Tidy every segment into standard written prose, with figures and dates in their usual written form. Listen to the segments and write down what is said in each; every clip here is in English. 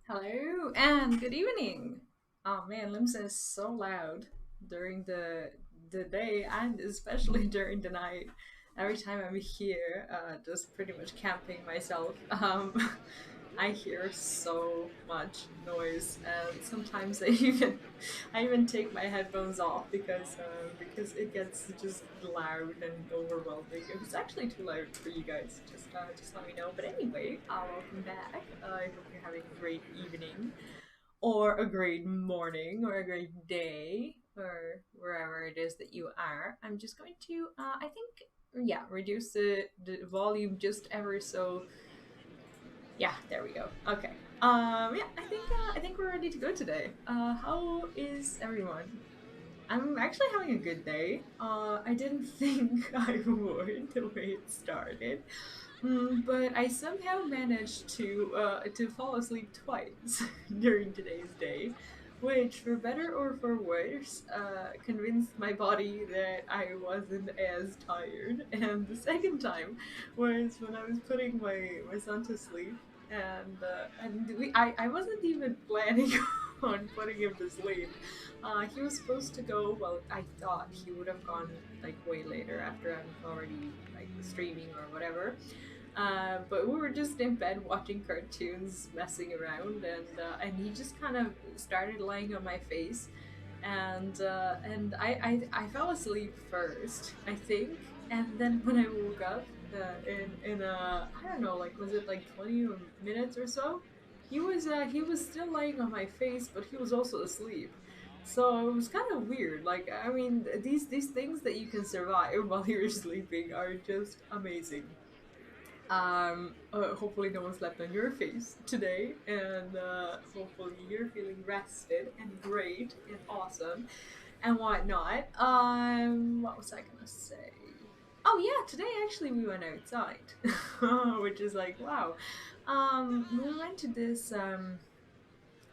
Hello and good evening. Oh man, Limsa is so loud during the day and especially during the night. Every time I'm here, just pretty much camping myself, I hear so much noise, and sometimes I even take my headphones off because it gets just loud and overwhelming. If it's actually too loud for you guys, just let me know. But anyway, welcome back. I hope you're having a great evening, or a great morning, or a great day, or wherever it is that you are. I'm just going to, I think, yeah, reduce the volume just ever so. Yeah, there we go. Okay. Yeah, I think we're ready to go today. How is everyone? I'm actually having a good day. I didn't think I would the way it started, but I somehow managed to fall asleep twice during today's day, which, for better or for worse, convinced my body that I wasn't as tired. And the second time was when I was putting my son to sleep, and I wasn't even planning on putting him to sleep. He was supposed to go. Well, I thought he would have gone like way later after I'm already like streaming or whatever. But we were just in bed watching cartoons, messing around, and he just kind of started lying on my face, and I fell asleep first, I think, and then when I woke up in I don't know, like, was it like 20 minutes or so? He was still lying on my face, but he was also asleep. So it was kind of weird. Like, I mean, these things that you can survive while you're sleeping are just amazing. Hopefully no one slept on your face today, and hopefully you're feeling rested and great and awesome and whatnot. What was I gonna say? Oh yeah, today actually we went outside, which is like wow. We went to this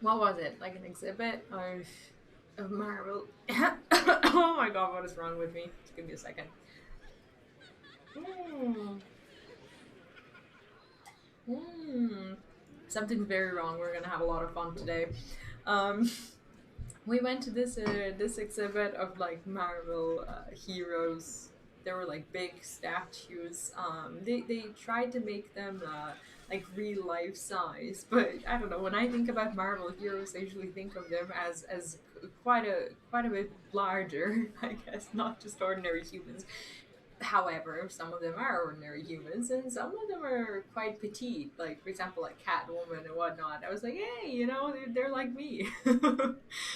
what was it? Like an exhibit of Marvel. Oh my god, what is wrong with me? Just give me a second. Mm. Mm. Something's very wrong. We're gonna have a lot of fun today. Um, we went to this exhibit of like Marvel heroes. There were like big statues. They tried to make them like real life size, but I don't know. When I think about Marvel heroes, I usually think of them as quite a bit larger. I guess not just ordinary humans. However, some of them are ordinary humans, and some of them are quite petite. Like, for example, like Catwoman and whatnot. I was like, hey, they're like me.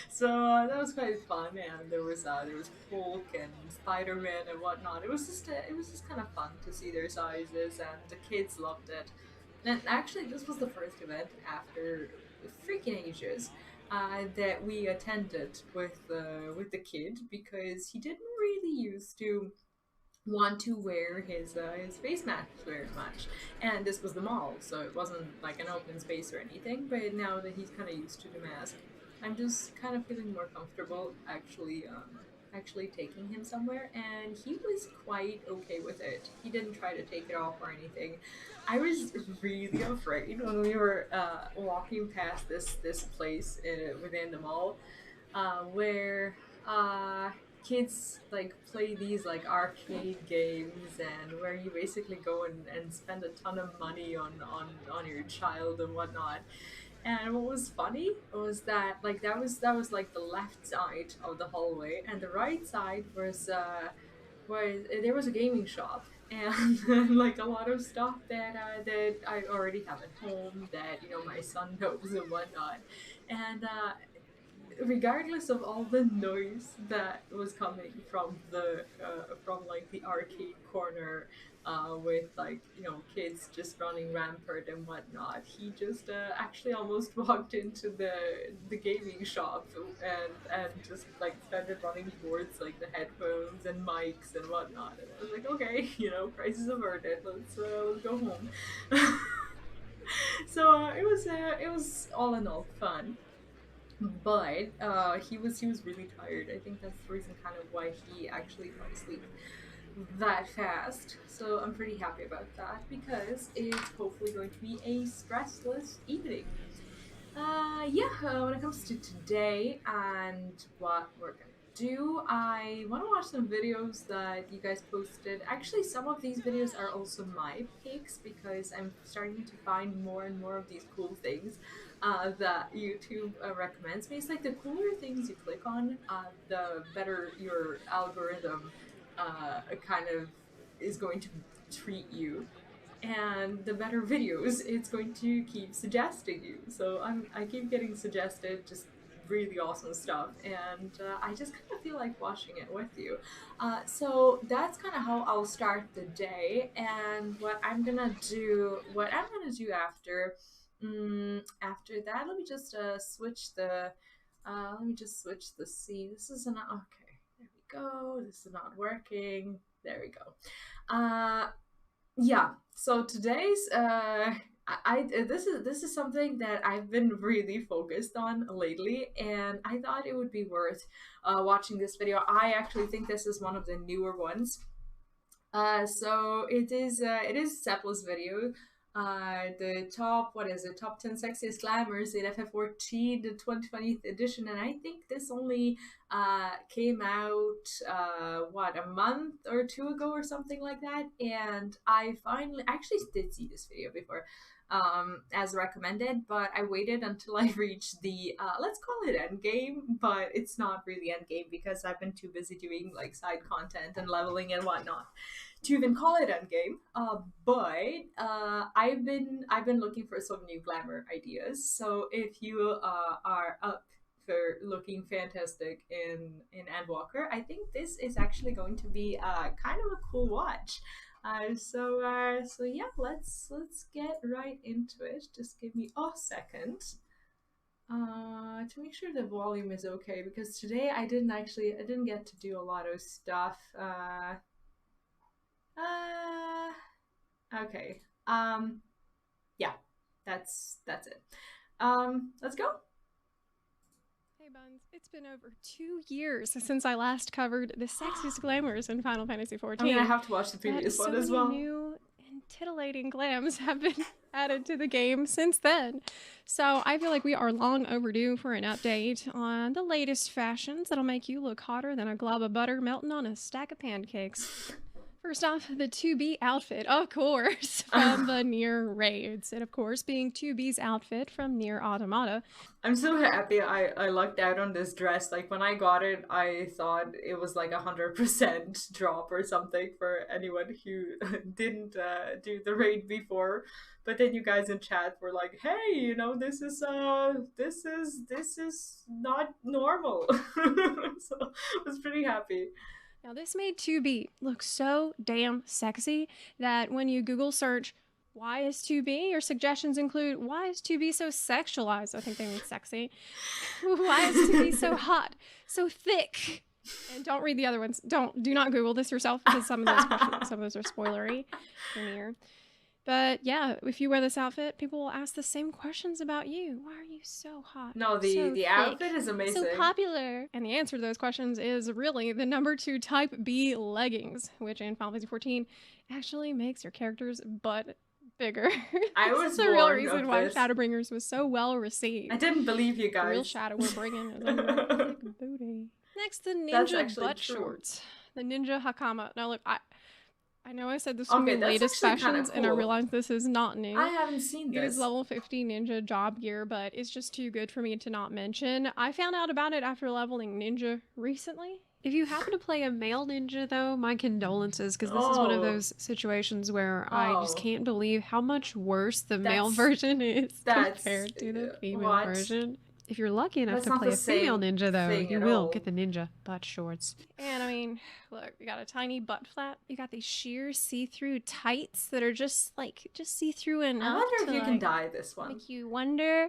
So that was quite fun, and there was Hulk and Spider Man and whatnot. It was just kind of fun to see their sizes, and the kids loved it. And actually, this was the first event after freaking ages that we attended with the kid, because he didn't really used to want to wear his face mask very much, and this was the mall, so it wasn't like an open space or anything. But now that he's kind of used to the mask, I'm just kind of feeling more comfortable actually taking him somewhere, and he was quite okay with it. He didn't try to take it off or anything. I was really afraid when we were walking past this place within the mall, where kids like play these like arcade games, and where you basically go and spend a ton of money on your child and whatnot. And what was funny was that like that was like the left side of the hallway, and the right side was there was a gaming shop, and like a lot of stuff that I already have at home, that my son knows and whatnot. And regardless of all the noise that was coming from like the arcade corner, with like kids just running rampant and whatnot, he just actually almost walked into the gaming shop, and just like started running towards like the headphones and mics and whatnot. And I was like, okay, crisis averted, let's go home. So it was all in all fun, but he was really tired. I think that's the reason kind of why he actually fell asleep that fast. So I'm pretty happy about that, because it's hopefully going to be a stressless evening. When it comes to today and what we're gonna do, I want to watch some videos that you guys posted. Actually, some of these videos are also my picks because I'm starting to find more and more of these cool things that YouTube recommends me. It's like the cooler things you click on, the better your algorithm kind of is going to treat you, and the better videos it's going to keep suggesting you. So I keep getting suggested just really awesome stuff, and I just kind of feel like watching it with you. So that's kind of how I'll start the day, and what I'm gonna do after. After that, let me just switch the scene. This is not okay. There we go. This is not working. There we go. Yeah, so today's this is something that I've been really focused on lately, and I thought it would be worth watching this video. I actually think this is one of the newer ones. So it is Seppel's video. The top, what is it? Top 10 Sexiest Glamours in FF14, the 2020th edition, and I think this only came out a month or two ago or something like that. And I finally actually did see this video before, as recommended, but I waited until I reached the let's call it end game, but it's not really end game because I've been too busy doing like side content and leveling and whatnot to even call it end game. I've been looking for some new glamour ideas. So if you are up for looking fantastic in Endwalker, I think this is actually going to be kind of a cool watch. So yeah, let's get right into it. Just give me a second to make sure the volume is okay, because today I didn't get to do a lot of stuff. Okay. Yeah, that's it. Let's go. Hey Buns, it's been over 2 years since I last covered the Sexiest Glamours in Final Fantasy XIV. I'm gonna have to watch the previous one as well. So many new and titillating glams have been added to the game since then. So I feel like we are long overdue for an update on the latest fashions that'll make you look hotter than a glob of butter melting on a stack of pancakes. First off, the 2B outfit, of course, from the Nier raids. And of course, being 2B's outfit from Nier Automata. I'm so happy I lucked out on this dress. Like, when I got it, I thought it was like 100% drop or something for anyone who didn't do the raid before. But then you guys in chat were like, hey, you know, this is not normal. So I was pretty happy. Now, this made 2B look so damn sexy that when you Google search, why is 2B? Your suggestions include, why is 2B so sexualized? I think they mean sexy. Why is 2B so hot, so thick? And don't read the other ones. Do not Google this yourself, because some of those questions, some of those are spoilery in here. But yeah, if you wear this outfit, people will ask the same questions about you. Why are you so hot? No, the outfit is amazing. So popular. And the answer to those questions is really the number 2 type B leggings, which in Final Fantasy XIV actually makes your character's butt bigger. I was the real reason why Shadowbringers was so well received. I didn't believe you guys. The real shadow we're bringing is a big booty. Next, the ninja butt shorts. The ninja hakama. Now look, I know I said this was the latest fashions, and I realize this is not new. I haven't seen this. It is level 50 ninja job gear, but it's just too good for me to not mention. I found out about it after leveling ninja recently. If you happen to play a male ninja, though, my condolences, because this is one of those situations where I just can't believe how much worse the male version is compared to the female version. If you're lucky enough to play a female ninja, though, you will get the ninja butt shorts. And I mean, look, you got a tiny butt flap. You got these sheer see-through tights that are just see-through enough. I wonder if you can dye this one. Make you wonder.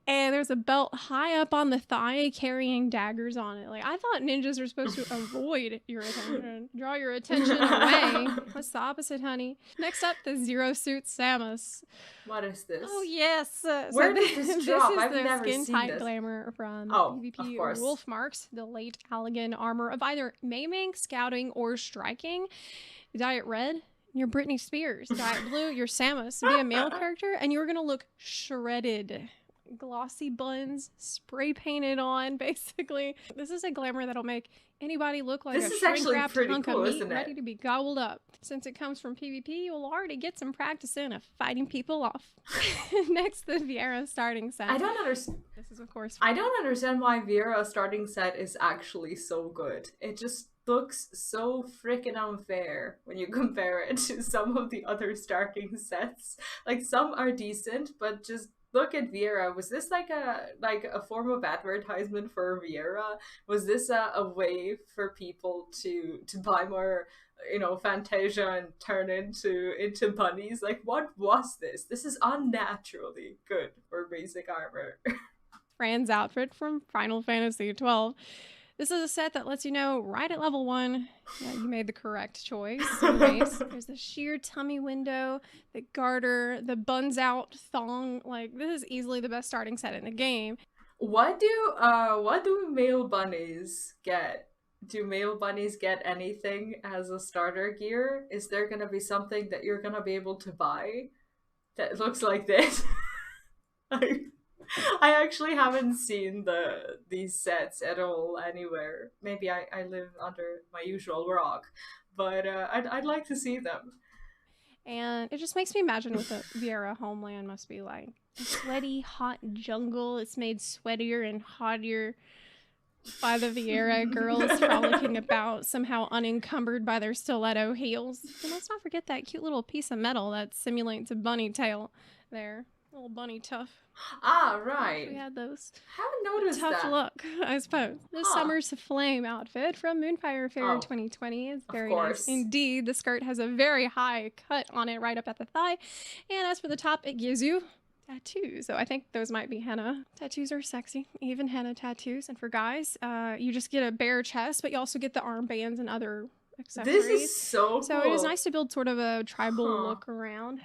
And there's a belt high up on the thigh carrying daggers on it. Like, I thought ninjas were supposed to avoid your attention, draw your attention away. What's the opposite, honey? Next up, the Zero Suit Samus. What is this? Oh, yes. Where did this drop? This is I've the never skin seen tight this. glamour from PvP of Wolf Marks, the late Halligan armor of either maiming, scouting, or striking. Dye it red, you're Britney Spears. Dye it blue, you're Samus. Be a male character, and you're going to look shredded. glossy buns spray painted on, basically. This is a glamour that'll make anybody look like This a is actually shrink-wrapped pretty hunk cool, of meat isn't it? ready to be gobbled up. Since it comes from PvP, you'll already get some practice in of fighting people off. Next, the Viera starting set. I don't understand. This is, of course, I don't understand why Viera starting set is actually so good. It just looks so freaking unfair when you compare it to some of the other starting sets. Like, some are decent, but just look at Viera. Was this like a form of advertisement for Viera? Was this a way for people to buy more, you know, Fantasia and turn into bunnies? Like, what was this? This is unnaturally good for basic armor. Fran's outfit from Final Fantasy XII. This is a set that lets you know right at level 1 that you made the correct choice. There's the sheer tummy window, the garter, the buns out thong. Like, this is easily the best starting set in the game. What do male bunnies get? Do male bunnies get anything as a starter gear? Is there gonna be something that you're gonna be able to buy that looks like this? I actually haven't seen these sets at all anywhere. Maybe I live under my usual rock, but I'd like to see them. And it just makes me imagine what the Viera homeland must be like. A sweaty, hot jungle. It's made sweatier and hotter by the Viera girls frolicking about, somehow unencumbered by their stiletto heels. And let's not forget that cute little piece of metal that simulates a bunny tail there. Little bunny tuff. Ah, right. We had those. Haven't noticed tough that. look, I suppose. The Summer's Flame outfit from Moonfire Fair 2020 is very nice indeed. The skirt has a very high cut on it right up at the thigh. And as for the top, it gives you tattoos. So I think those might be henna. Tattoos are sexy, even henna tattoos. And for guys, you just get a bare chest, but you also get the armbands and other accessories. This is so cool. So it is nice to build sort of a tribal look around.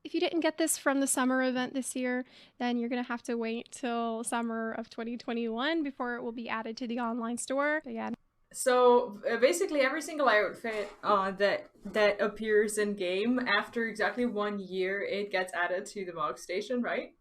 If you didn't get this from the summer event this year, then you're going to have to wait till summer of 2021 before it will be added to the online store. But yeah. So basically every single outfit that appears in game, after exactly 1 year, it gets added to the Mog Station, right?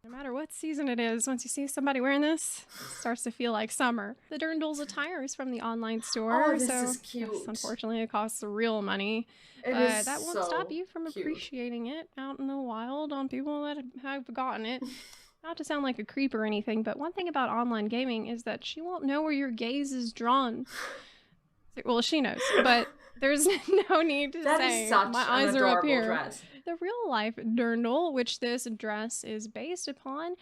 No matter what season it is, once you see somebody wearing this, it starts to feel like summer. The Dirndl's attire is from the online store. Oh, this is cute. Yes, unfortunately, it costs real money. But that won't stop you from appreciating it out in the wild on people that have gotten it. Not to sound like a creep or anything, but one thing about online gaming is that she won't know where your gaze is drawn. Well, she knows, but there's no need to say, my eyes are up here. Dress. The real-life dirndl, which this dress is based upon,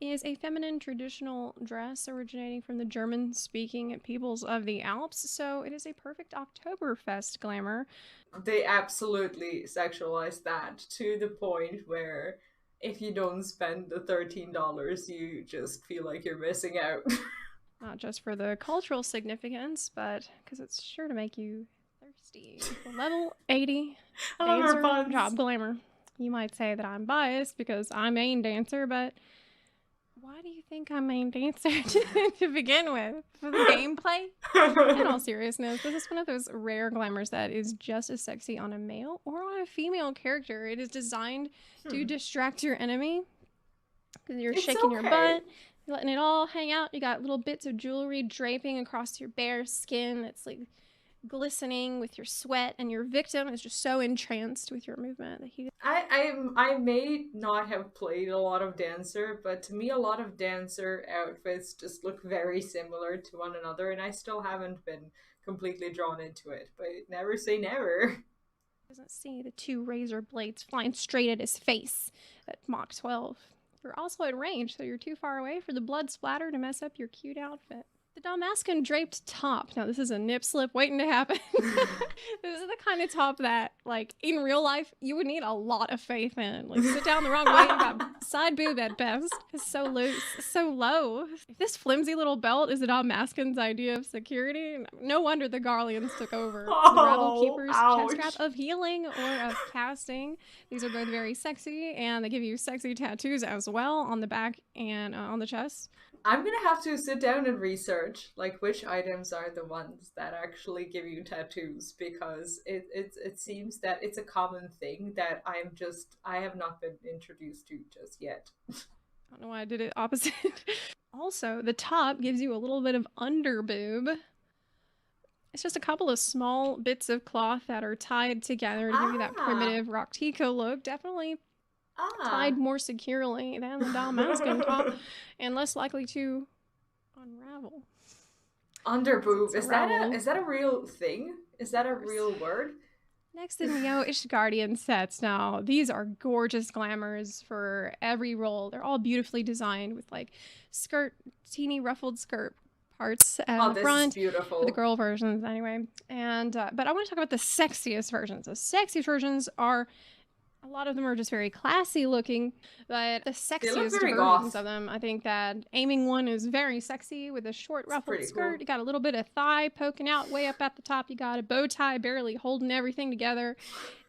is a feminine traditional dress originating from the German-speaking peoples of the Alps, so it is a perfect Oktoberfest glamour. They absolutely sexualize that to the point where if you don't spend the $13, you just feel like you're missing out. Not just for the cultural significance, but because it's sure to make you thirsty. Level 80 dancer job glamour. You might say that I'm biased because I'm main dancer, but why do you think I'm main dancer to begin with? For the gameplay? In all seriousness, this is one of those rare glamours that is just as sexy on a male or on a female character. It is designed to distract your enemy because you're shaking your butt. You're letting it all hang out. You got little bits of jewelry draping across your bare skin that's like glistening with your sweat, and your victim is just so entranced with your movement that he... I may not have played a lot of Dancer, but to me a lot of Dancer outfits just look very similar to one another, and I still haven't been completely drawn into it, but never say never. Doesn't see the two razor blades flying straight at his face at Mach 12. You're also at range, so you're too far away for the blood splatter to mess up your cute outfit. The Dalmascan draped top. Now, this is a nip slip waiting to happen. This is the kind of top that, like, in real life, you would need a lot of faith in. Like, sit down the wrong way, you got side boob at best. It's so loose, so low. If this flimsy little belt is the Dalmascan's idea of security, no wonder the Garleans took over. The Rebel Keeper's chest strap of healing or of casting. These are both very sexy, and they give you sexy tattoos as well on the back and on the chest. I'm gonna have to sit down and research, like, which items are the ones that actually give you tattoos, because it seems that it's a common thing that I have not been introduced to just yet. don't know why I did it opposite. Also, the top gives you a little bit of under boob. It's just a couple of small bits of cloth that are tied together to give you that primitive rock tico look. Definitely tied more securely than the Dalmascan top and less likely to unravel. Under boob. Is that a real thing? Is that a real word? Next in Neo Ishgardian sets. Now, these are gorgeous glamours for every role. They're all beautifully designed with like teeny ruffled skirt parts at the front. Is beautiful. For the girl versions anyway. And but I want to talk about the sexiest versions. The sexiest versions are, a lot of them are just very classy looking, but the sexiest versions of them, I think that aiming one is very sexy with a short ruffled skirt. Cool. You got a little bit of thigh poking out way up at the top. You got a bow tie barely holding everything together.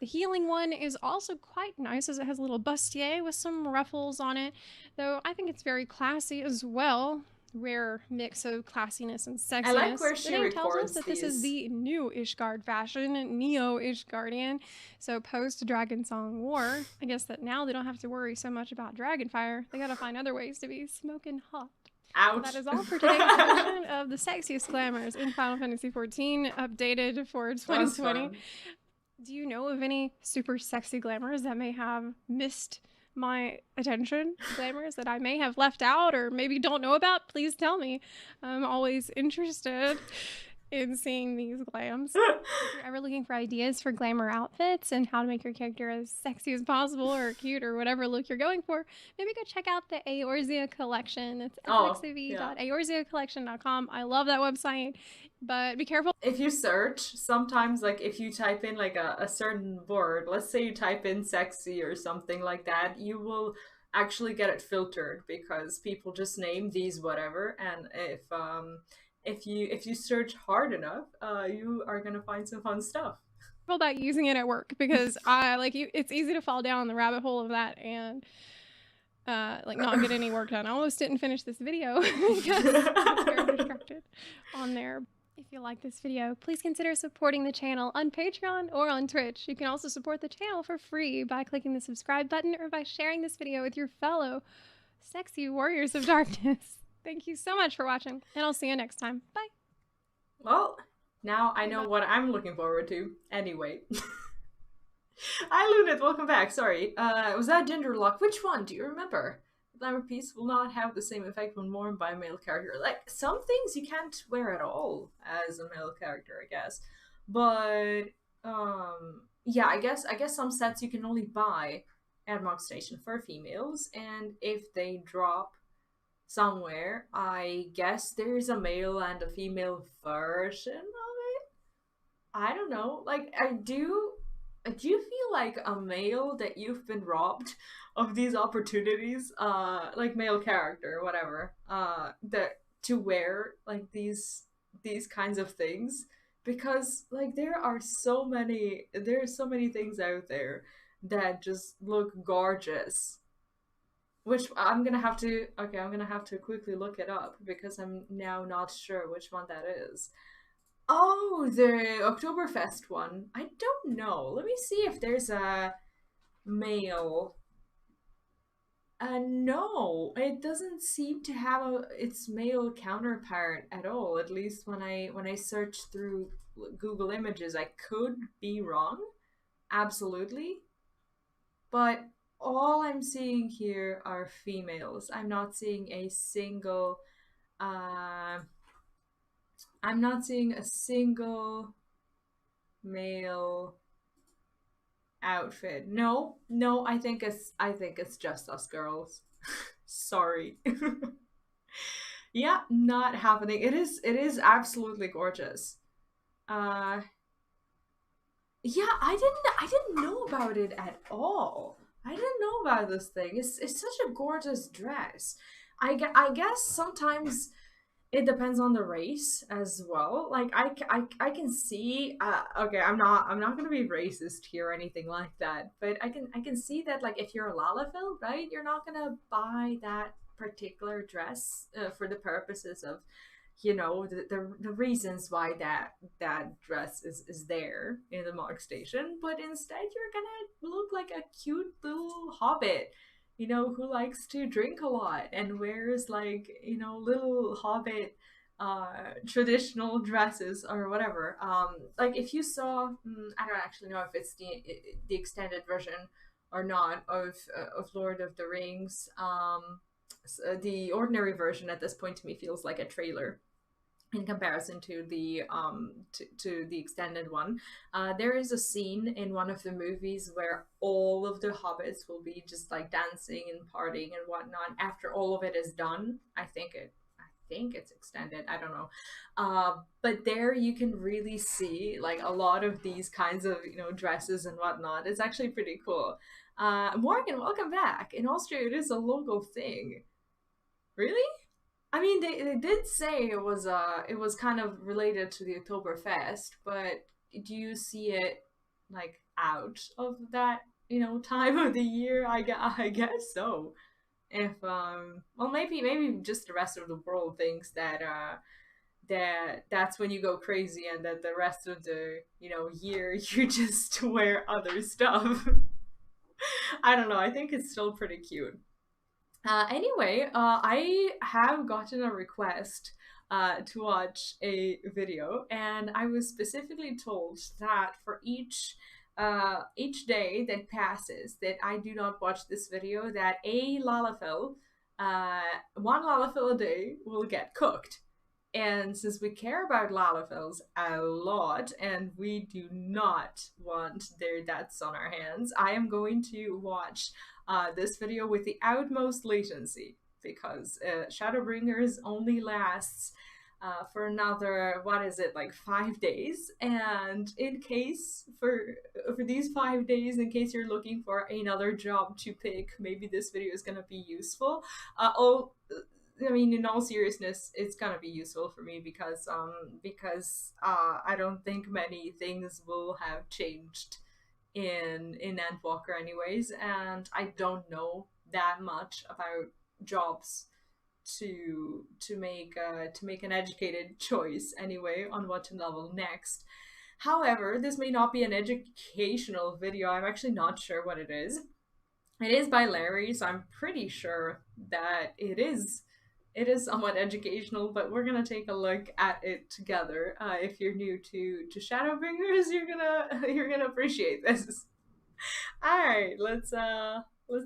The healing one is also quite nice as it has a little bustier with some ruffles on it, though I think it's very classy as well. Rare mix of classiness and sexiness. I like where she records tells us that this is the new Ishgard fashion, Neo Ishgardian. So post Dragon Song War, I guess that now they don't have to worry so much about dragon fire. They gotta find other ways to be smoking hot. Ouch. So that is all for today's edition of the Sexiest Glamours in Final Fantasy XIV, updated for 2020. Do you know of any super sexy glamours that may have missed my attention, glamours that I may have left out or maybe don't know about? Please tell me. I'm always interested in seeing these glams. If you're ever looking for ideas for glamour outfits and how to make your character as sexy as possible or cute or whatever look you're going for, maybe go check out the Eorzea collection. It's FFXIV.eorzeacollection.com. I love that website, but be careful. If you search, sometimes like if you type in like a certain word, let's say you type in sexy or something like that, you will actually get it filtered because people just name these whatever, and if you search hard enough, you are gonna find some fun stuff. About using it at work because it's easy to fall down the rabbit hole of that and not get any work done. I almost didn't finish this video because I was very distracted on there. If you like this video, please consider supporting the channel on Patreon or on Twitch. You can also support the channel for free by clicking the subscribe button or by sharing this video with your fellow sexy warriors of darkness. Thank you so much for watching, and I'll see you next time. Bye! Well, now I know what I'm looking forward to. Anyway. Hi, Lunit, welcome back. Sorry. Was that gender lock? Which one? Do you remember? The glamour piece will not have the same effect when worn by a male character. Like, some things you can't wear at all as a male character, I guess. But, yeah, I guess some sets you can only buy at Mog Station for females, and if they drop somewhere, I guess there's a male and a female version of it. I don't know. Like, do you feel like a male that you've been robbed of these opportunities, like male character or whatever, that to wear like these kinds of things? Because like there are so many things out there that just look gorgeous. Which I'm gonna have to quickly look it up because I'm now not sure which one that is. Oh, the Oktoberfest one. I don't know. Let me see if there's a male. No, it doesn't seem to have its male counterpart at all. At least when I search through Google Images, I could be wrong. Absolutely. But all I'm seeing here are females. I'm not seeing a single male outfit. No, I think it's just us girls. Sorry. Yeah, not happening. It is absolutely gorgeous. Yeah, I didn't know about it at all. I didn't know about this thing. It's such a gorgeous dress. I guess sometimes it depends on the race as well. Like I can see. Okay, I'm not gonna be racist here or anything like that. But I can see that like if you're a Lalafell, right, you're not gonna buy that particular dress for the purposes of, you know, the reasons why that dress is there in the Mog Station, but instead you're gonna look like a cute little hobbit you know, who likes to drink a lot and wears like, you know, little hobbit traditional dresses or whatever. Like if you saw, I don't actually know if it's the extended version or not of Lord of the Rings. The ordinary version at this point to me feels like a trailer in comparison to to the extended one. There is a scene in one of the movies where all of the hobbits will be just like dancing and partying and whatnot after all of it is done. I think it's extended. I don't know. But there you can really see like a lot of these kinds of, you know, dresses and whatnot. It's actually pretty cool. Morgan, welcome back. In Austria, it is a local thing. Really? I mean, they did say it was kind of related to the Oktoberfest, but do you see it like out of that, you know, time of the year? I guess so. If well, maybe just the rest of the world thinks that that's when you go crazy, and that the rest of the, you know, year you just wear other stuff. I don't know. I think it's still pretty cute. Anyway, I have gotten a request to watch a video, and I was specifically told that for each day that passes that I do not watch this video, that a lalafell, one lalafell a day, will get cooked. And since we care about lalafells a lot and we do not want their deaths on our hands, I am going to watch this video with the utmost latency, because Shadowbringers only lasts for another, what is it, like 5 days. And in case for these 5 days, in case you're looking for another job to pick, maybe this video is going to be useful. I mean, in all seriousness, it's gonna be useful for me because I don't think many things will have changed in Endwalker anyways, and I don't know that much about jobs to make an educated choice anyway on what to level next. However, this may not be an educational video. I'm actually not sure what it is. It is by Larry, so I'm pretty sure that it is somewhat educational, but we're gonna take a look at it together. If you're new to Shadowbringers, you're gonna appreciate this. All right, let's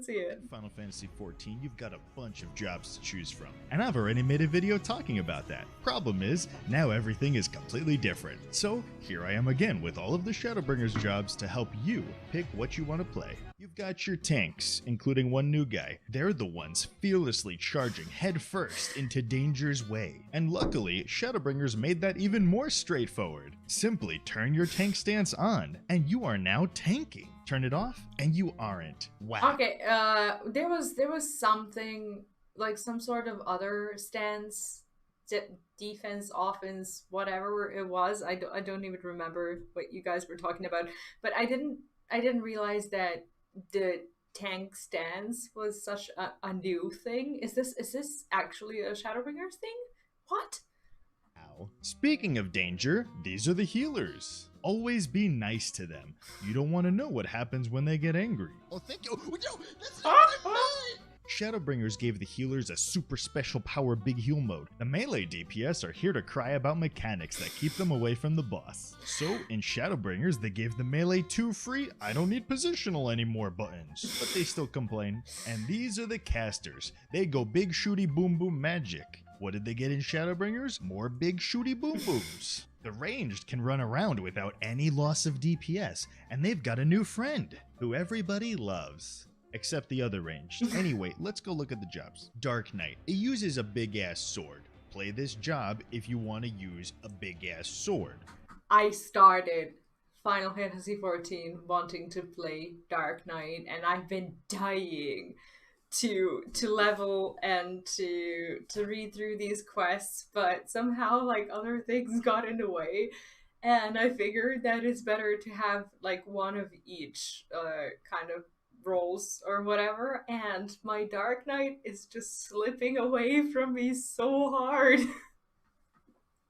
see it. Final Fantasy XIV, you've got a bunch of jobs to choose from, and I've already made a video talking about that. Problem is, now everything is completely different. So here I am again with all of the Shadowbringers jobs to help you pick what you want to play. You've got your tanks, including one new guy. They're the ones fearlessly charging headfirst into danger's way. And luckily, Shadowbringers made that even more straightforward. Simply turn your tank stance on, and you are now tanking. Turn it off, and you aren't. Wow. Okay, there was something, like some sort of other stance, defense, offense, whatever it was. I don't even remember what you guys were talking about, but I didn't realize that the tank stance was such a new thing. Is this actually a Shadowbringers thing? What? Now, speaking of danger, these are the healers. Always be nice to them. You don't want to know what happens when they get angry. Oh, thank you. No, that's not what I meant. Shadowbringers gave the healers a super special power big heal mode. The melee DPS are here to cry about mechanics that keep them away from the boss. So, in Shadowbringers, they gave the melee 2 free I don't need positional anymore buttons, but they still complain. And these are the casters. They go big shooty boom boom magic. What did they get in Shadowbringers? More big shooty boom booms. The ranged can run around without any loss of DPS, and they've got a new friend, who everybody loves. Except the other ranged. Anyway, let's go look at the jobs. Dark Knight. It uses a big-ass sword. Play this job if you want to use a big-ass sword. I started Final Fantasy XIV wanting to play Dark Knight, and I've been dying to level and to read through these quests, but somehow like other things got in the way, and I figured that it's better to have like one of each kind of roles or whatever, and my Dark Knight is just slipping away from me so hard.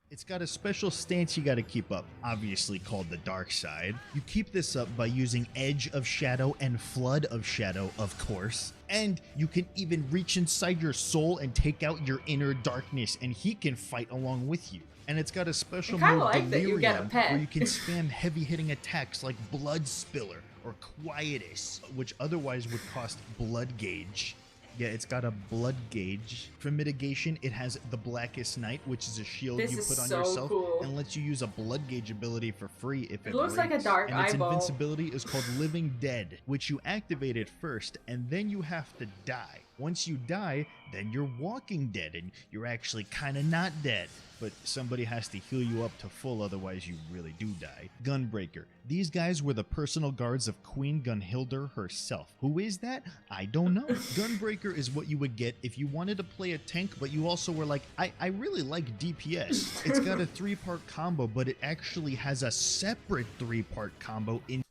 It's got a special stance you gotta keep up, obviously called the dark side. You keep this up by using Edge of Shadow and Flood of Shadow, of course. And you can even reach inside your soul and take out your inner darkness, and he can fight along with you. And it's got a special move, like that you get a pet. where you can spam heavy-hitting attacks like Blood Spiller or Quietus, which otherwise would cost Blood Gauge. Yeah, it's got a blood gauge. For mitigation, it has the Blackest Night, which is a shield you put on yourself and lets you use a blood gauge ability for free if it looks breaks. like a dark and its eyeball. invincibility is called Living Dead, which you activate it first, and then you have to die. Once you die, then you're walking dead, and you're actually kind of not dead. But somebody has to heal you up to full, otherwise you really do die. Gunbreaker. These guys were the personal guards of Queen Gunhilda herself. Who is that? I don't know. Gunbreaker is what you would get if you wanted to play a tank, but you also were like, I really like DPS. It's got a 3-part combo, but it actually has a separate 3-part combo in.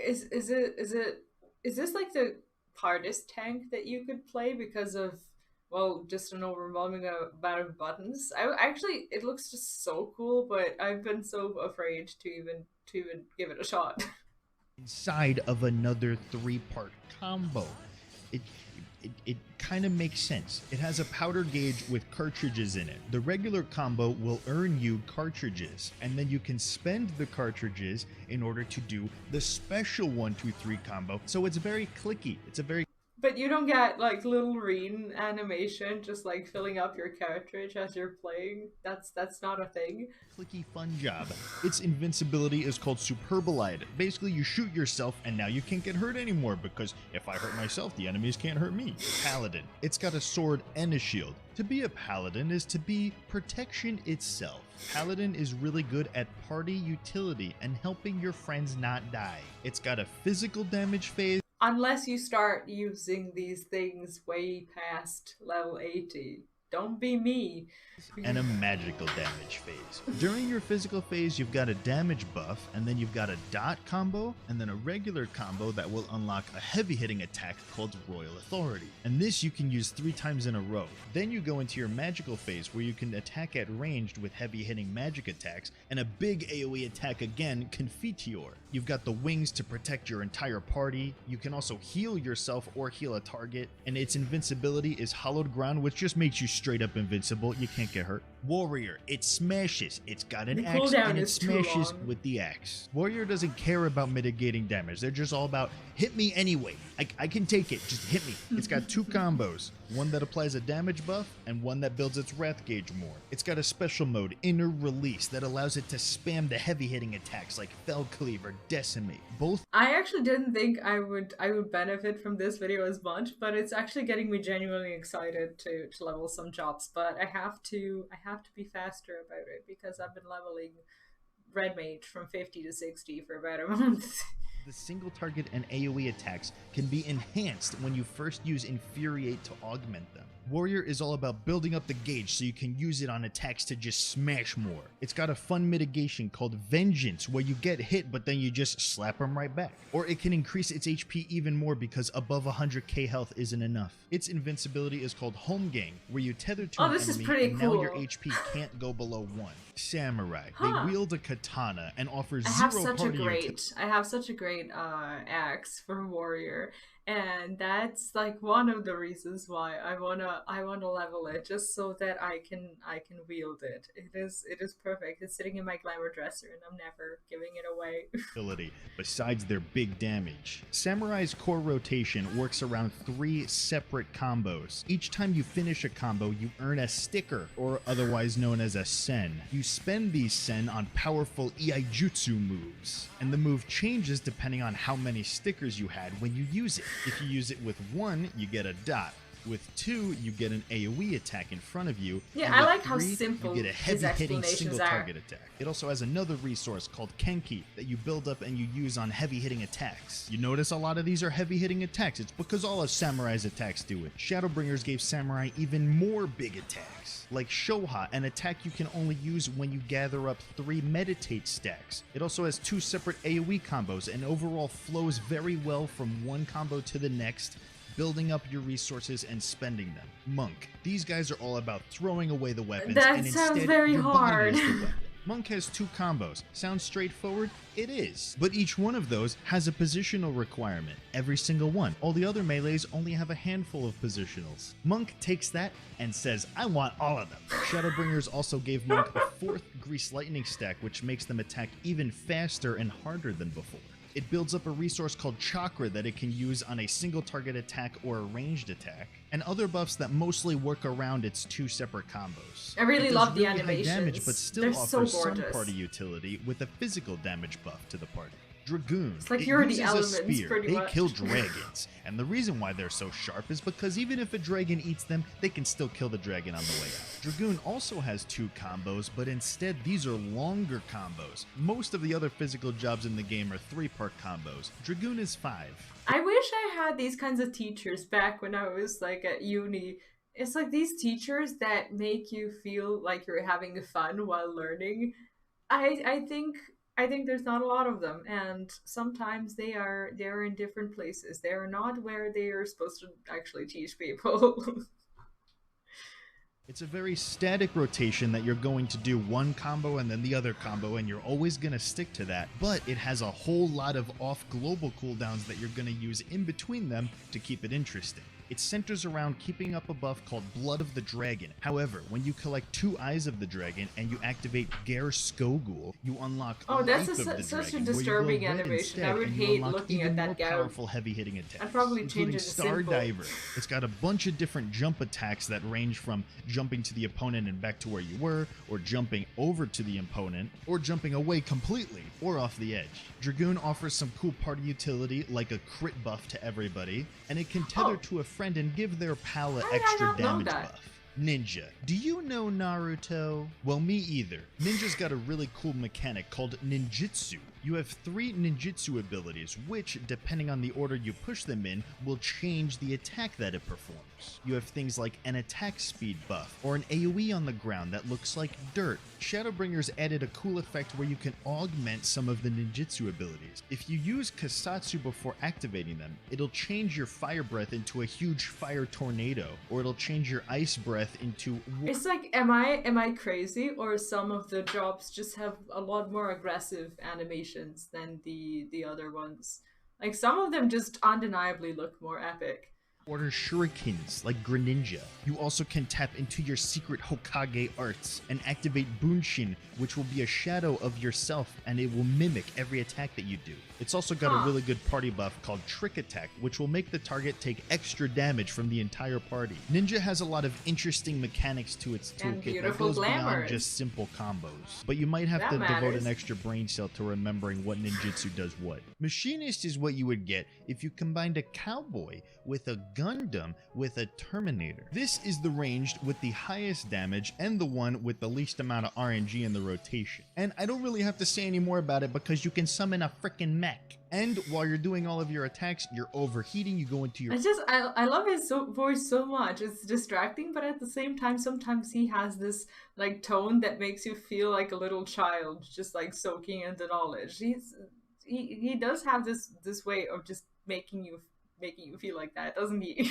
Is this like the hardest tank that you could play because of, well, just an overwhelming amount of buttons? It looks just so cool, but I've been so afraid to even give it a shot. Inside of another 3-part combo. It kind of makes sense. It has a powder gauge with cartridges in it. The regular combo will earn you cartridges, and then you can spend the cartridges in order to do the special 1-2-3 combo. So it's very clicky. It's a very. But you don't get like little Reen animation, just like filling up your cartridge as you're playing. That's not a thing. Clicky fun job. Its invincibility is called Superbolide. Basically, you shoot yourself and now you can't get hurt anymore, because if I hurt myself, the enemies can't hurt me. Paladin. It's got a sword and a shield. To be a paladin is to be protection itself. Paladin is really good at party utility and helping your friends not die. It's got a physical damage phase. Unless you start using these things way past level 80. Don't be me. And a magical damage phase. During your physical phase, you've got a damage buff, and then you've got a dot combo, and then a regular combo that will unlock a heavy-hitting attack called Royal Authority. And this you can use 3 times in a row. Then you go into your magical phase, where you can attack at ranged with heavy-hitting magic attacks, and a big AoE attack again, Confiteor. You've got the wings to protect your entire party. You can also heal yourself or heal a target, and its invincibility is Hallowed Ground, which just makes you straight up invincible. You can't get hurt. Warrior, it smashes. It's got an axe and it smashes with the axe. Warrior doesn't care about mitigating damage. They're just all about hit me anyway. I can take it. Just hit me. It's got 2 combos. One that applies a damage buff and one that builds its wrath gauge more. It's got a special mode, Inner Release, that allows it to spam the heavy hitting attacks like Fell Cleave or Decimate. Both. I actually didn't think I would benefit from this video as much, but it's actually getting me genuinely excited to level some jobs. But I have to be faster about it because I've been leveling Red Mage from 50 to 60 for about a month. The single target and AoE attacks can be enhanced when you first use Infuriate to augment them. Warrior is all about building up the gauge so you can use it on attacks to just smash more. It's got a fun mitigation called Vengeance, where you get hit but then you just slap them right back. Or it can increase its HP even more because above 100k health isn't enough. Its invincibility is called Home Gang, where you tether to an enemy and now your HP can't go below 1. Samurai. They wield a katana and offer zero party utility. I have such a great axe for Warrior, and that's like one of the reasons why I wanna level it, just so that I can wield it. It is perfect. It's sitting in my glamour dresser and I'm never giving it away. Besides their big damage. Samurai's core rotation works around 3 separate combos. Each time you finish a combo, you earn a sticker, or otherwise known as a sen. You spend these sen on powerful iaijutsu moves, and the move changes depending on how many stickers you had when you use it. If you use it with 1, you get a dot. With 2, you get an AoE attack in front of you. Yeah, I like how 3, simple you get a heavy-hitting single are. target attack. It also has another resource called Kenki that you build up and you use on heavy-hitting attacks. You notice a lot of these are heavy-hitting attacks. It's because all of Samurai's attacks do it. Shadowbringers gave Samurai even more big attacks, like Shoha, an attack you can only use when you gather up 3 meditate stacks. It also has 2 separate AoE combos and overall flows very well from one combo to the next. building up your resources and spending them. Monk, these guys are all about throwing away the weapons That and sounds instead very your hard. body is the weapon. Monk has 2 combos. Sounds straightforward? It is. But each one of those has a positional requirement. Every single one. All the other melees only have a handful of positionals. Monk takes that and says, I want all of them. Shadowbringers also gave Monk a 4th Grease Lightning stack, which makes them attack even faster and harder than before. It builds up a resource called Chakra that it can use on a single target attack or a ranged attack, and other buffs that mostly work around its 2 separate combos. I really It does love the really high animations. damage, but still They're offers so some gorgeous. party utility with a physical damage buff to the party. Dragoon. It's like It you're the uses a elements, spear. pretty They much. kill dragons, and the reason why they're so sharp is because even if a dragon eats them, they can still kill the dragon on the way out. Dragoon also has 2 combos, but instead these are longer combos. Most of the other physical jobs in the game are 3-part combos. Dragoon is 5. I wish I had these kinds of teachers back when I was like at uni. It's like these teachers that make you feel like you're having fun while learning. I think there's not a lot of them, and sometimes they're in different places. They're not where they are supposed to actually teach people. It's a very static rotation that you're going to do one combo and then the other combo, and you're always going to stick to that, but it has a whole lot of off global cooldowns that you're going to use in between them to keep it interesting. It centers around keeping up a buff called Blood of the Dragon. However, when you collect 2 Eyes of the Dragon and you activate Ger Skogul, you unlock Oh, that's Life of the such a Dragon, where you disturbing go red animation. instead, I would and you hate unlock looking even at that more gout. powerful heavy hitting attacks. I'd probably including change it to Star simple. Diver. It's got a bunch of different jump attacks that range from jumping to the opponent and back to where you were, or jumping over to the opponent, or jumping away completely, or off the edge. Dragoon offers some cool party utility like a crit buff to everybody, and it can tether to a friend and give their pal an How did I extra not know damage that? buff. Ninja. Do you know Naruto? Well, me either. Ninja's got a really cool mechanic called ninjutsu. You have 3 ninjutsu abilities, which, depending on the order you push them in, will change the attack that it performs. You have things like an attack speed buff, or an AoE on the ground that looks like dirt. Shadowbringers added a cool effect where you can augment some of the ninjutsu abilities. If you use Kasatsu before activating them, it'll change your fire breath into a huge fire tornado, or it'll change your ice breath into... It's like, am I crazy, or some of the jobs just have a lot more aggressive animations than the other ones? Like some of them just undeniably look more epic. Order shurikens like Greninja. You also can tap into your secret Hokage arts and activate Bunshin, which will be a shadow of yourself, and it will mimic every attack that you do. It's also got a really good party buff called Trick Attack, which will make the target take extra damage from the entire party. Ninja has a lot of interesting mechanics to its And toolkit that beautiful goes beyond glamours. just simple combos. But you might have That to devote matters. an extra brain cell to remembering what ninjutsu does what. Machinist is what you would get if you combined a cowboy with a Gundam with a Terminator. This is the ranged with the highest damage and the one with the least amount of RNG in the rotation. And I don't really have to say any more about it because you can summon a frickin' mech. And while you're doing all of your attacks, you're overheating, you go into your... I love his voice so much. It's distracting, but at the same time, sometimes he has this like tone that makes you feel like a little child, just like soaking in the knowledge. He does have this way of just making you feel like that, doesn't he?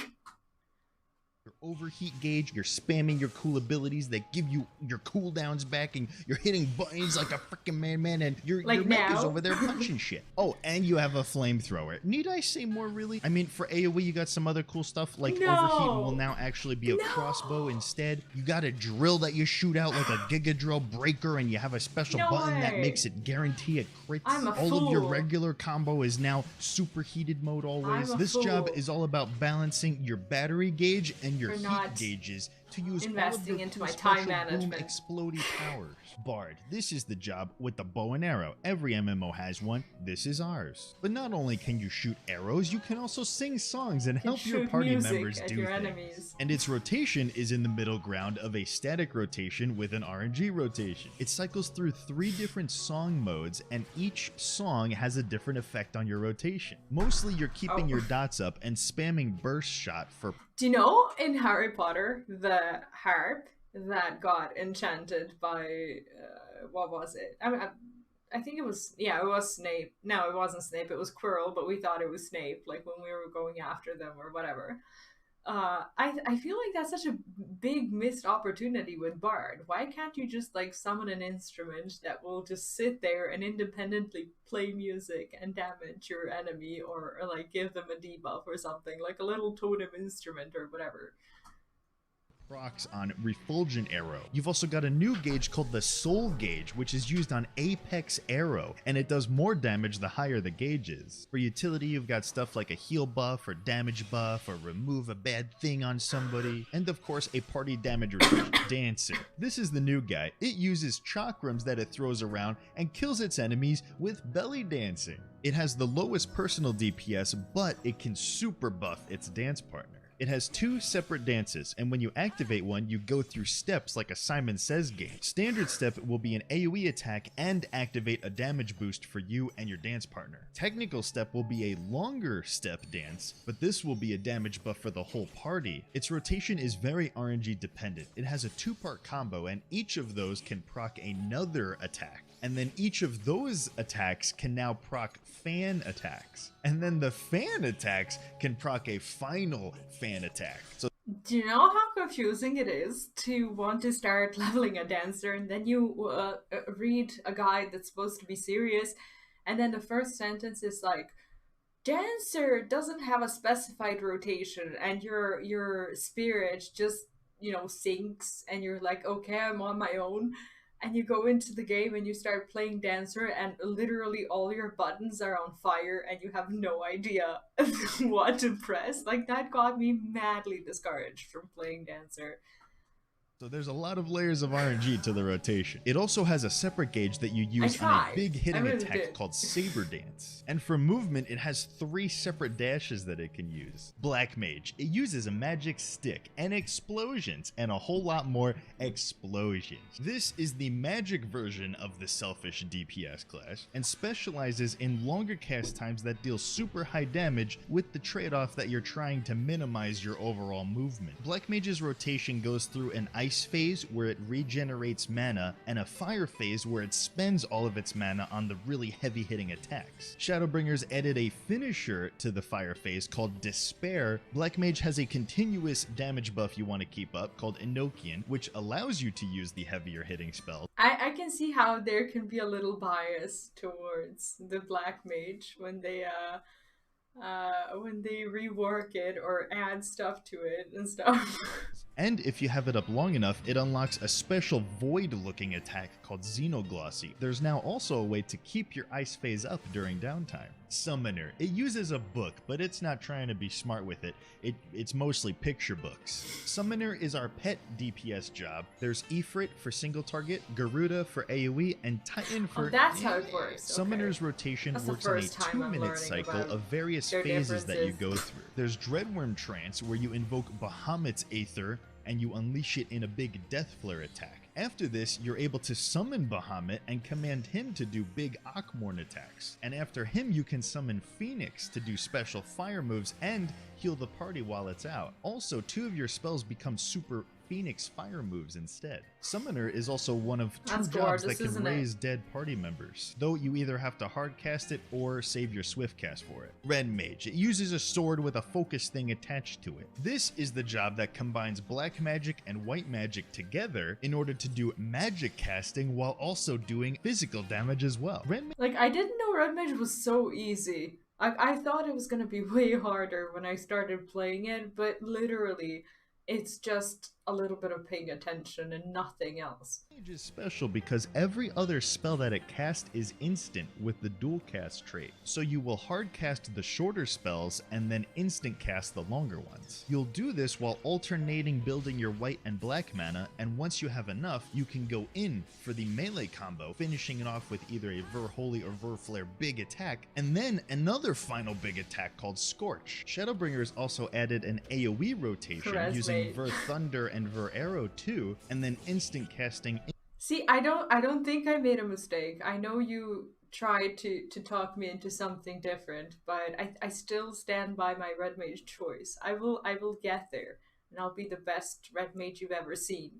Your overheat gauge, you're spamming your cool abilities that give you your cooldowns back, and you're hitting buttons like a freaking madman, and your mech is over there punching shit. Oh, and you have a flamethrower. Need I say more, really? I mean, for AoE, you got some other cool stuff, like overheat will now actually be a crossbow instead. You got a drill that you shoot out like a Giga Drill Breaker, and you have a special button that makes it guarantee a crit. All of your regular combo is now superheated mode always. This job is all about balancing your battery gauge and your heat gauges to use investing all of into your my special time management. boom explodey powers. Bard, this is the job with the bow and arrow. Every MMO has one. This is ours. But not only can you shoot arrows, you can also sing songs and help your party members do things. Enemies. And its rotation is in the middle ground of a static rotation with an RNG rotation. It cycles through 3 different song modes, and each song has a different effect on your rotation. Mostly you're keeping your dots up and spamming burst shot for... Do you know in Harry Potter, the harp that got enchanted by, what was it? I I think it was, yeah, it was Snape. No, it wasn't Snape, it was Quirrell, but we thought it was Snape, like when we were going after them or whatever. I feel like that's such a big missed opportunity with Bard. Why can't you just like summon an instrument that will just sit there and independently play music and damage your enemy, or like give them a debuff or something, like a little totem instrument or whatever. Procs on Refulgent Arrow. You've also got a new gauge called the Soul Gauge, which is used on Apex Arrow, and it does more damage the higher the gauge is. For utility, you've got stuff like a heal buff or damage buff or remove a bad thing on somebody, and of course a party damage reduction, Dancer. This is the new guy. It uses chakrams that it throws around and kills its enemies with belly dancing. It has the lowest personal DPS, but it can super buff its dance partner. It has 2 separate dances, and when you activate one, you go through steps like a Simon Says game. Standard step will be an AoE attack and activate a damage boost for you and your dance partner. Technical step will be a longer step dance, but this will be a damage buff for the whole party. Its rotation is very RNG dependent. It has a 2-part combo, and each of those can proc another attack. And then each of those attacks can now proc fan attacks. And then the fan attacks can proc a final fan attack. So do you know how confusing it is to want to start leveling a dancer and then you read a guide that's supposed to be serious, and then the first sentence is like, dancer doesn't have a specified rotation, and your spirit just, you know, sinks, and you're like, okay, I'm on my own. And you go into the game and you start playing Dancer, and literally all your buttons are on fire and you have no idea what to press. Like, that got me madly discouraged from playing Dancer. So there's a lot of layers of RNG to the rotation. It also has a separate gauge that you use on a big hitting attack called Saber Dance. And for movement, it has 3 separate dashes that it can use. Black Mage, it uses a magic stick and explosions and a whole lot more explosions. This is the magic version of the selfish DPS class and specializes in longer cast times that deal super high damage with the trade-off that you're trying to minimize your overall movement. Black Mage's rotation goes through an ice phase where it regenerates mana, and a fire phase where it spends all of its mana on the really heavy hitting attacks. Shadowbringers added a finisher to the fire phase called Despair. Black Mage has a continuous damage buff you want to keep up called Enochian, which allows you to use the heavier hitting spells. I can see how there can be a little bias towards the Black Mage when they rework it or add stuff to it and stuff. And if you have it up long enough, it unlocks a special void-looking attack called Xenoglossy. There's now also a way to keep your ice phase up during downtime. Summoner. It uses a book, but it's not trying to be smart with it. It's mostly picture books. Summoner is our pet DPS job. There's Ifrit for single target, Garuda for AoE, and Titan for... Oh, that's how it works. Summoner's rotation works on a 2-minute cycle of various phases that you go through. There's Dreadworm Trance, where you invoke Bahamut's Aether, and you unleash it in a big Death Flare attack. After this, you're able to summon Bahamut and command him to do big Akmorn attacks. And after him, you can summon Phoenix to do special fire moves and heal the party while it's out. Also, 2 of your spells become super Phoenix fire moves instead. Summoner is also one of 2 jobs that can raise dead party members, though you either have to hard cast it or save your swift cast for it. Red Mage. It uses a sword with a focus thing attached to it. This is the job that combines black magic and white magic together in order to do magic casting while also doing physical damage as well. Like, I didn't know Red Mage was so easy. I thought it was gonna be way harder when I started playing it, but literally, it's just a little bit of paying attention and nothing else. Mage is special because every other spell that it casts is instant with the dual cast trait. So you will hard cast the shorter spells and then instant cast the longer ones. You'll do this while alternating building your white and black mana, and once you have enough, you can go in for the melee combo, finishing it off with either a Ver Holy or Ver Flare big attack, and then another final big attack called Scorch. Shadowbringers also added an AoE rotation using Ver Thunder and Ver Arrow too, and then instant casting. See, I don't think I made a mistake. I know you tried to talk me into something different, but I still stand by my Red Mage choice. I will get there, and I'll be the best Red Mage you've ever seen.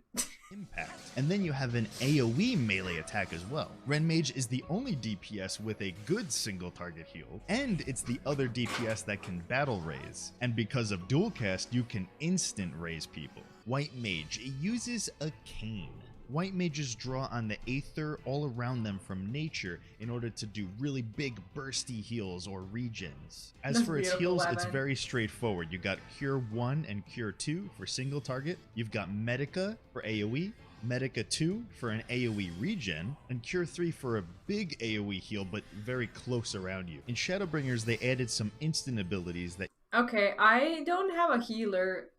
Impact. And then you have an AoE melee attack as well. Ren Mage is the only DPS with a good single target heal, and it's the other DPS that can battle raise. And because of dual cast, you can instant raise people. White Mage, it uses a cane. White mages draw on the aether all around them from nature in order to do really big bursty heals or regens. As for its heals, it's very straightforward. You got Cure 1 and Cure 2 for single target. You've got Medica for AoE, Medica 2 for an AoE regen, and Cure 3 for a big AoE heal but very close around you. In Shadowbringers, they added some instant abilities that... Okay, I don't have a healer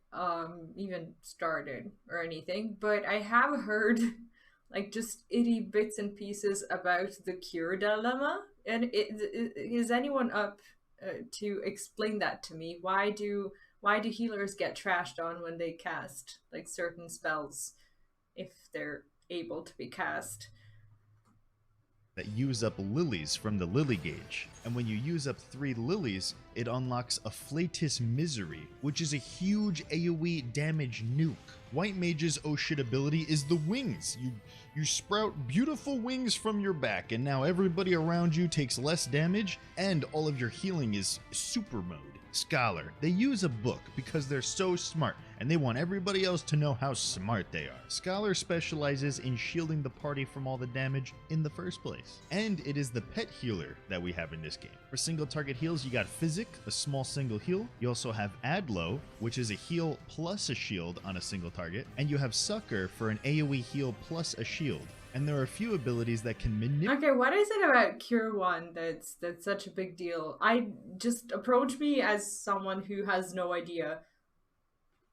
even started or anything, but I have heard like just itty bits and pieces about the cure dilemma, and is anyone up to explain that to me? Why do healers get trashed on when they cast like certain spells if they're able to be cast? That use up lilies from the lily gauge, and when you use up 3 lilies, it unlocks a Flatus Misery, which is a huge AoE damage nuke. White Mage's oh shit ability is the wings. You sprout beautiful wings from your back, and now everybody around you takes less damage, and all of your healing is super mode. Scholar, they use a book because they're so smart, and they want everybody else to know how smart they are. Scholar specializes in shielding the party from all the damage in the first place. And it is the pet healer that we have in this game. For single target heals, you got Physic, a small single heal. You also have Adlo, which is a heal plus a shield on a single target. And you have Succor for an AoE heal plus a shield. And there are a few abilities that can manipulate. Okay, what is it about Cure 1 that's such a big deal? Just approach me as someone who has no idea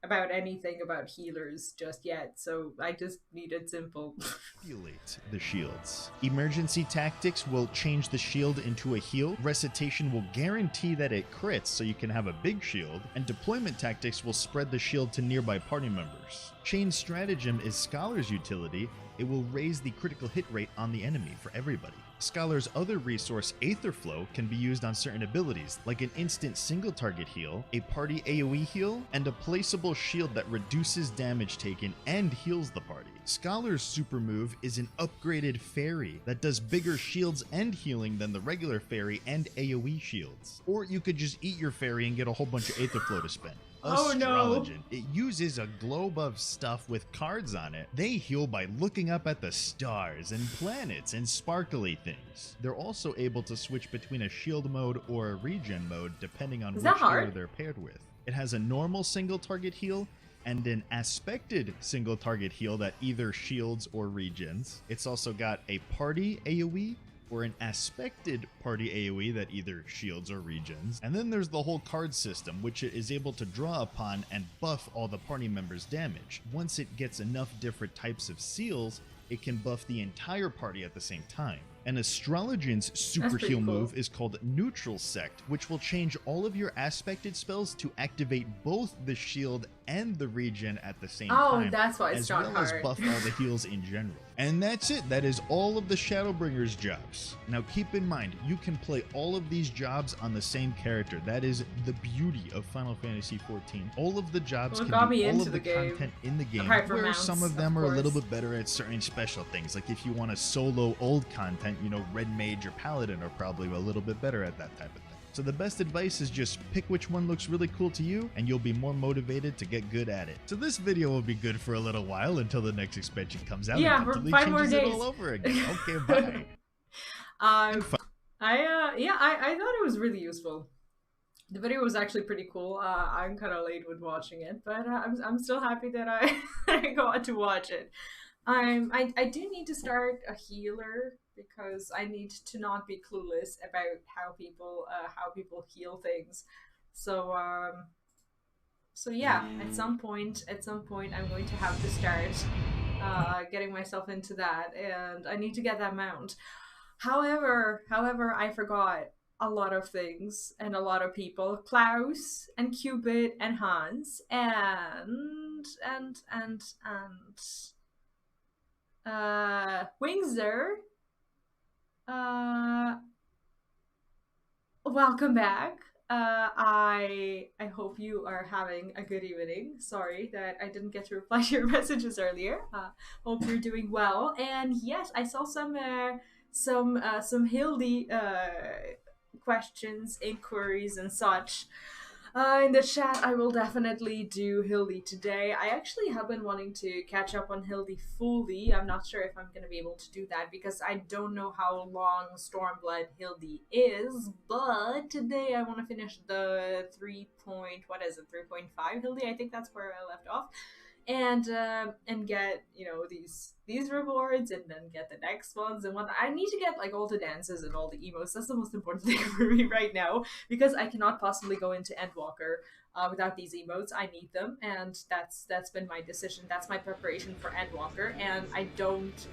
about anything about healers just yet, so I just need it simple. Manipulate the shields. Emergency tactics will change the shield into a heal. Recitation will guarantee that it crits so you can have a big shield. And deployment tactics will spread the shield to nearby party members. Chain Stratagem is Scholar's utility. It will raise the critical hit rate on the enemy for everybody. Scholar's other resource, Aetherflow, can be used on certain abilities, like an instant single target heal, a party AoE heal, and a placeable shield that reduces damage taken and heals the party. Scholar's super move is an upgraded fairy that does bigger shields and healing than the regular fairy and AoE shields. Or you could just eat your fairy and get a whole bunch of Aetherflow to spend. Astrologian. No. It uses a globe of stuff with cards on it. They heal by looking up at the stars and planets and sparkly things. They're also able to switch between a shield mode or a regen mode depending on which healer they're paired with. It has a normal single target heal and an aspected single target heal that either shields or regens. It's also got a party AoE or an aspected party AoE that either shields or regens. And then there's the whole card system, which it is able to draw upon and buff all the party members' damage. Once it gets enough different types of seals, it can buff the entire party at the same time. And Astrologian's super heal move is called Neutral Sect, which will change all of your aspected spells to activate both the shield and the regen at the same time. Oh, that's why it's not hard. As buff all the heals in general. And that's it. That is all of the Shadowbringers jobs. Now keep in mind, you can play all of these jobs on the same character. That is the beauty of Final Fantasy XIV. All of the jobs can do all of the content in the game, where some of them are a little bit better at certain special things. Like if you want to solo old content, you know, Red Mage or Paladin are probably a little bit better at that type of thing. So the best advice is just pick which one looks really cool to you, and you'll be more motivated to get good at it. So this video will be good for a little while until the next expansion comes out. Yeah, and for 5 more days. It all over again. Okay, bye. I thought it was really useful. The video was actually pretty cool. I'm kind of late with watching it, but I'm still happy that I got to watch it. I do need to start a healer because I need to not be clueless about how people heal things. So yeah, at some point I'm going to have to start getting myself into that, and I need to get that mount. However, I forgot a lot of things and a lot of people. Klaus and Cupid and Hans and Wingzer. Welcome back. I hope you are having a good evening. Sorry that I didn't get to reply to your messages earlier. Hope you're doing well. And yes, I saw some Hildi questions, inquiries, and such. In the chat, I will definitely do Hildi today. I actually have been wanting to catch up on Hildi fully. I'm not sure if I'm going to be able to do that because I don't know how long Stormblood Hildi is. But today I want to finish the 3.5 Hildi. I think that's where I left off. And get, you know, these rewards, and then get the next ones and what I need to get, like all the dances and all the emotes. That's the most important thing for me right now, because I cannot possibly go into Endwalker without these emotes. I need them, and that's been my decision. That's my preparation for Endwalker, and I don't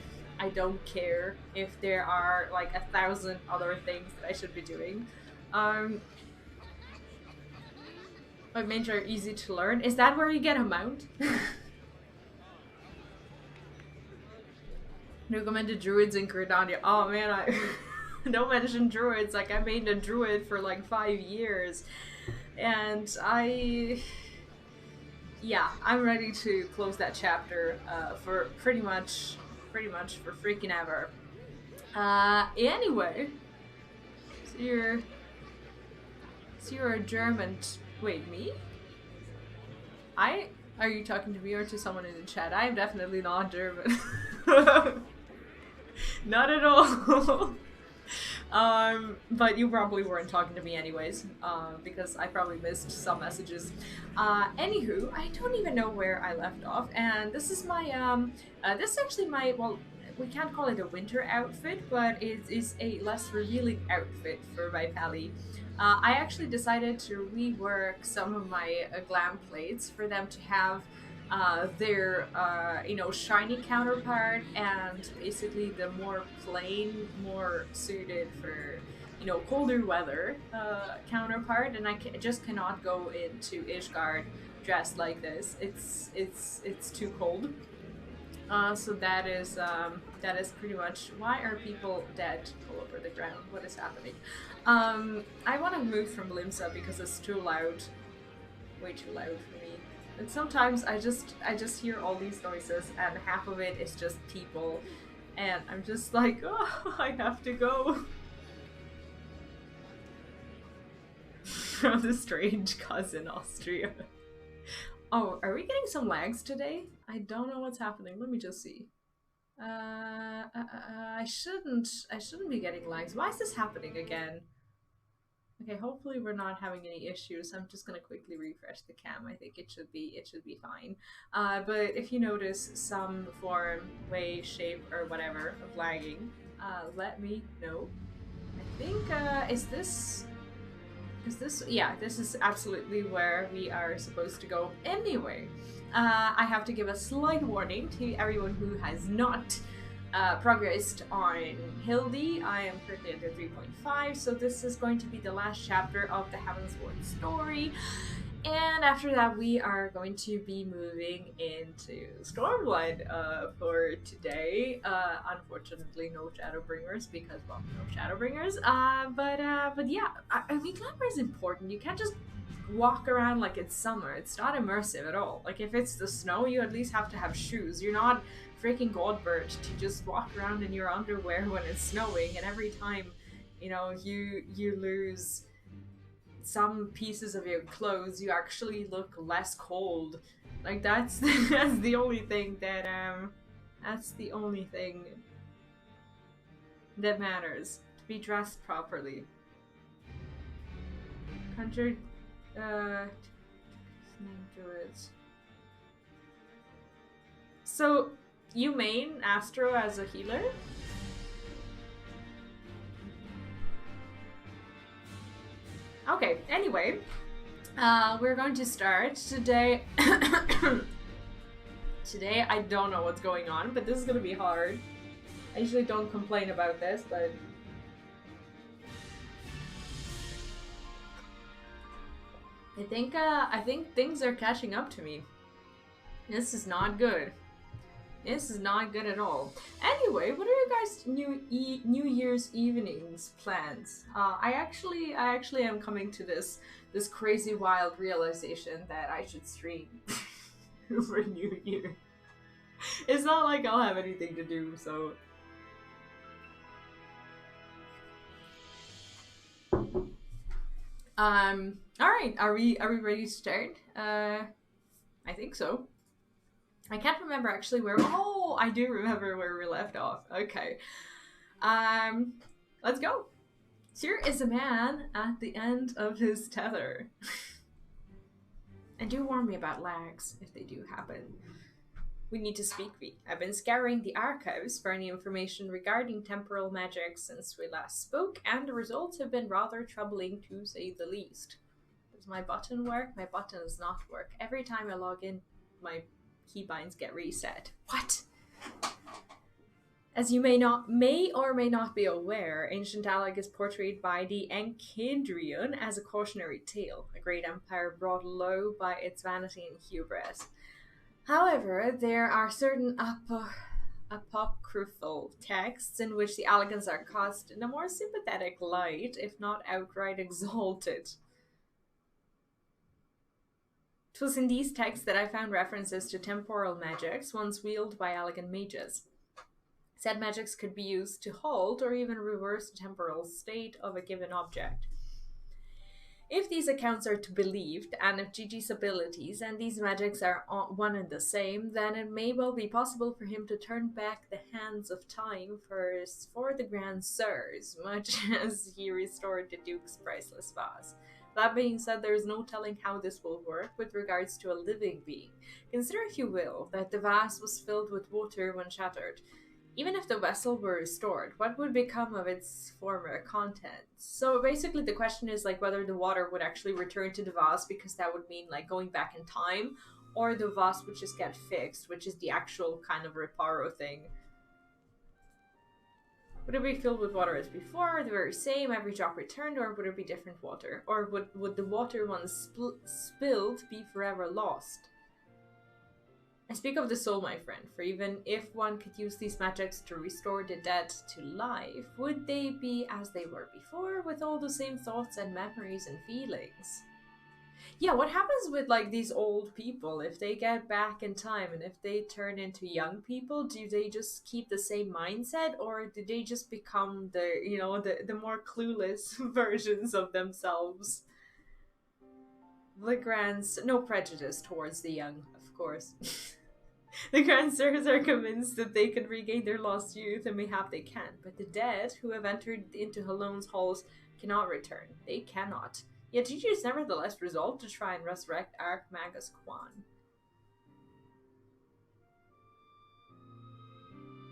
care if there are like 1,000 other things that I should be doing. What mage are easy to learn? Is that where you get a mount? Recommended druids in Gridania. Oh man, I don't mention druids. Like, I made a druid for like 5 years, and I'm ready to close that chapter for pretty much for freaking ever. Anyway, so you're a German. Wait, me? Are you talking to me or to someone in the chat? I am definitely not German. Not at all. But you probably weren't talking to me anyways, because I probably missed some messages. Anywho, I don't even know where I left off, and this is my, this is actually my, well, we can't call it a winter outfit, but it is a less revealing outfit for my pally. I actually decided to rework some of my glam plates for them to have their, you know, shiny counterpart, and basically the more plain, more suited for, you know, colder weather counterpart. And I just cannot go into Ishgard dressed like this. It's too cold. So that is pretty much. Why are people dead all over the ground? What is happening? I want to move from Limsa because it's too loud, way too loud for me. And sometimes I just hear all these noises, and half of it is just people, and I'm just like, oh, I have to go. From the strange cousin Austria. Oh, are we getting some lags today? I don't know what's happening. Let me just see. I shouldn't be getting lags. Why is this happening again? Okay, hopefully we're not having any issues. I'm just gonna quickly refresh the cam. I think it should be fine. But if you notice some form, way, shape, or whatever of lagging, let me know. I think is this? Yeah, this is absolutely where we are supposed to go anyway. I have to give a slight warning to everyone who has not progressed on Hildi. I am currently under 3.5, so this is going to be the last chapter of the Heavensward story. And after that, we are going to be moving into Stormblood for today. Unfortunately, no Shadowbringers because, well, no Shadowbringers. But yeah, I mean, glamour is important. You can't just walk around like it's summer. It's not immersive at all. Like, if it's the snow, you at least have to have shoes. You're not freaking Godbert to just walk around in your underwear when it's snowing, and every time, you know, you lose some pieces of your clothes, you actually look less cold. Like, that's that's the only thing that matters. To be dressed properly. Conjured druids. So you main Astro as a healer? Okay, anyway, we're going to start today. Today, I don't know what's going on, but this is gonna be hard. I usually don't complain about this, but I think things are catching up to me. This is not good. This is not good at all. Anyway, what are you guys' New Year's evenings plans? I actually am coming to this crazy wild realization that I should stream for New Year. It's not like I'll have anything to do, so. All right. Are we ready to start? I think so. I can't remember actually where. Oh, I do remember where we left off. Okay. Let's go. Here is a man at the end of his tether. And do warn me about lags if they do happen. We need to speak. I've been scouring the archives for any information regarding temporal magic since we last spoke, and the results have been rather troubling to say the least. Does my button work? My button does not work. Every time I log in, my keybinds get reset. What? As you may or may not be aware, ancient Alec is portrayed by the Enchiridion as a cautionary tale, a great empire brought low by its vanity and hubris. However, there are certain apocryphal texts in which the Alecans are cast in a more sympathetic light, if not outright exalted. It was in these texts that I found references to temporal magics once wielded by Alecan mages. Said magics could be used to halt or even reverse the temporal state of a given object. If these accounts are to be believed, and if Gigi's abilities and these magics are one and the same, then it may well be possible for him to turn back the hands of time for the Grand Sirs, much as he restored the Duke's priceless vase. That being said, there is no telling how this will work with regards to a living being. Consider, if you will, that the vase was filled with water when shattered. Even if the vessel were restored, what would become of its former contents? So basically the question is like whether the water would actually return to the vase, because that would mean like going back in time, or the vase would just get fixed, which is the actual kind of reparo thing. Would it be filled with water as before, the very same, every drop returned, or would it be different water? Or would the water once spilled be forever lost? I speak of the soul, my friend, for even if one could use these magics to restore the dead to life, would they be as they were before, with all the same thoughts and memories and feelings? Yeah, what happens with like these old people if they get back in time and if they turn into young people? Do they just keep the same mindset, or do they just become the more clueless versions of themselves? No prejudice towards the young, of course. The Grand Sirs are convinced that they can regain their lost youth, and mayhap they can, but the dead who have entered into Halone's halls cannot return. They cannot. Yet Gigi is nevertheless resolved to try and resurrect Archmagus Quan.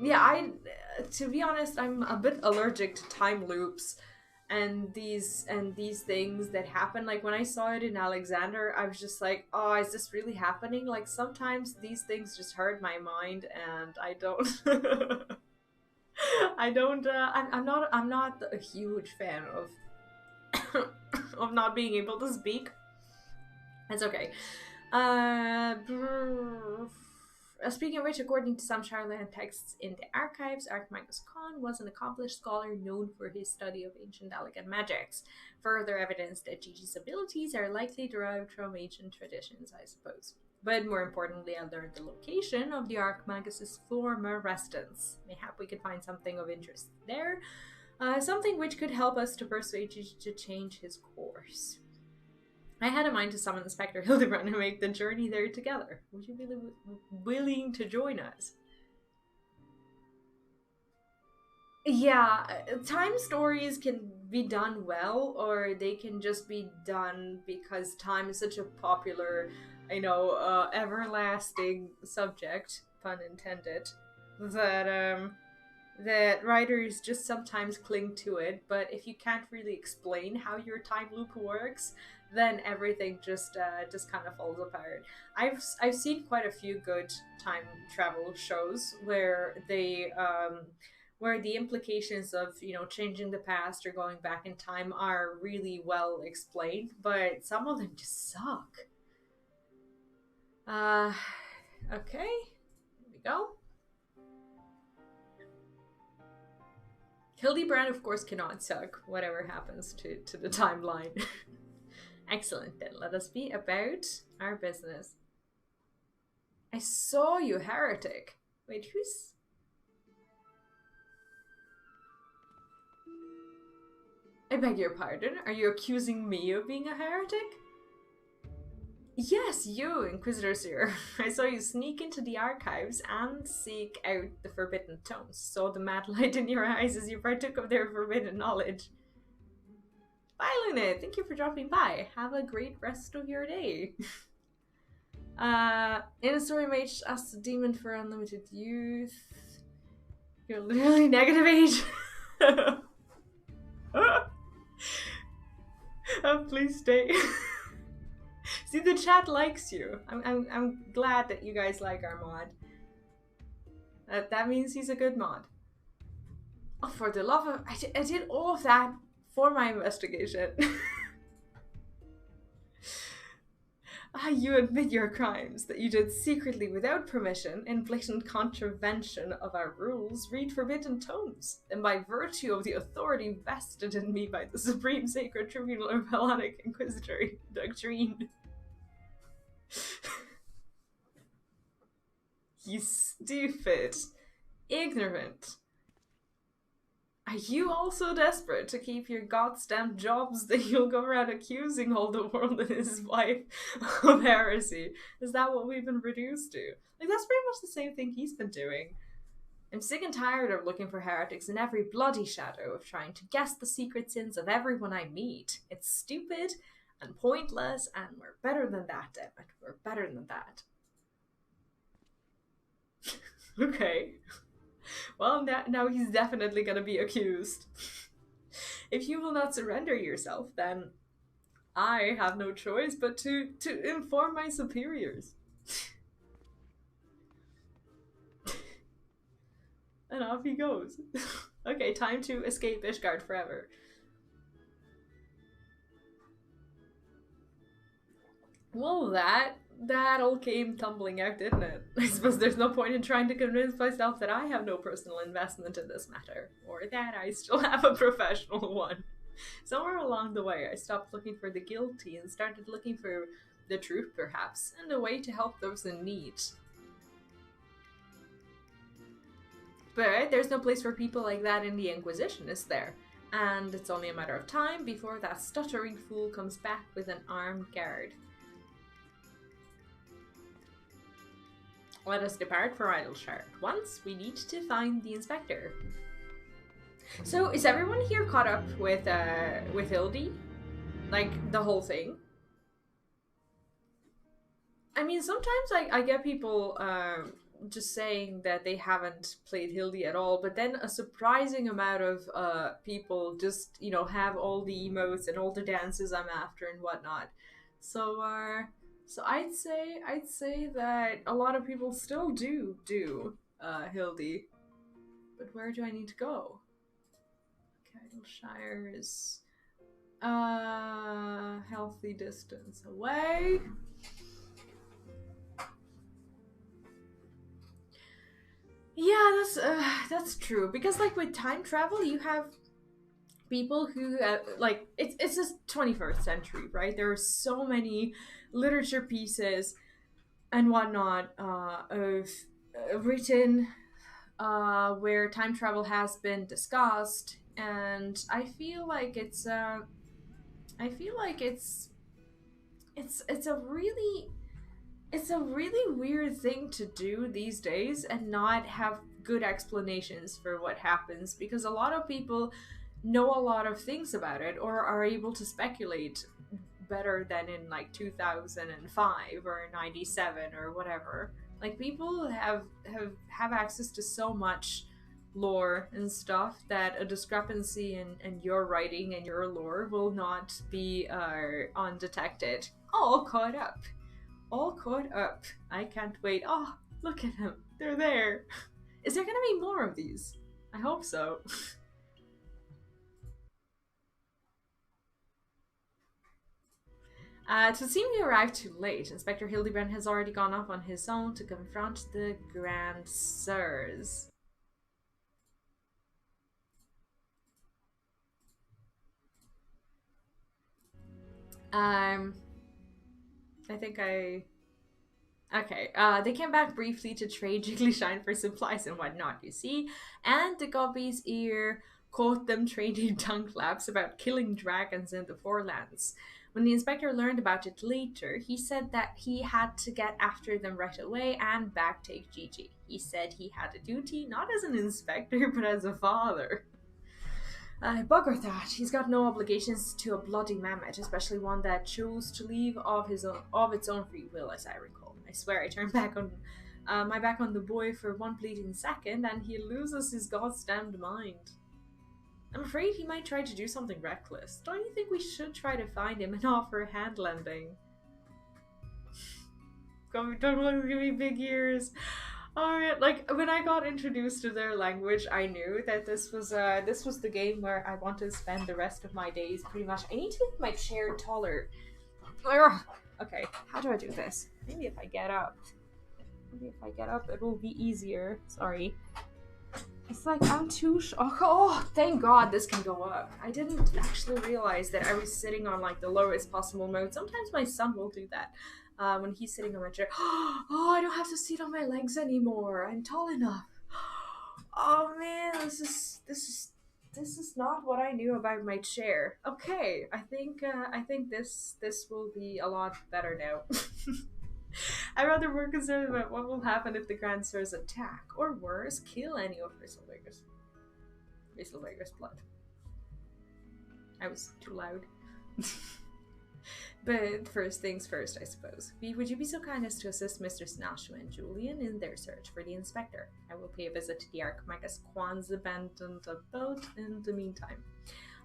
Yeah, to be honest, I'm a bit allergic to time loops and these things that happen. Like when I saw it in Alexander, I was just like, oh, is this really happening? Like sometimes these things just hurt my mind, and I don't I'm not a huge fan of of not being able to speak. It's okay. Speaking of which, according to some Charlatan texts in the archives, Archmagus Khan was an accomplished scholar known for his study of ancient Alecan magics. Further evidence that Gigi's abilities are likely derived from ancient traditions, I suppose. But more importantly, I learned the location of the Archmagus' former residence. Mayhap we could find something of interest there. Something which could help us to persuade Gigi to change his course. I had in mind to summon the Spectre Hildibrand and make the journey there together. Would you be willing to join us? Yeah, time stories can be done well, or they can just be done because time is such a popular, everlasting subject, pun intended, that writers just sometimes cling to it. But if you can't really explain how your time loop works, then everything just kind of falls apart. I've seen quite a few good time travel shows where they where the implications of changing the past or going back in time are really well explained, but some of them just suck. Okay, here we go. Hildibrand, of course, cannot suck, whatever happens to the timeline. Excellent, then let us be about our business. I saw you, heretic. Wait, who's... I beg your pardon, are you accusing me of being a heretic? Yes, you, Inquisitor Seer. I saw you sneak into the archives and seek out the forbidden tomes. Saw the mad light in your eyes as you partook of their forbidden knowledge. Bye, Luna. Thank you for dropping by. Have a great rest of your day. In a story, mage asks the demon for unlimited youth. You're literally negative age. Oh, please stay. See, the chat likes you. I'm glad that you guys like our mod. That means he's a good mod. Oh, for the love of... I did all of that for my investigation. You admit your crimes, that you did secretly without permission, in blatant contravention of our rules, read forbidden tomes, and by virtue of the authority vested in me by the Supreme Sacred Tribunal of Hellenic Inquisitory Doctrine. You stupid, ignorant. Are you also desperate to keep your goddamn jobs that you'll go around accusing all the world and his wife of heresy? Is that what we've been reduced to? Like, that's pretty much the same thing he's been doing. I'm sick and tired of looking for heretics in every bloody shadow, of trying to guess the secret sins of everyone I meet. It's stupid and pointless, and we're better than that, damn it. We're better than that. Okay. Well, now he's definitely gonna be accused. If you will not surrender yourself, then I have no choice but to inform my superiors. And off he goes. Okay, time to escape Ishgard forever. Well, that all came tumbling out, didn't it? I suppose there's no point in trying to convince myself that I have no personal investment in this matter, or that I still have a professional one. Somewhere along the way, I stopped looking for the guilty and started looking for the truth, perhaps, and a way to help those in need. But there's no place for people like that in the Inquisition, is there? And it's only a matter of time before that stuttering fool comes back with an armed guard. Let us depart for Idleshire. Once we need to find the inspector. So, is everyone here caught up with Hildi? Like, the whole thing? I mean, sometimes I get people just saying that they haven't played Hildi at all, but then a surprising amount of people just, you know, have all the emotes and all the dances I'm after and whatnot. So I'd say that a lot of people still do Hildi. But where do I need to go? Shire is healthy distance away. Yeah, that's true, because like with time travel you have people who like it's just 21st century, right? There are so many literature pieces and whatnot of written where time travel has been discussed, and I feel like it's a really weird thing to do these days and not have good explanations for what happens, because a lot of people know a lot of things about it or are able to speculate better than in like 2005 or 97 or whatever. Like, people have access to so much lore and stuff that a discrepancy in your writing and your lore will not be undetected. All caught up. I can't wait. Oh, look at them. They're there. Is there gonna be more of these? I hope so. It would seem we arrived too late. Inspector Hildibrand has already gone off on his own to confront the Grand Sirs. I think I... Okay, they came back briefly to trade Jigglyshine for supplies and whatnot, you see, and the Gobby's ear caught them trading tongue claps about killing dragons in the Forelands. When the inspector learned about it later, he said that he had to get after them right away and backtake Gigi. He said he had a duty, not as an inspector, but as a father. Bugger that. He's got no obligations to a bloody mammoth, especially one that chose to leave of its own free will, as I recall. I swear I turned back on my back on the boy for one bleeding second, and he loses his goddamned mind. I'm afraid he might try to do something reckless. Don't you think we should try to find him and offer a hand lending? Don't give me big ears. Alright, like, when I got introduced to their language, I knew that this was the game where I want to spend the rest of my days, pretty much. I need to make my chair taller. Ugh. Okay, how do I do this? Maybe if I get up. It will be easier. Sorry. It's like, I'm too oh, thank God this can go up. I didn't actually realize that I was sitting on, like, the lowest possible mode. Sometimes my son will do that. When he's sitting on my chair. Oh, I don't have to sit on my legs anymore. I'm tall enough. Oh man, this is not what I knew about my chair. Okay, I think this will be a lot better now. I'd rather more concerned about what will happen if the Grand Sirs attack, or worse, kill any of Bristlebaker's blood. I was too loud. But first things first, I suppose. Would you be so kind as to assist Mr. Snashu and Julian in their search for the inspector? I will pay a visit to the Archimegas Quan's abandoned boat in the meantime.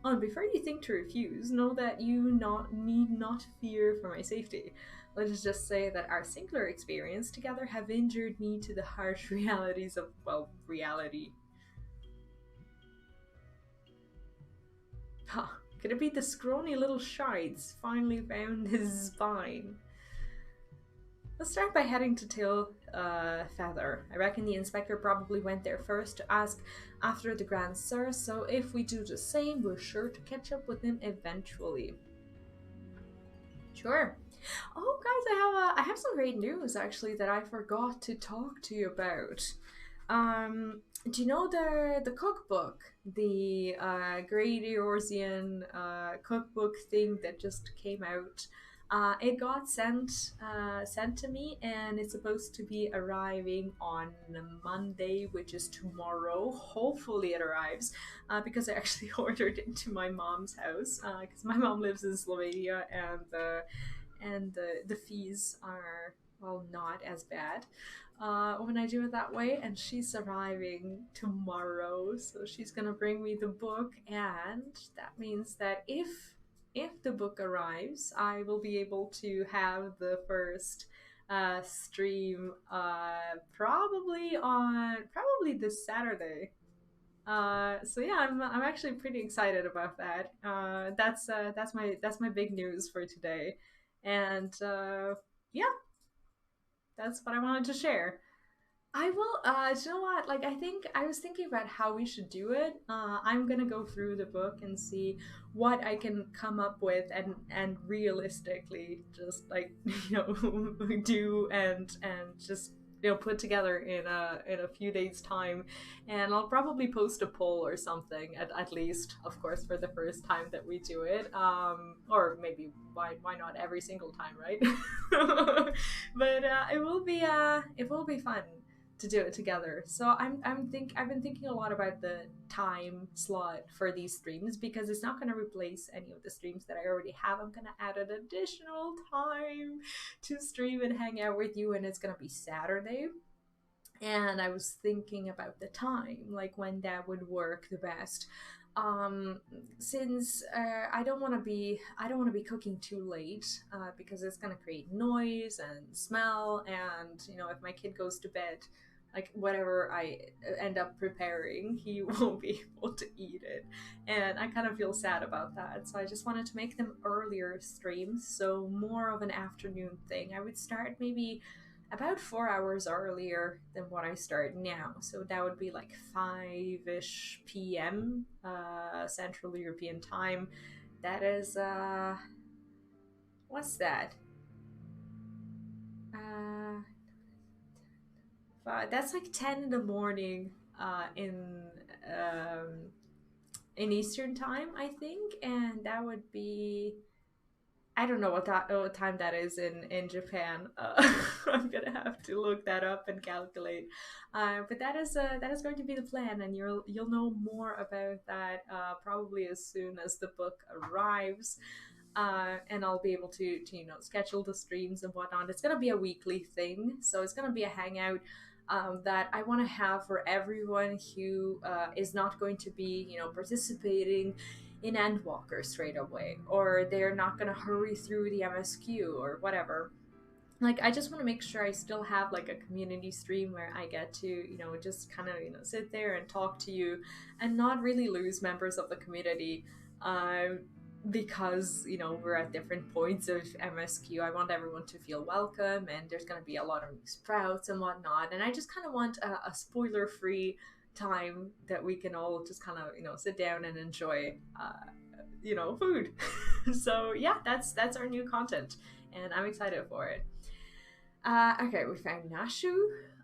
And before you think to refuse, know that you need not fear for my safety. Let us just say that our singular experience together have injured me to the harsh realities of, well, reality. Huh. Could it be the scrawny little shites finally found his spine? Let's start by heading to Till Feather. I reckon the inspector probably went there first to ask after the Grand Sir, so if we do the same, we're sure to catch up with him eventually. Sure. Oh, guys, I have some great news actually that I forgot to talk to you about. Do you know the cookbook, the Great Eorzean cookbook thing that just came out? It got sent to me, and it's supposed to be arriving on Monday, which is tomorrow. Hopefully it arrives, because I actually ordered it to my mom's house, because my mom lives in Slovenia, and the fees are, well, not as bad when I do it that way. And she's arriving tomorrow, so she's gonna bring me the book, and that means that if the book arrives, I will be able to have the first stream probably this Saturday. So yeah, I'm actually pretty excited about that. That's my big news for today, and yeah, that's what I wanted to share. I will, you know what, like, I was thinking about how we should do it. I'm gonna go through the book and see what I can come up with and realistically just, like, you know, do and just, you know, put together in a few days time. And I'll probably post a poll or something at least, of course, for the first time that we do it. Or maybe why not every single time, right? But it will be fun to do it together. So I've been thinking a lot about the time slot for these streams, because it's not going to replace any of the streams that I already have. I'm going to add an additional time to stream and hang out with you, and it's going to be Saturday. And I was thinking about the time, like when that would work the best. Since I don't want to be cooking too late, because it's gonna create noise and smell, and you know, if my kid goes to bed, like, whatever I end up preparing, he won't be able to eat it, and I kind of feel sad about that. So I just wanted to make them earlier streams, so more of an afternoon thing. I would start maybe about 4 hours earlier than what I start now. So that would be like 5-ish p.m. Central European time. That is What's that? That's like 10 in the morning um, in Eastern time, I think, and that would be, I don't know what time that is in Japan. I'm gonna have to look that up and calculate. But that is going to be the plan, and you'll know more about that probably as soon as the book arrives. And I'll be able to schedule the streams and whatnot. It's gonna be a weekly thing, so it's gonna be a hangout that I want to have for everyone who is not going to be participating in Endwalker straight away, or they're not gonna hurry through the MSQ or whatever. Like, I just want to make sure I still have like a community stream where I get to just kind of sit there and talk to you and not really lose members of the community. Because we're at different points of MSQ. I want everyone to feel welcome, and there's going to be a lot of new sprouts and whatnot, and I just kind of want a spoiler free time that we can all just kind of sit down and enjoy food. So yeah, that's our new content, and I'm excited for it. Okay, we found Nashu.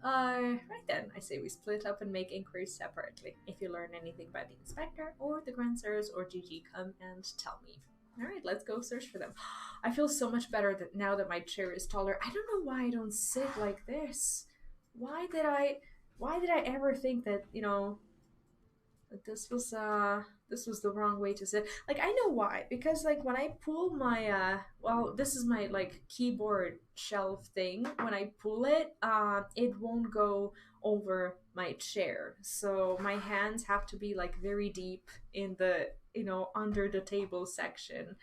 Right then, I say we split up and make inquiries separately. If you learn anything about the inspector or the Grand Sirs or GG, come and tell me. Alright, let's go search for them. I feel so much better now that my chair is taller. I don't know why I don't sit like this. Why did I ever think that, that this was the wrong way to sit? Like, I know why, because like when I pull my this is my like keyboard shelf thing. When I pull it, it won't go over my chair, so my hands have to be like very deep in the under the table section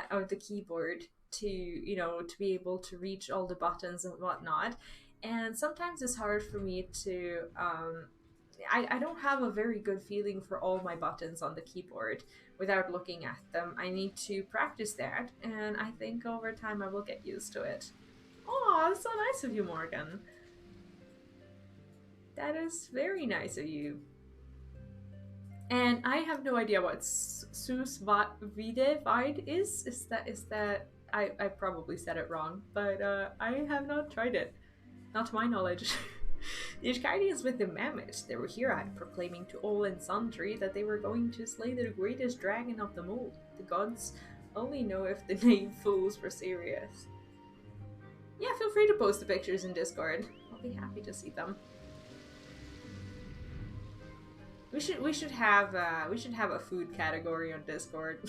of the keyboard to to be able to reach all the buttons and whatnot. And sometimes it's hard for me to I don't have a very good feeling for all my buttons on the keyboard without looking at them. I need to practice that, and I think over time I will get used to it. Oh, that's so nice of you, Morgan. That is very nice of you. And I have no idea what Sus Vide is. Is that I probably said it wrong, but I have not tried it. Not to my knowledge. The Ishkardians with the mammoth, they were here proclaiming to all and sundry that they were going to slay the greatest dragon of them all. The gods only know if the name fools were serious. Yeah, feel free to post the pictures in Discord. I'll be happy to see them. We should have a food category on Discord.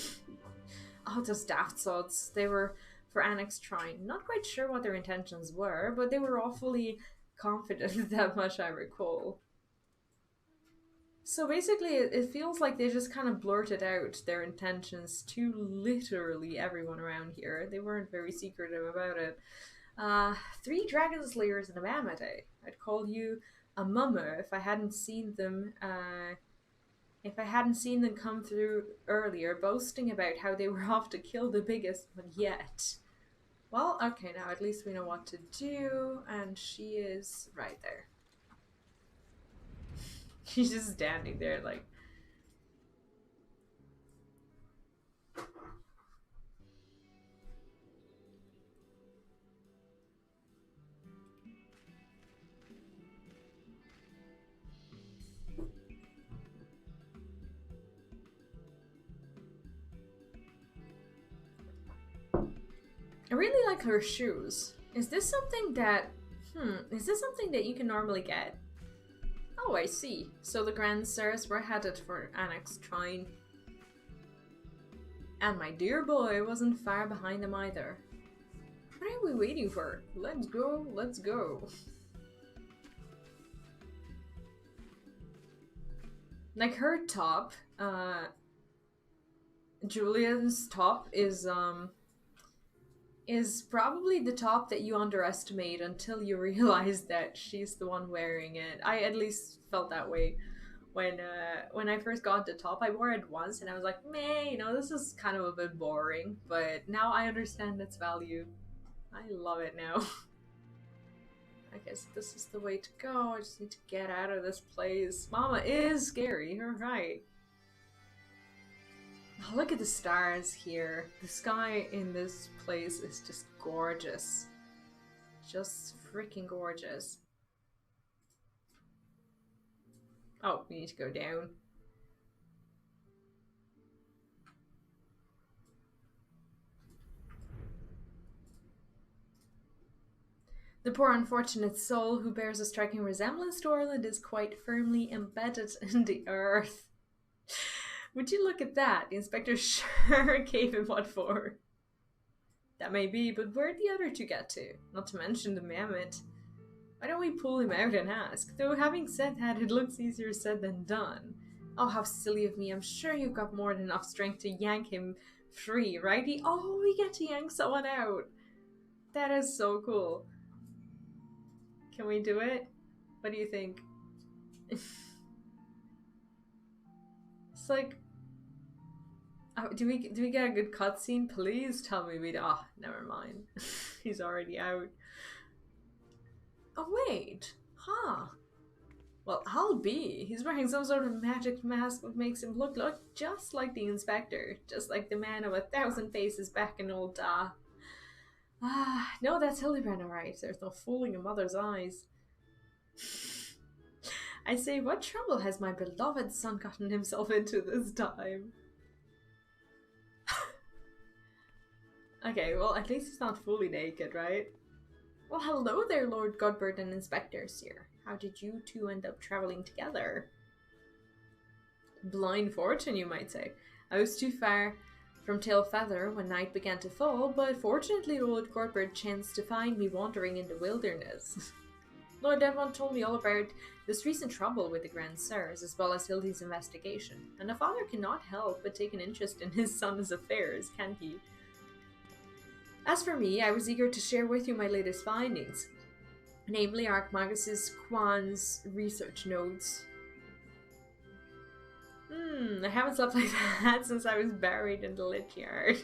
Oh, those daft sods. They were for Annex Shrine. Not quite sure what their intentions were, but they were awfully confident, that much I recall. So basically, it feels like they just kind of blurted out their intentions to literally everyone around here. They weren't very secretive about it. 3 dragon slayers and a mammoth. I'd call you a mummer if I hadn't seen them. Come through earlier, boasting about how they were off to kill the biggest one yet. Well, okay, now at least we know what to do, and she is right there. She's just standing there like... I really like her shoes. Is this something that you can normally get? Oh, I see. So the Grand Sirs were headed for Annex Shrine. And my dear boy wasn't far behind them either. What are we waiting for? Let's go, let's go. Like, her top, Julian's top is probably the top that you underestimate until you realize that she's the one wearing it. I at least felt that way when I first got the top. I wore it once and I was like, meh, this is kind of a bit boring, but now I understand its value. I love it now. I guess this is the way to go. I just need to get out of this place. Mama is scary, you're right. Oh, look at the stars here. The sky in this place is just gorgeous. Just freaking gorgeous. Oh, we need to go down. The poor unfortunate soul who bears a striking resemblance to Orland is quite firmly embedded in the earth. Would you look at that? The inspector sure gave him what for. That may be, but where'd the other two get to? Not to mention the mammoth. Why don't we pull him out and ask? Though having said that, it looks easier said than done. Oh, how silly of me. I'm sure you've got more than enough strength to yank him free, righty? Oh, we get to yank someone out. That is so cool. Can we do it? What do you think? It's like... Oh, do we get a good cutscene? Please tell me we... Oh, never mind. He's already out. Oh, wait. Huh. Well, I'll be. He's wearing some sort of magic mask that makes him look just like the inspector. Just like the man of 1,000 faces back in old no, that's Hildibrand, alright. There's no fooling a mother's eyes. I say, what trouble has my beloved son gotten himself into this time? Okay, well, at least he's not fully naked, right? Well, hello there, Lord Godbert and Inspector Seer. How did you two end up traveling together? Blind fortune, you might say. I was too far from Tail Feather when night began to fall, but fortunately Lord Godbert chanced to find me wandering in the wilderness. Lord Devon told me all about this recent trouble with the Grand Sirs, as well as Hildi's investigation, and a father cannot help but take an interest in his son's affairs, can he? As for me, I was eager to share with you my latest findings, namely Archmagus Quan's research notes. I haven't slept like that since I was buried in the lit yard.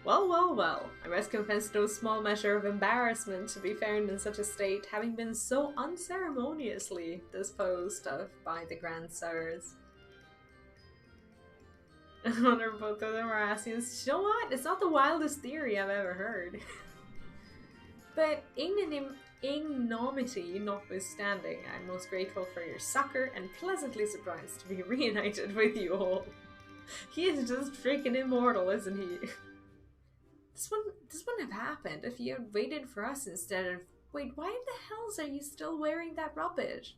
Well, I must confess no small measure of embarrassment to be found in such a state, having been so unceremoniously disposed of by the Grand Sirs. I wonder both of them are asking us, you know what? It's not the wildest theory I've ever heard. But ignominy notwithstanding, I'm most grateful for your succor and pleasantly surprised to be reunited with you all. He is just freaking immortal, isn't he? This wouldn't have happened if you had waited for us instead of... Wait, why in the hells are you still wearing that rubbish?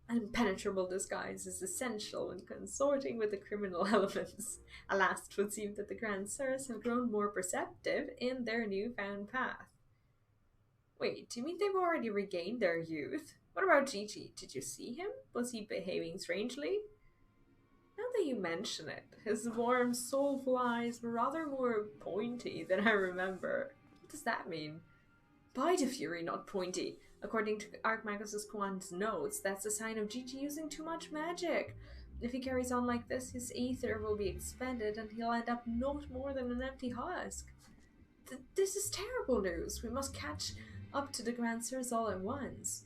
An impenetrable disguise is essential when consorting with the criminal elements. Alas, it would seem that the Grand Sirs have grown more perceptive in their newfound path. Wait, do you mean they've already regained their youth? What about Gigi? Did you see him? Was he behaving strangely? Now that you mention it, his warm, soulful eyes were rather more pointy than I remember. What does that mean? By the Fury, not pointy. According to Archmagus Quan's notes, that's a sign of Gigi using too much magic. If he carries on like this, his ether will be expended and he'll end up not more than an empty husk. This is terrible news. We must catch up to the Grand Sirs all at once.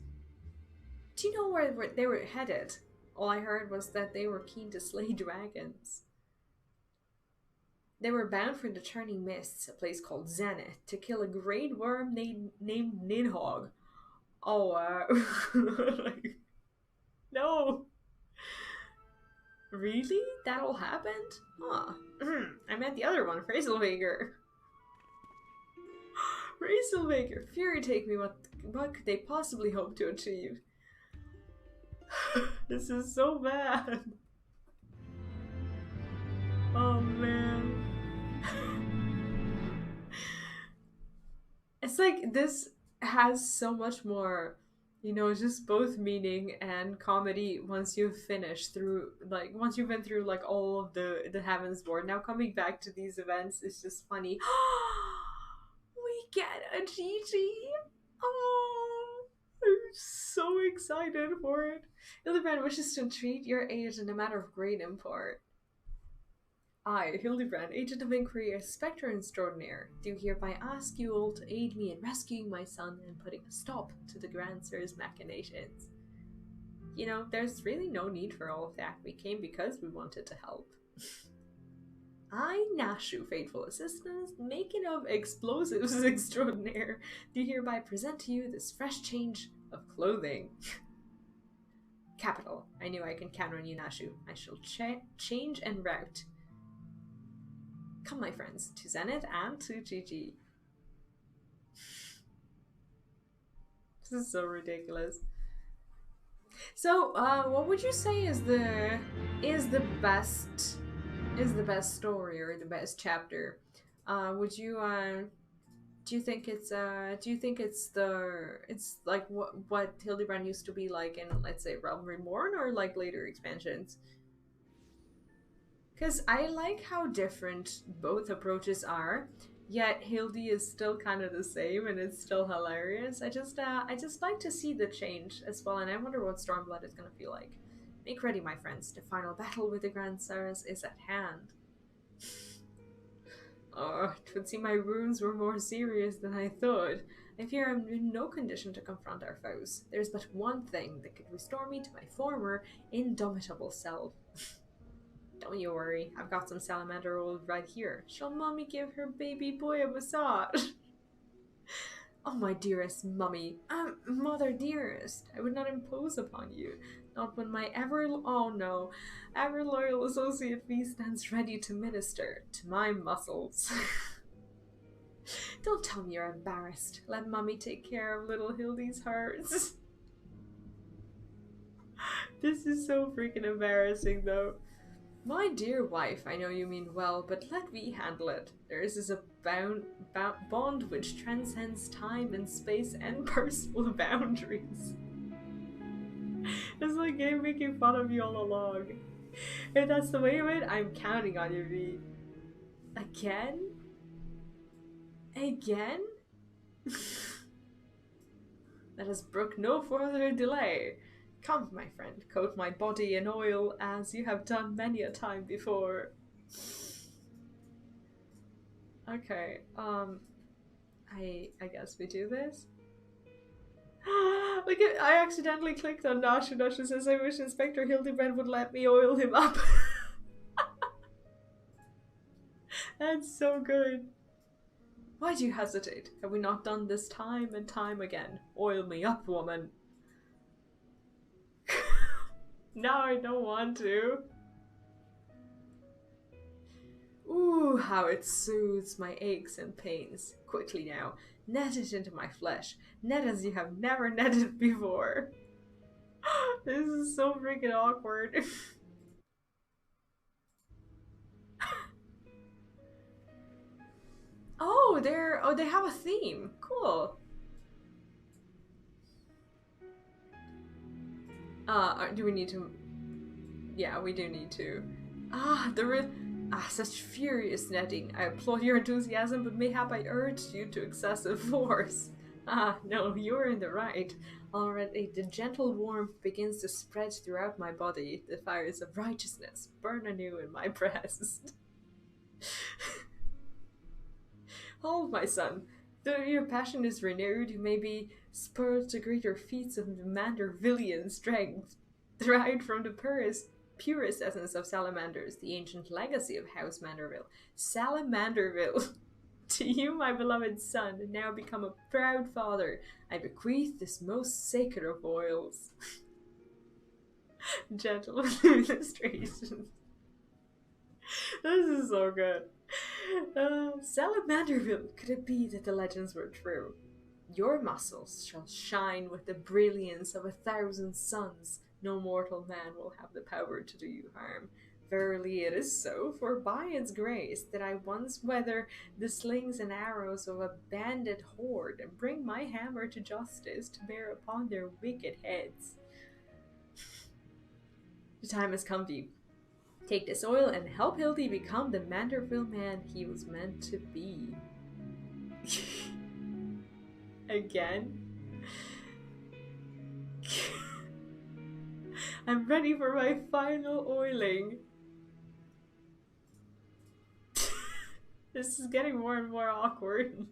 Do you know where they were headed? All I heard was that they were keen to slay dragons. They were bound for the Turning Mists, a place called Zenith, to kill a great worm named Nidhogg. Oh, wow. No. Really? That all happened? Huh. I meant the other one, Razelvager. Razelvager, Fury take me, what could they possibly hope to achieve? This is so bad. Oh man. It's like this has so much more, you know, just both meaning and comedy once you've finished through, like, once you've been through, like, all of the Heavensward. Now coming back to these events is just funny. We get a Gigi! Oh, I'm so excited for it. Hildibrand wishes to entreat your aid in a matter of great import. I, Hildibrand, agent of inquiry, a spectre extraordinaire, do hereby ask you all to aid me in rescuing my son and putting a stop to the Grand Sir's machinations. You know, there's really no need for all of that. We came because we wanted to help. I, Nashu, faithful assistant, making of explosives extraordinaire, do hereby present to you this fresh change of clothing. Capital. I knew I can count on you, Nashu. I shall change en route. Come, my friends, to Zenith and to GG. This is so ridiculous. So, what would you say is the best story or the best chapter? Would you do you think it's like what Hildibrand used to be like in, let's say, Realm Reborn, or like later expansions? Because I like how different both approaches are, yet Hildi is still kind of the same, and it's still hilarious. I just like to see the change as well, and I wonder what Stormblood is gonna feel like. Make ready, my friends. The final battle with the Grand Saras is at hand. Oh, it would seem my wounds were more serious than I thought. I fear I'm in no condition to confront our foes. There's but one thing that could restore me to my former, indomitable self. Don't you worry, I've got some salamander oil right here. Shall Mommy give her baby boy a massage? Oh, my dearest Mummy. Mother dearest, I would not impose upon you. Not when my ever loyal associate V stands ready to minister to my muscles. Don't tell me you're embarrassed. Let Mummy take care of little Hildi's hurts. This is so freaking embarrassing, though. My dear wife, I know you mean well, but let me handle it. Theirs is a bond which transcends time and space and personal boundaries. It's like I'm making fun of you all along. If that's the way of it, I'm counting on you, V. Again? Again? Let us brook no further delay. Come, my friend, coat my body in oil as you have done many a time before. Okay, I guess we do this. Look at, I accidentally clicked on Nash, and Nash says, I wish Inspector Hildibrand would let me oil him up. That's so good. Why do you hesitate? Have we not done this time and time again? Oil me up, woman. Now I don't want to. Ooh, how it soothes my aches and pains. Quickly now, net it into my flesh. Net as you have never netted before. This is so freaking awkward. Oh, they have a theme. Cool. Do we need to? Yeah, we do need to. Such furious netting. I applaud your enthusiasm, but mayhap I urged you to excessive force. No, you're in the right. Already the gentle warmth begins to spread throughout my body. The fires of righteousness burn anew in my breast. Hold, my son. Though your passion is renewed, you may be spurred to greater feats of mandervillian strength, derived from the purest essence of salamanders, the ancient legacy of House Manderville. Salamanderville! To you, my beloved son, now become a proud father, I bequeath this most sacred of oils. Gentle illustration. This is so good. Salamanderville, could it be that the legends were true? Your muscles shall shine with the brilliance of 1,000 suns. No mortal man will have the power to do you harm. Verily it is so, for by its grace did I once weather the slings and arrows of a bandit horde, and bring my hammer to justice to bear upon their wicked heads. The time has come, V. Take this oil and help Hildi become the manderville man he was meant to be. Again? I'm ready for my final oiling. This is getting more and more awkward.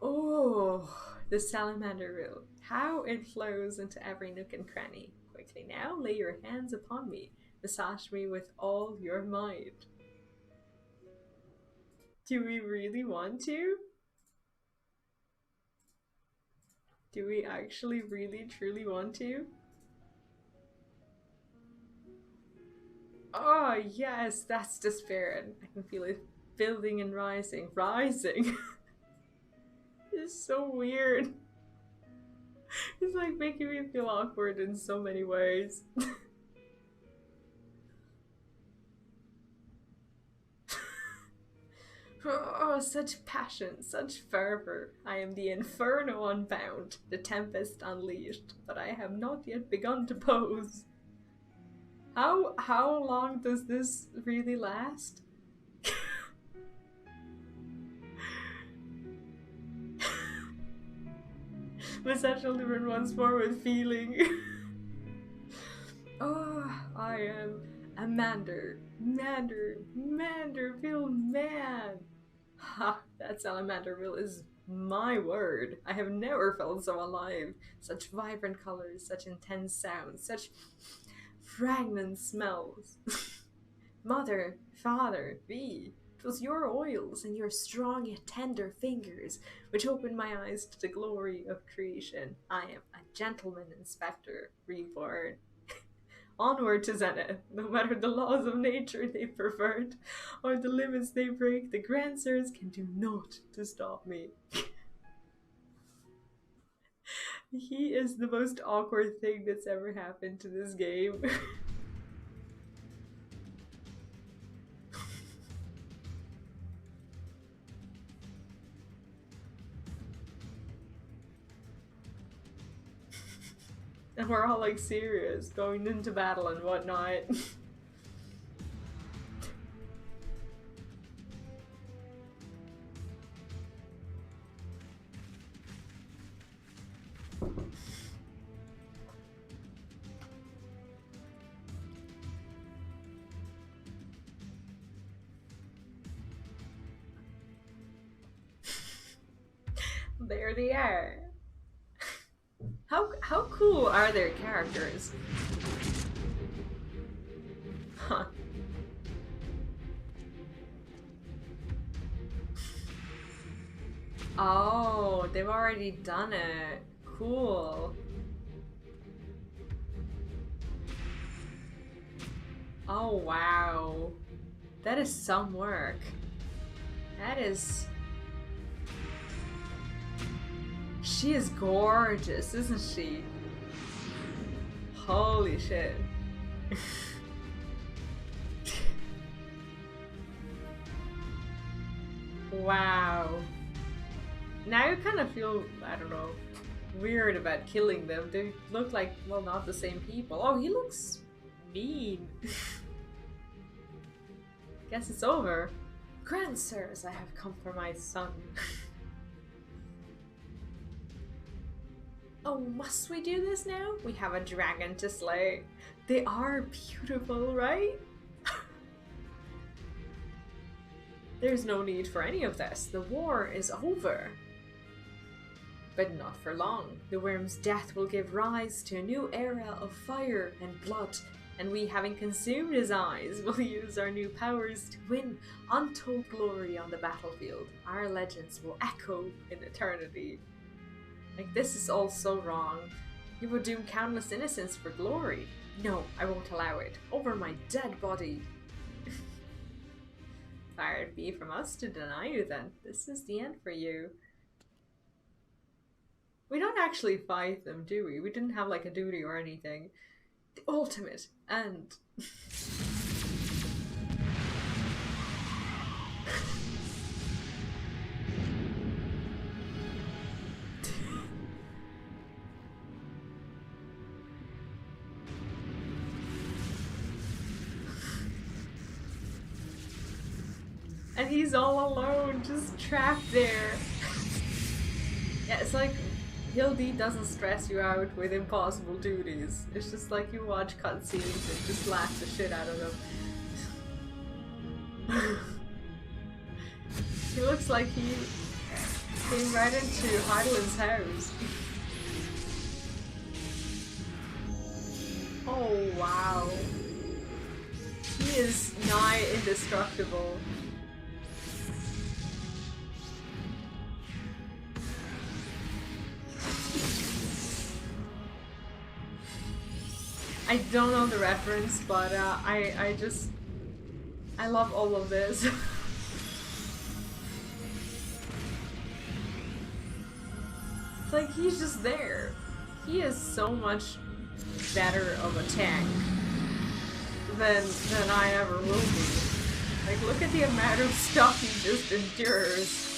Oh, The Salamanderville. How it flows into every nook and cranny. Quickly now, lay your hands upon me. Massage me with all your might. Do we really want to? Do we actually really truly want to? Oh yes, that's the spirit. I can feel it building and rising. Rising? It's so weird. It's like making me feel awkward in so many ways. Oh, such passion, such fervor. I am the inferno unbound, the tempest unleashed, but I have not yet begun to pose. How long does this really last? Massage Hildibrand once more with feeling. Oh, I am a manderville man. Ha, that Salamanderville is my word. I have never felt so alive. Such vibrant colors, such intense sounds, such fragrant smells. Mother, father, thee. 'Twas your oils and your strong yet tender fingers which opened my eyes to the glory of creation. I am a gentleman inspector, reborn. Onward to zenith, no matter the laws of nature they pervert, or the limits they break, the grandsires can do naught to stop me. He is the most awkward thing that's ever happened to this game. And we're all like serious, going into battle and whatnot. There they are. How cool are their characters? Huh. Oh, they've already done it. Cool. Oh, wow. That is some work. That is... She is gorgeous, isn't she? Holy shit. Wow. Now I kind of feel, I don't know, weird about killing them. They look like, well, not the same people. Oh, he looks mean. Guess it's over. Grandsires, I have come for my son. Oh, must we do this now? We have a dragon to slay. They are beautiful, right? There's no need for any of this. The war is over. But not for long. The worm's death will give rise to a new era of fire and blood, and we, having consumed his eyes, will use our new powers to win untold glory on the battlefield. Our legends will echo in eternity. Like, this is all so wrong. You will doom countless innocents for glory. No, I won't allow it. Over my dead body. Far it be from us to deny you then. This is the end for you. We don't actually fight them, do we? We didn't have like a duty or anything. The ultimate end. And he's all alone, just trapped there. Yeah, it's like Hildi doesn't stress you out with impossible duties. It's just like you watch cutscenes and just laugh the shit out of them. He looks like he Came right into Heidelin's house. Oh wow. He is nigh indestructible. I don't know the reference, but I love all of this. It's like he's just there. He is so much better of a tank than I ever will be. Like, look at the amount of stuff he just endures.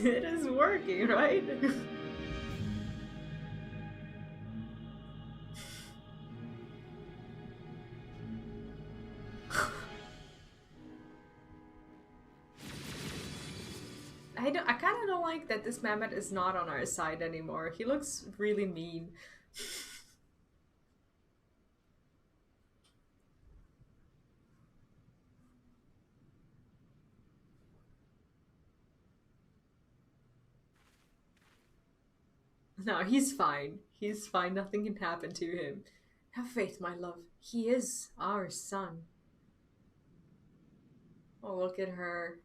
It is working, right? I kind of don't like that this Mammoth is not on our side anymore. He looks really mean. No, he's fine. He's fine. Nothing can happen to him. Have faith, my love. He is our son. Oh, look at her.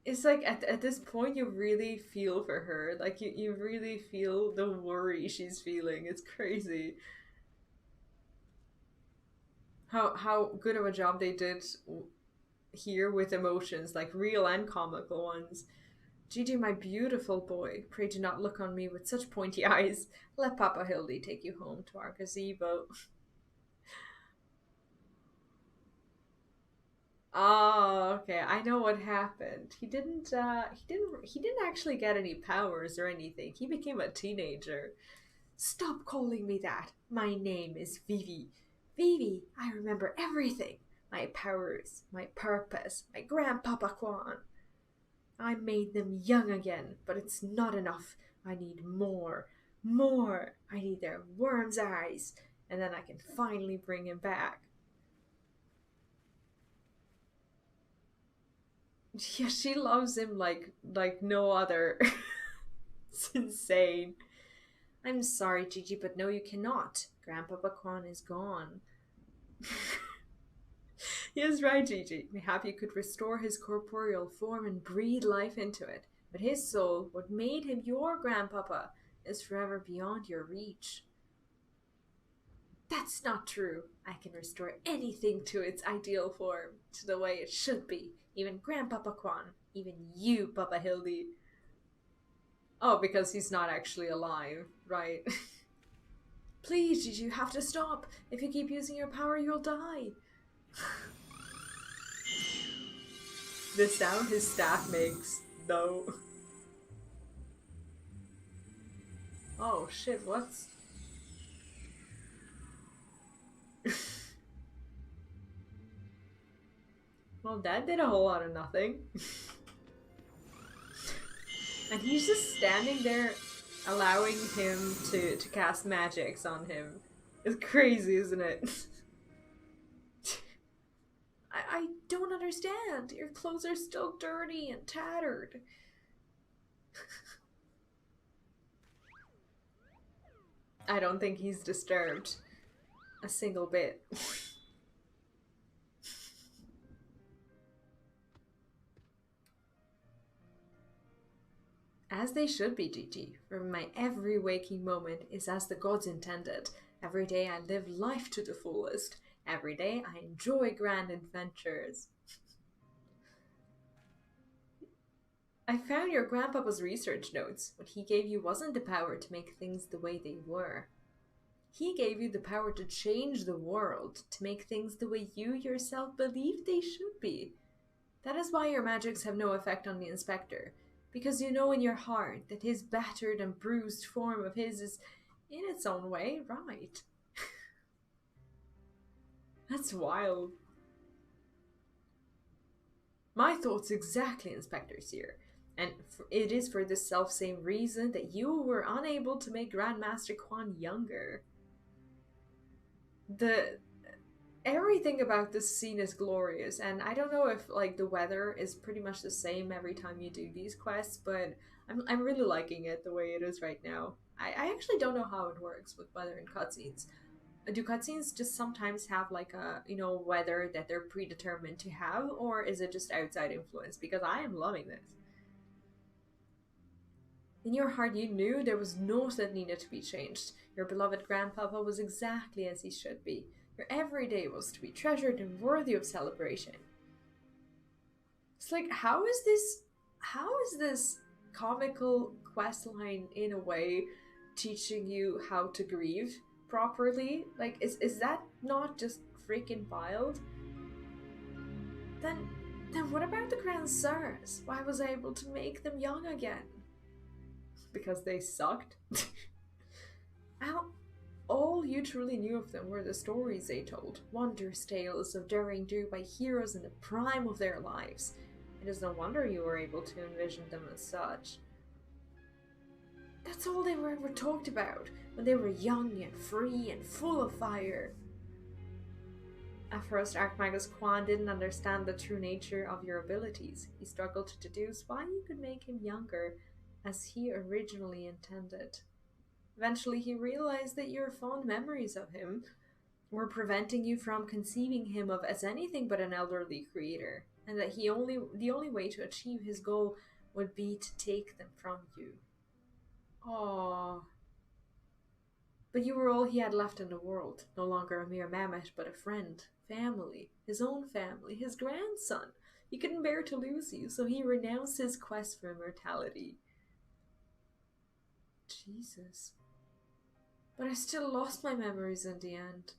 It's like at this point you really feel for her. Like you really feel the worry she's feeling. It's crazy. How good of a job they did here with emotions, like real and comical ones. Gigi, my beautiful boy, pray do not look on me with such pointy eyes. Let Papa Hildi take you home to our gazebo. Oh, okay. I know what happened. He didn't actually get any powers or anything. He became a teenager. Stop calling me that. My name is Vivi. Vivi, I remember everything. My powers, my purpose, my grandpapa Kwan. I made them young again, but it's not enough. I need more. More. I need their worm's eyes, and then I can finally bring him back. Yeah, she loves him like no other. It's insane. I'm sorry, Gigi, but no, you cannot. Grandpapa Kwan is gone. He is right, Gigi. Mayhap you could restore his corporeal form and breathe life into it. But his soul, what made him your grandpapa, is forever beyond your reach. That's not true. I can restore anything to its ideal form, to the way it should be. Even Grandpapa Kwan, even you, Papa Hildi. Oh, because he's not actually alive, right? Please, Gigi, you have to stop. If you keep using your power, you'll die. The sound his staff makes, though. Oh shit, what's... Well, that did a whole lot of nothing. And he's just standing there allowing him to cast magics on him. It's crazy, isn't it? I don't understand. Your clothes are still dirty and tattered. I don't think he's disturbed a single bit. As they should be, Gigi, for my every waking moment is as the gods intended. Every day I live life to the fullest. Every day I enjoy grand adventures. I found your grandpapa's research notes. What he gave you wasn't the power to make things the way they were. He gave you the power to change the world, to make things the way you yourself believe they should be. That is why your magics have no effect on the inspector. Because you know in your heart that his battered and bruised form of his is, in its own way, right. That's wild. My thoughts exactly, Inspector Seer. And it is for this self-same reason that you were unable to make Grandmaster Kwan younger. everything about this scene is glorious, and I don't know if like the weather is pretty much the same every time you do these quests, but I'm really liking it the way it is right now. I actually don't know how it works with weather and cutscenes. Do cutscenes just sometimes have like a, you know, weather that they're predetermined to have, or is it just outside influence? Because I am loving this. In your heart you knew there was naught that needed to be changed. Your beloved grandpapa was exactly as he should be. Your every day was to be treasured and worthy of celebration. It's like, how is this comical quest line in a way teaching you how to grieve properly? Like, is that not just freaking wild? Then what about the Grand Sirs? Why was I able to make them young again? Because they sucked? All you truly knew of them were the stories they told, wondrous tales of daring do by heroes in the prime of their lives. It is no wonder you were able to envision them as such. That's all they were ever talked about, when they were young and free and full of fire. At first, Archmagus Quan didn't understand the true nature of your abilities. He struggled to deduce why you could make him younger, as he originally intended. Eventually, he realized that your fond memories of him were preventing you from conceiving him of as anything but an elderly creator, and that the only way to achieve his goal would be to take them from you. Aww. But you were all he had left in the world, no longer a mere mammoth, but a friend, family, his own family, his grandson. He couldn't bear to lose you, so he renounced his quest for immortality. Jesus. But I still lost my memories in the end.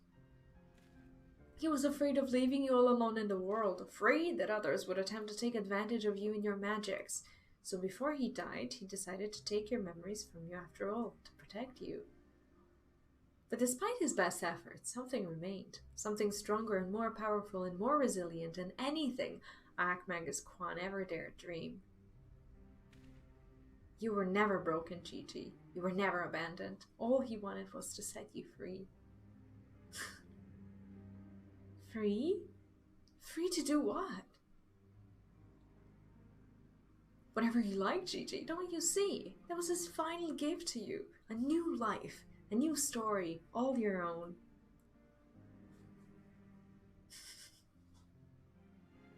He was afraid of leaving you all alone in the world, afraid that others would attempt to take advantage of you and your magics. So before he died, he decided to take your memories from you after all, to protect you. But despite his best efforts, something remained. Something stronger and more powerful and more resilient than anything Archmagus Quan ever dared dream. You were never broken, Gigi. You were never abandoned. All he wanted was to set you free. Free? Free to do what? Whatever you like, Gigi, don't you see? That was his final gift to you. A new life, a new story, all your own.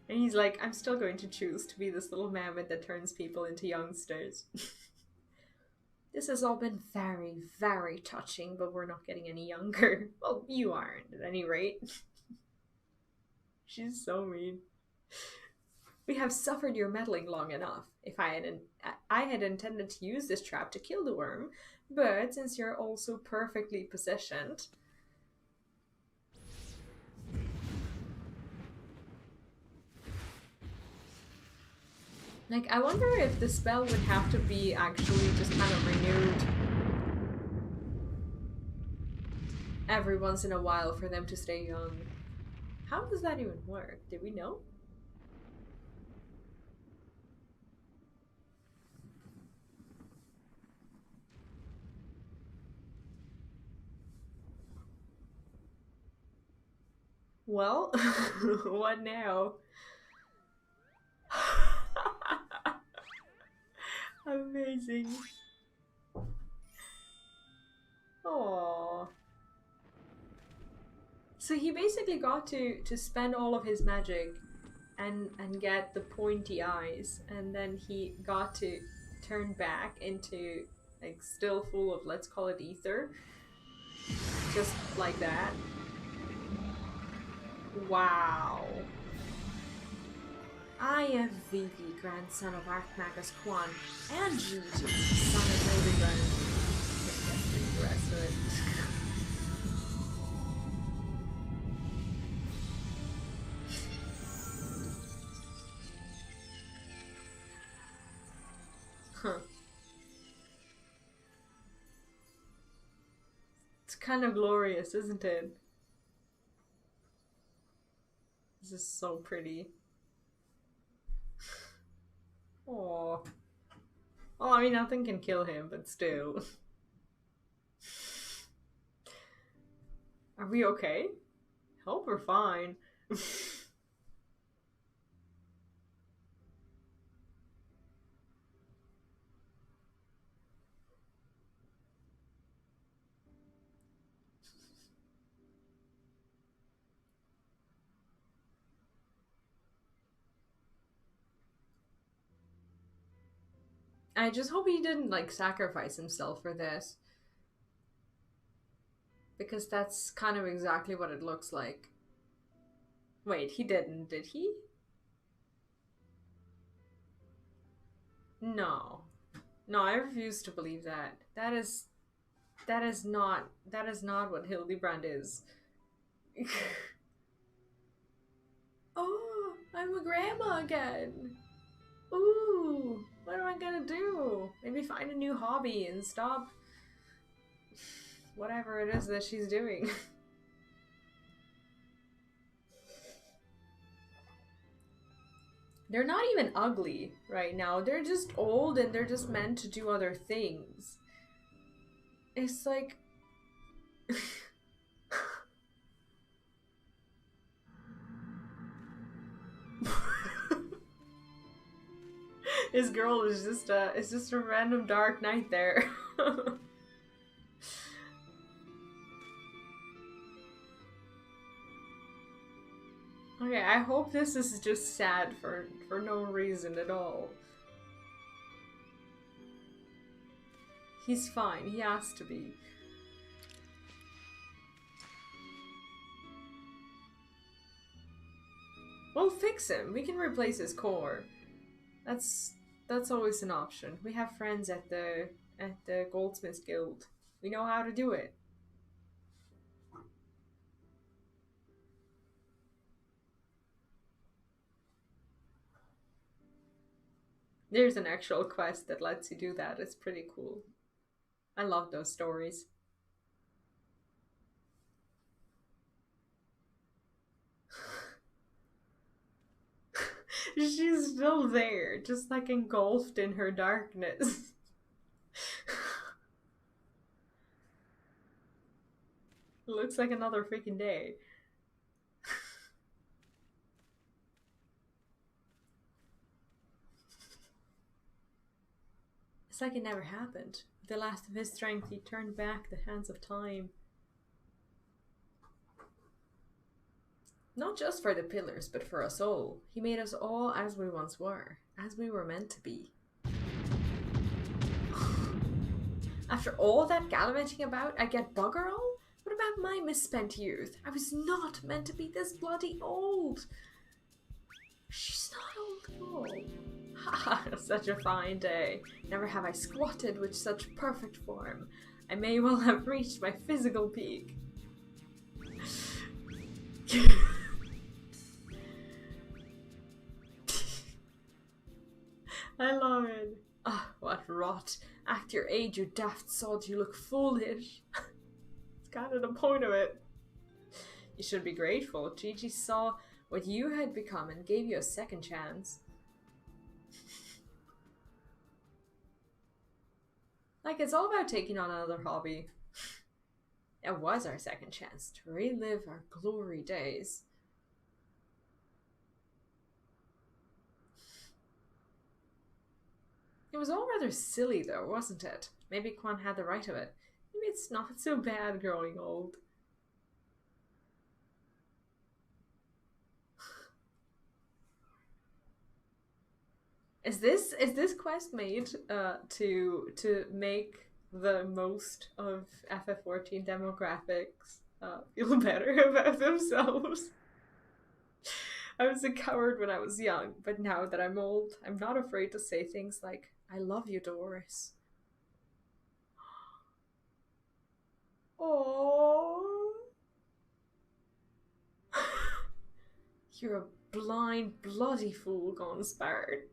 And he's like, I'm still going to choose to be this little mammoth that turns people into youngsters. This has all been very, very touching, but we're not getting any younger. Well, you aren't, at any rate. She's so mean. We have suffered your meddling long enough. If I had intended to use this trap to kill the worm, but since you're also perfectly positioned... Like, I wonder if the spell would have to be actually just kind of renewed every once in a while for them to stay young. How does that even work? Do we know? Well, what now? Amazing. Aww. So he basically got to spend all of his magic and get the pointy eyes, and then he got to turn back into, like, still full of, let's call it ether. Just like that. Wow. I am Vivi, grandson of Archmagus Quan, and Gigi, son of Hildibrand. Let's read the rest of it. Huh. It's kind of glorious, isn't it? This is so pretty. Oh, well, I mean, nothing can kill him, but still. Are we okay? Hope we're fine. I just hope he didn't, like, sacrifice himself for this. Because that's kind of exactly what it looks like. Wait, he didn't, did he? No. No, I refuse to believe that. That is not what Hildibrand is. Oh, I'm a grandma again. Ooh, what am I gonna do? Maybe find a new hobby and stop whatever it is that she's doing. They're not even ugly right now. They're just old and they're just meant to do other things. It's like... His girl is just it's just a random dark night there. Okay, I hope this is just sad for no reason at all. He's fine, he has to be. We'll fix him, we can replace his core. That's always an option. We have friends at the Goldsmiths Guild. We know how to do it. There's an actual quest that lets you do that. It's pretty cool. I love those stories. She's still there, just like engulfed in her darkness. Looks like another freaking day. It's like it never happened. With the last of his strength, he turned back the hands of time. Not just for the pillars, but for us all. He made us all as we once were, as we were meant to be. After all that gallivanting about, I get bugger all? What about my misspent youth? I was not meant to be this bloody old. She's not old at all. Ha! Such a fine day. Never have I squatted with such perfect form. I may well have reached my physical peak. I love it. Ah, what rot. Act your age, you daft sod, you look foolish. It's kind of the point of it. You should be grateful. Gigi saw what you had become and gave you a second chance. Like, it's all about taking on another hobby. It was our second chance to relive our glory days. It was all rather silly though, wasn't it? Maybe Quan had the right of it. Maybe it's not so bad growing old. Is this quest made to make the most of FF14 demographics feel better about themselves? I was a coward when I was young, but now that I'm old, I'm not afraid to say things like, I love you, Doris. Oh, you're a blind, bloody fool gone sparred.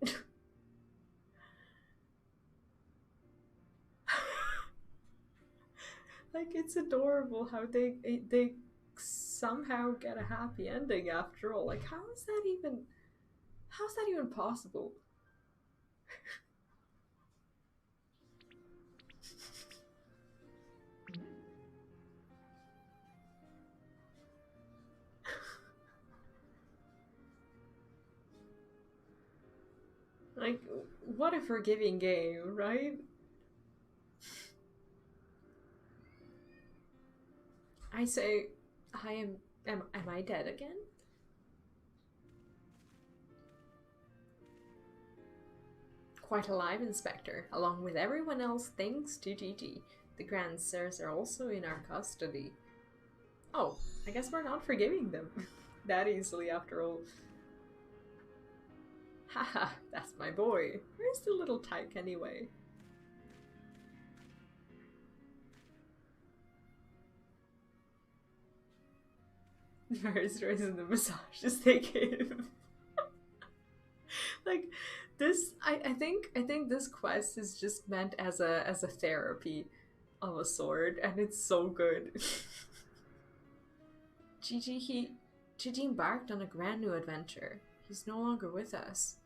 Like, it's adorable how they somehow get a happy ending after all. Like, how's that even possible? what a forgiving game, right? I say, am I dead again? Quite alive, Inspector, along with everyone else thanks to Gigi. The Grand Sirs are also in our custody. Oh, I guess we're not forgiving them that easily after all. Haha, that's my boy. Where's the little tyke anyway? Where's the massages they give? Like this, I think this quest is just meant as a therapy of a sort, and it's so good. Gigi embarked on a grand new adventure. He's no longer with us.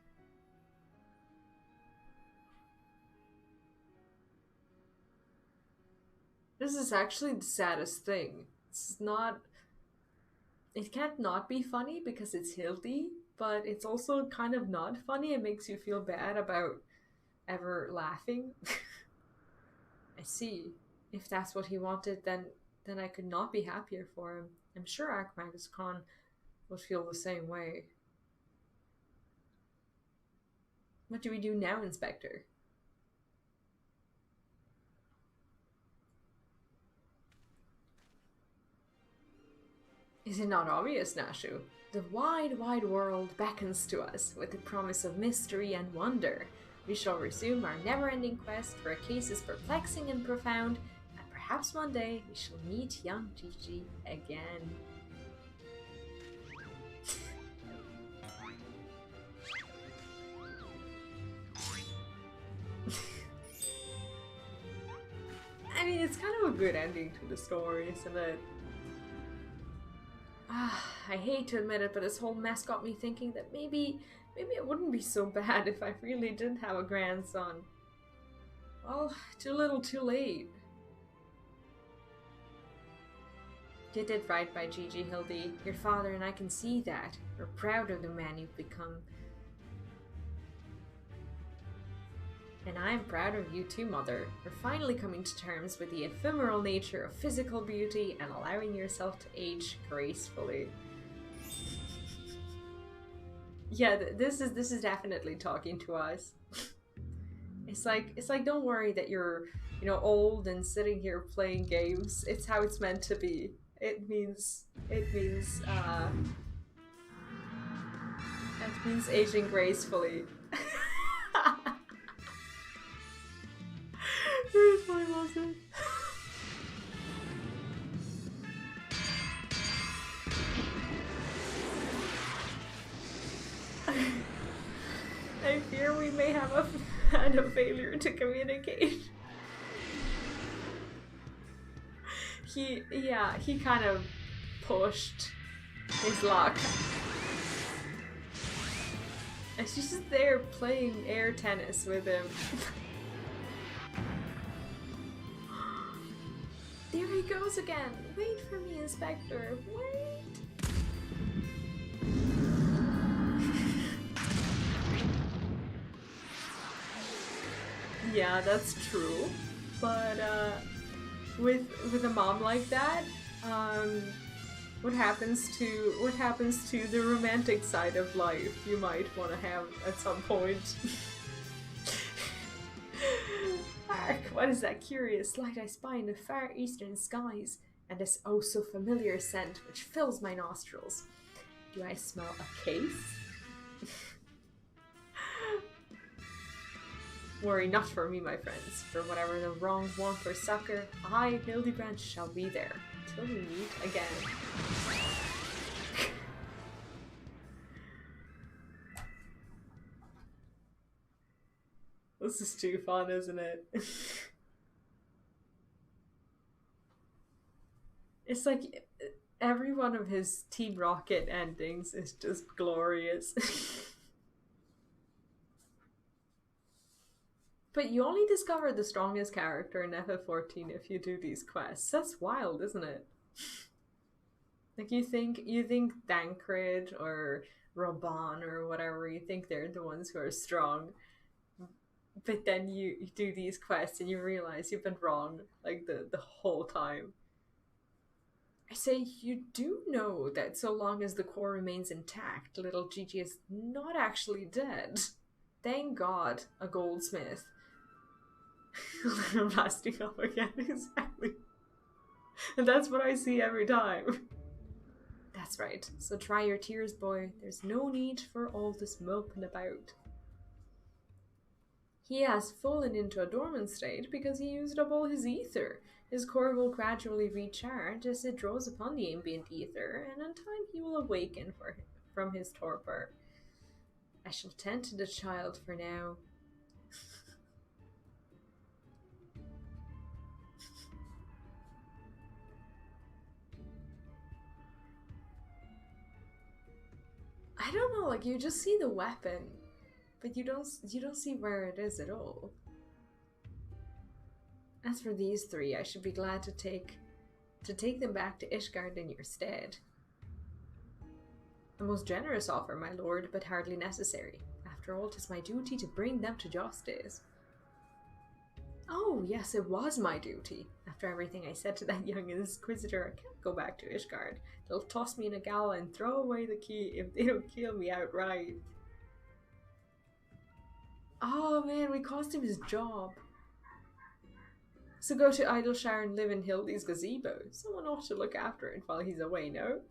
This is actually the saddest thing. It's not. It can't not be funny because it's Hildi, but it's also kind of not funny. It makes you feel bad about ever laughing. I see. If that's what he wanted, then I could not be happier for him. I'm sure Archmagus Khan would feel the same way. What do we do now, Inspector? Is it not obvious, Nashu? The wide, wide world beckons to us with the promise of mystery and wonder. We shall resume our never-ending quest for a case as perplexing and profound, and perhaps one day we shall meet young Gigi again. I mean, it's kind of a good ending to the story, isn't it? I hate to admit it, but this whole mess got me thinking that maybe it wouldn't be so bad if I really did have a grandson. Well, too little, too late. You did right by Gigi, Hildi. Your father and I can see that. We're proud of the man you've become. And I'm proud of you too, Mother. You're finally coming to terms with the ephemeral nature of physical beauty and allowing yourself to age gracefully. Yeah, this is definitely talking to us. It's like don't worry that you're, you know, old and sitting here playing games. It's how it's meant to be. It means aging gracefully. Very funny, was it? I fear we may have had a failure to communicate. He kind of pushed his luck. And she's just there playing air tennis with him. There he goes again. Wait for me, Inspector. Wait. Yeah, that's true. But with a mom like that, what happens to the romantic side of life you might want to have at some point? Hark, what is that curious light I spy in the far eastern skies, and this oh so familiar scent which fills my nostrils? Do I smell a case? Worry not for me, my friends, for whatever the wrong want for succor, I, Hildibrand, shall be there, till we meet again. This is too fun, isn't it? It's like every one of his Team Rocket endings is just glorious. But you only discover the strongest character in FF14 if you do these quests. That's wild, isn't it? Like you think Thancred or Raban or whatever, you think they're the ones who are strong. But then you do these quests and you realize you've been wrong, like, the whole time. I say, you do know that so long as the core remains intact, little Gigi is not actually dead. Thank God, a goldsmith. I'm blasting up again, exactly. And that's what I see every time. That's right. So dry your tears, boy. There's no need for all this moping about. He has fallen into a dormant state because he used up all his ether. His core will gradually recharge as it draws upon the ambient ether, and in time he will awaken from his torpor. I shall tend to the child for now. I don't know, like, you just see the weapon, but you don't see where it is at all. As for these three, I should be glad to take them back to Ishgard in your stead. A most generous offer, my lord, but hardly necessary. After all, 'tis my duty to bring them to justice. Oh, yes, it was my duty. After everything I said to that young inquisitor, I can't go back to Ishgard. They'll toss me in a gala and throw away the key if they don't kill me outright. Oh man, we cost him his job. So go to Idleshire and live in Hildi's gazebo. Someone ought to look after it while he's away, no?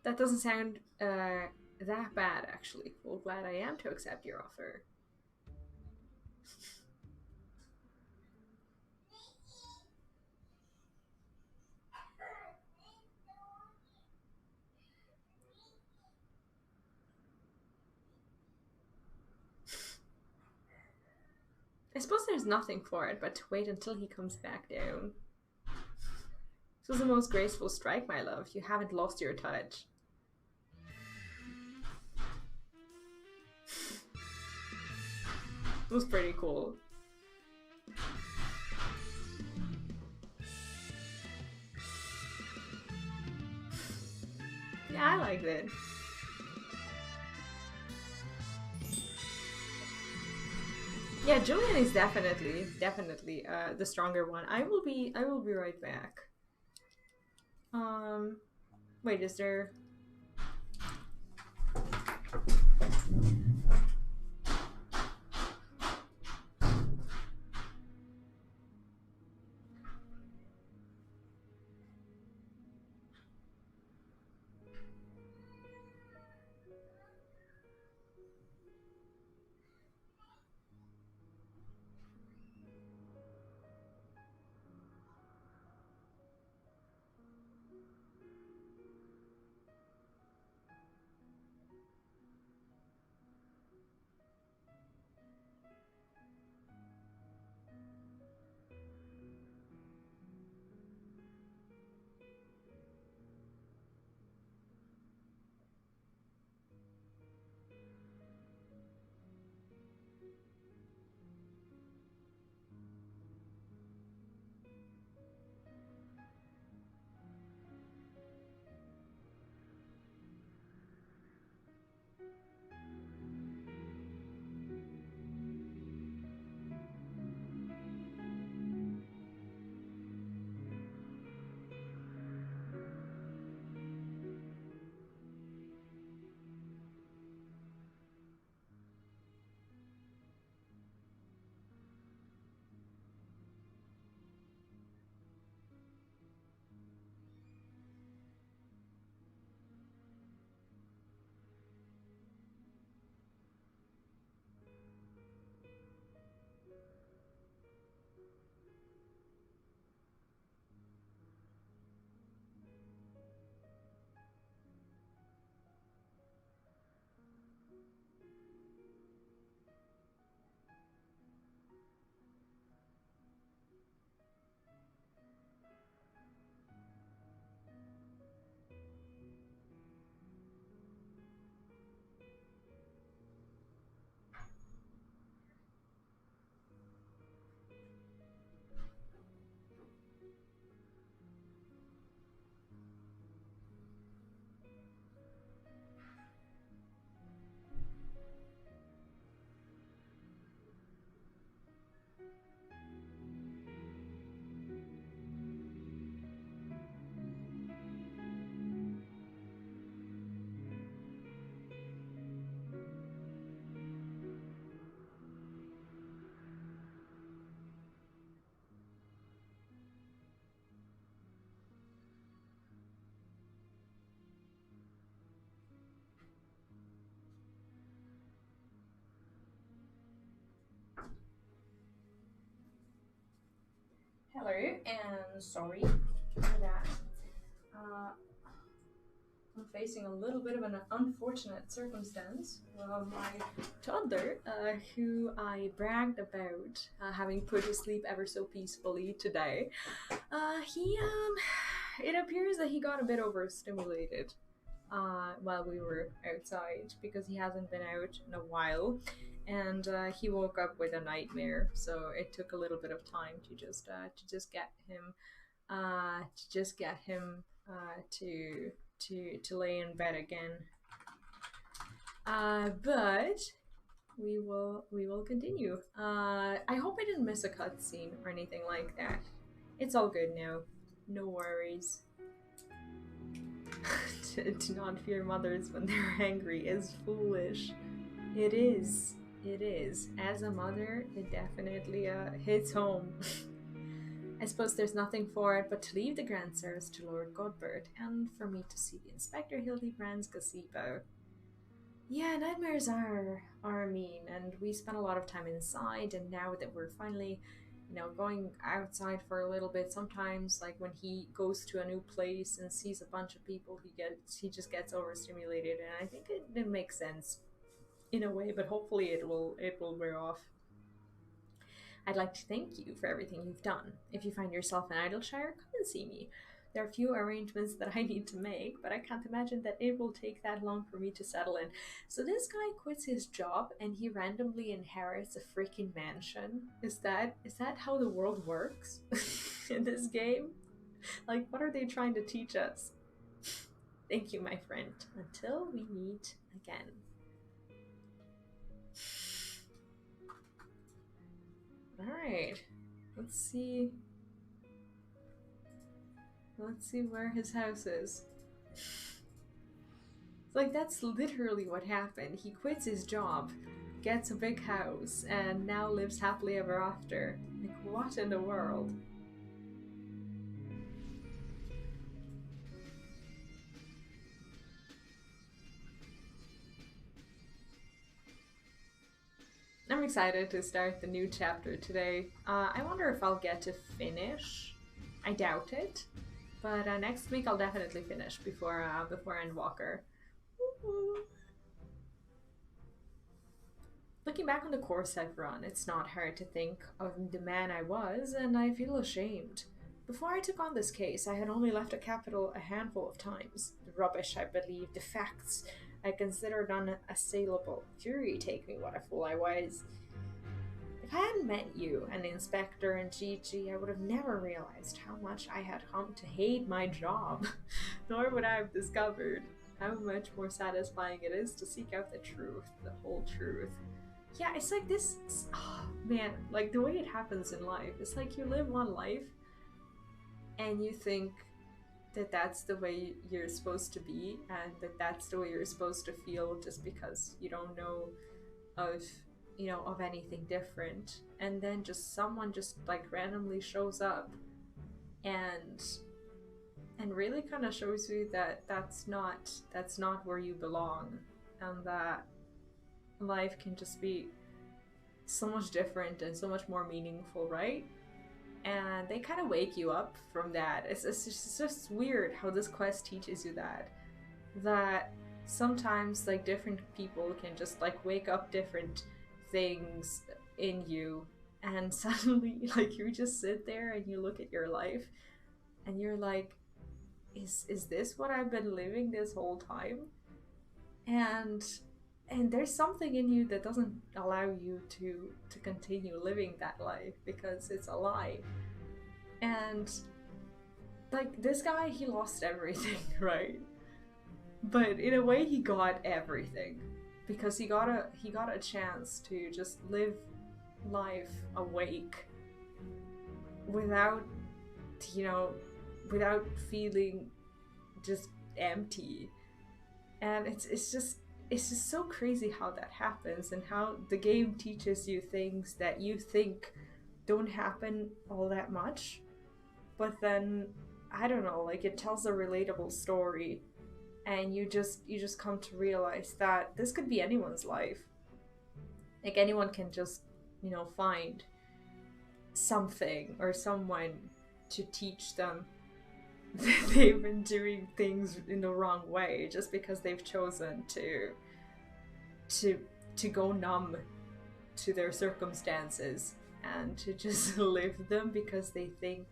That doesn't sound that bad, actually. Well, glad I am to accept your offer. I suppose there's nothing for it but to wait until he comes back down. This was the most graceful strike, my love. You haven't lost your touch. It was pretty cool. Yeah, I liked it. Yeah, Julian is definitely the stronger one. I will be right back. Wait, is there? Hello, and sorry for that. I'm facing a little bit of an unfortunate circumstance. My toddler, who I bragged about having put to sleep ever so peacefully today, it appears that he got a bit overstimulated while we were outside because he hasn't been out in a while, and he woke up with a nightmare. So it took a little bit of time to just get him to lay in bed again. But we will continue. I hope I didn't miss a cutscene or anything like that. It's all good now. No worries. to not fear mothers when they're angry is foolish. It is. It is. As a mother, it definitely hits home. I suppose there's nothing for it but to leave the grand service to Lord Godbert, and for me to see the Inspector Hildibrand's gazebo. Yeah, nightmares are mean, and we spent a lot of time inside, and now that we're finally, going outside for a little bit, sometimes, like, when he goes to a new place and sees a bunch of people, he just gets overstimulated, and I think it makes sense in a way, but hopefully it will wear off. I'd like to thank you for everything you've done. If you find yourself in Idleshire, come and see me. There are a few arrangements that I need to make, but I can't imagine that it will take that long for me to settle in. So this guy quits his job and he randomly inherits a freaking mansion. Is that how the world works in this game? Like, what are they trying to teach us? Thank you, my friend. Until we meet again. Alright, let's see where his house is. Like, that's literally what happened. He quits his job, gets a big house, and now lives happily ever after. Like, what in the world? I'm excited to start the new chapter today. I wonder if I'll get to finish. I doubt it. But next week I'll definitely finish before Endwalker. Woo-hoo. Looking back on the course I've run, it's not hard to think of the man I was, and I feel ashamed. Before I took on this case, I had only left the capital a handful of times. The rubbish I believed, the facts I considered unassailable. Fury take me, what a fool I was. If I hadn't met you and the Inspector and Gigi, I would have never realized how much I had come to hate my job. Nor would I have discovered how much more satisfying it is to seek out the truth, the whole truth. Yeah, it's like this, oh man, like the way it happens in life. It's like you live one life and you think that that's the way you're supposed to be, and that that's the way you're supposed to feel just because you don't know of anything different. And then just someone just like randomly shows up and really kind of shows you that that's not where you belong, and that life can just be so much different and so much more meaningful, right? And they kind of wake you up from that. It's just weird how this quest teaches you that sometimes like different people can just like wake up different things in you, and suddenly like you just sit there and you look at your life and you're like, is this what I've been living this whole time? And there's something in you that doesn't allow you to continue living that life because it's a lie. And like this guy, he lost everything, right? But in a way he got everything because he got a chance to just live life awake without feeling just empty. And it's just so crazy how that happens, and how the game teaches you things that you think don't happen all that much, but then I don't know, like it tells a relatable story, and you just come to realize that this could be anyone's life. Like anyone can just find something or someone to teach them that they've been doing things in the wrong way just because they've chosen to go numb to their circumstances and to just live them because they think,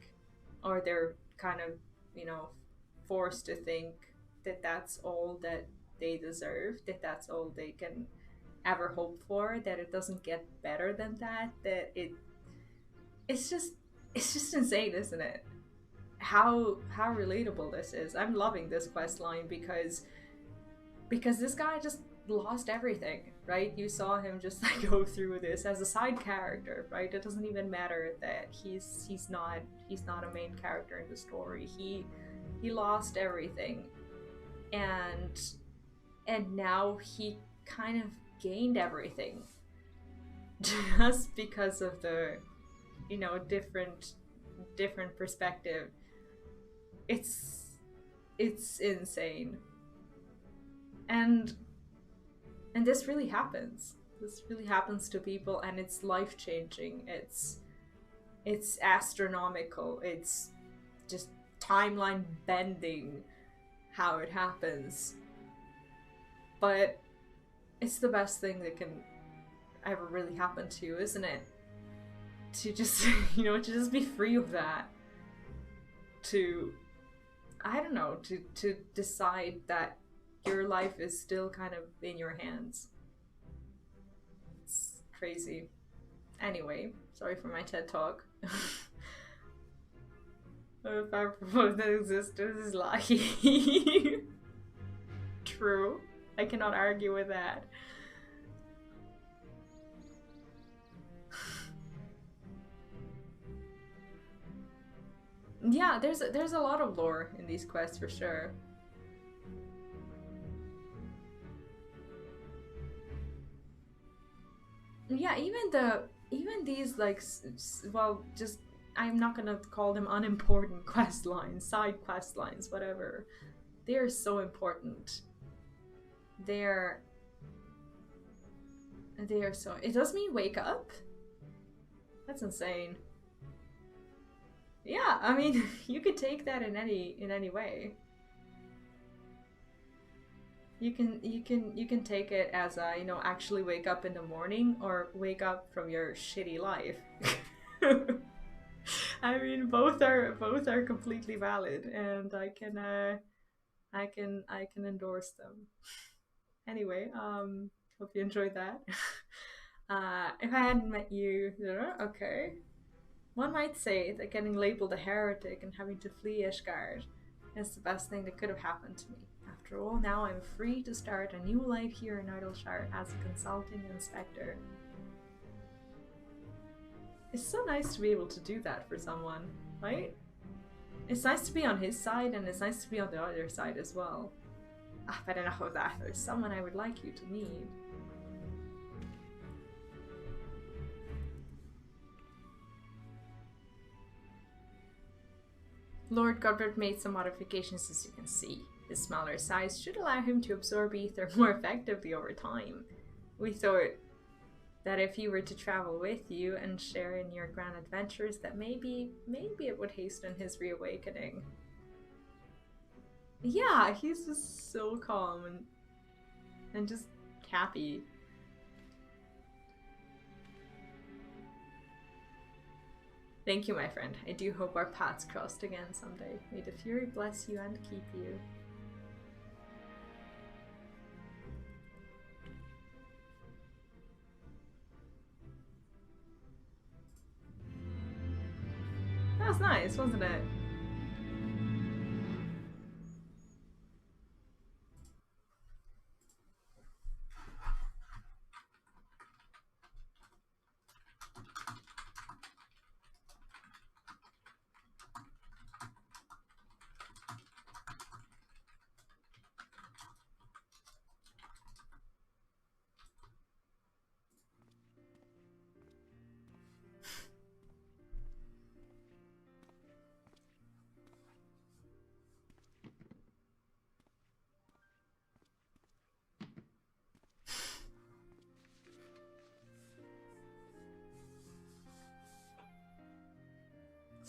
or they're kind of, you know, forced to think that that's all that they deserve, that that's all they can ever hope for, that it doesn't get better than that, that it's just insane, isn't it? How relatable this is. I'm loving this quest line because this guy just lost everything, right? You saw him just like go through this as a side character, right? It doesn't even matter that he's not a main character in the story. He lost everything, and now he kind of gained everything just because of the, you know, different perspective. It's insane. And this really happens. This really happens to people, and it's life-changing. It's astronomical. It's just timeline bending how it happens. But it's the best thing that can ever really happen to you, isn't it? To just, you know, to just be free of that. To, I don't know, to decide that your life is still kind of in your hands. It's crazy. Anyway, sorry for my TED talk. If I propose that existence is lucky. True. I cannot argue with that. Yeah, there's a lot of lore in these quests for sure. Yeah, even these like well, just, I'm not gonna call them unimportant quest lines, side quest lines, whatever. They're so important. They're so. It does mean wake up. That's insane. Yeah, I mean, you could take that in any way. You can take it as a, you know, actually wake up in the morning, or wake up from your shitty life. I mean, both are completely valid, and I can endorse them. Anyway, hope you enjoyed that. If I hadn't met you, okay. One might say that getting labeled a heretic and having to flee Ishgard is the best thing that could have happened to me. After all, now I'm free to start a new life here in Idleshire as a consulting inspector. It's so nice to be able to do that for someone, right? It's nice to be on his side, and it's nice to be on the other side as well. But enough of that, there's someone I would like you to meet. Lord Godbert made some modifications, as you can see. His smaller size should allow him to absorb ether more effectively over time. We thought that if he were to travel with you and share in your grand adventures, that maybe it would hasten his reawakening. Yeah, he's just so calm and just happy. Thank you, my friend. I do hope our paths crossed again someday. May the Fury bless you and keep you. That was nice, wasn't it?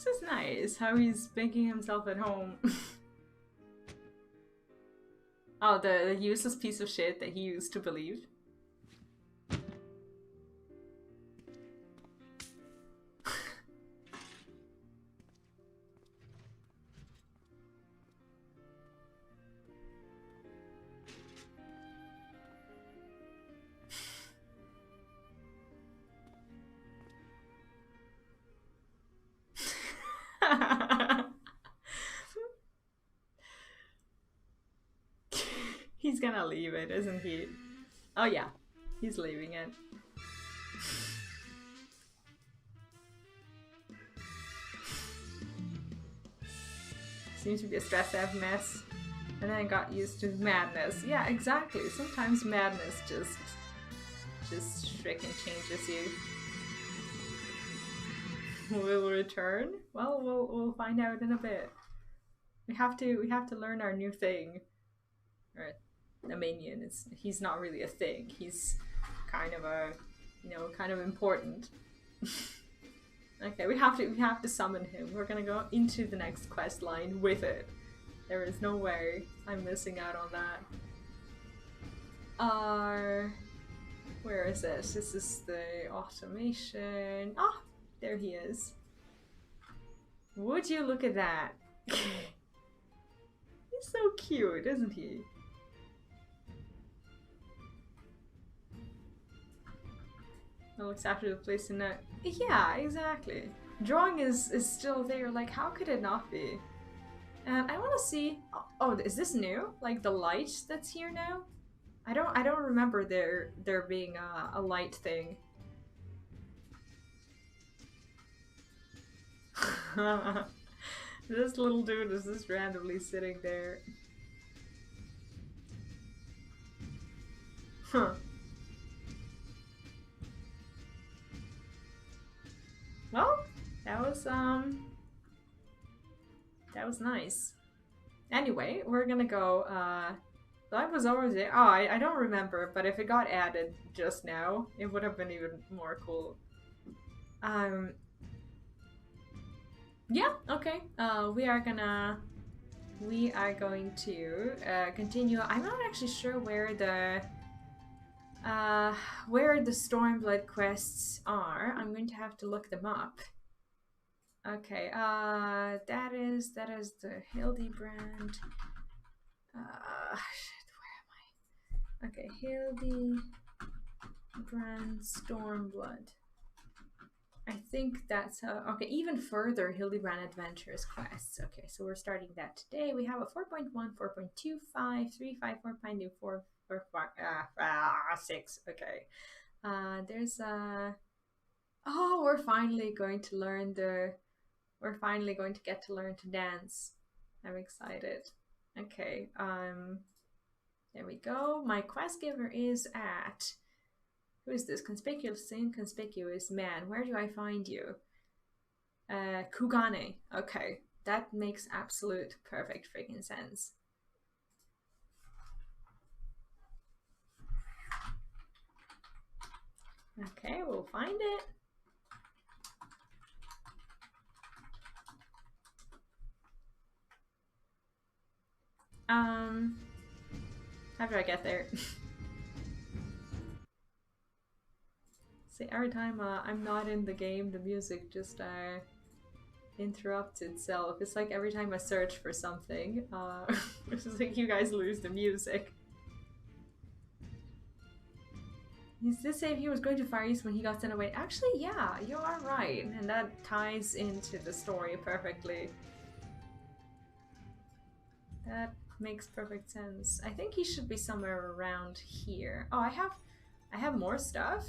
This is nice, how he's making himself at home. Oh, the useless piece of shit that he used to believe. He's gonna leave it, isn't he? Oh yeah, he's leaving it. Seems to be a stressed out mess. And then I got used to madness. Yeah, exactly. Sometimes madness just freaking changes you. Will return? Well, we'll find out in a bit. We have to learn our new thing. Or a minion. He's not really a thing. He's kind of a, you know, kind of important. Okay, we have to summon him. We're gonna go into the next quest line with it. There is no way I'm missing out on that. Where is this? This is the automation. Ah, there he is. Would you look at that? He's so cute, isn't he? That looks after the place in that. Yeah, exactly. Drawing is still there. Like, how could it not be? And I want to see. Oh, is this new? Like the light that's here now? I don't remember there being a light thing. This little dude is just randomly sitting there. Huh. Well, that was nice. Anyway, we're gonna go, that was always there. Oh, I don't remember, but if it got added just now, it would have been even more cool. Yeah, okay. We are going to continue. I'm not actually sure where the Stormblood quests are. I'm going to have to look them up. Okay, that is the Hildibrand. Shit, where am I? Okay, Hildibrand Stormblood. I think that's okay. Even further, Hildibrand Adventures quests. Okay, so we're starting that today. We have a 4.1, 4.25, 3.5, 4.2, 4, 6. Okay. There's oh, we're finally going to learn we're finally going to get to learn to dance. I'm excited. Okay, there we go. My quest giver is at, who is this? Conspicuous, inconspicuous man. Where do I find you? Kugane. Okay, that makes absolute perfect freaking sense. Okay, we'll find it. How do I get there? See, every time I'm not in the game, the music just interrupts itself. It's like every time I search for something, it's just like you guys lose the music. Is this if he was going to Far East when he got sent away? Actually, yeah, you are right, and that ties into the story perfectly. That makes perfect sense. I think he should be somewhere around here. Oh, I have more stuff?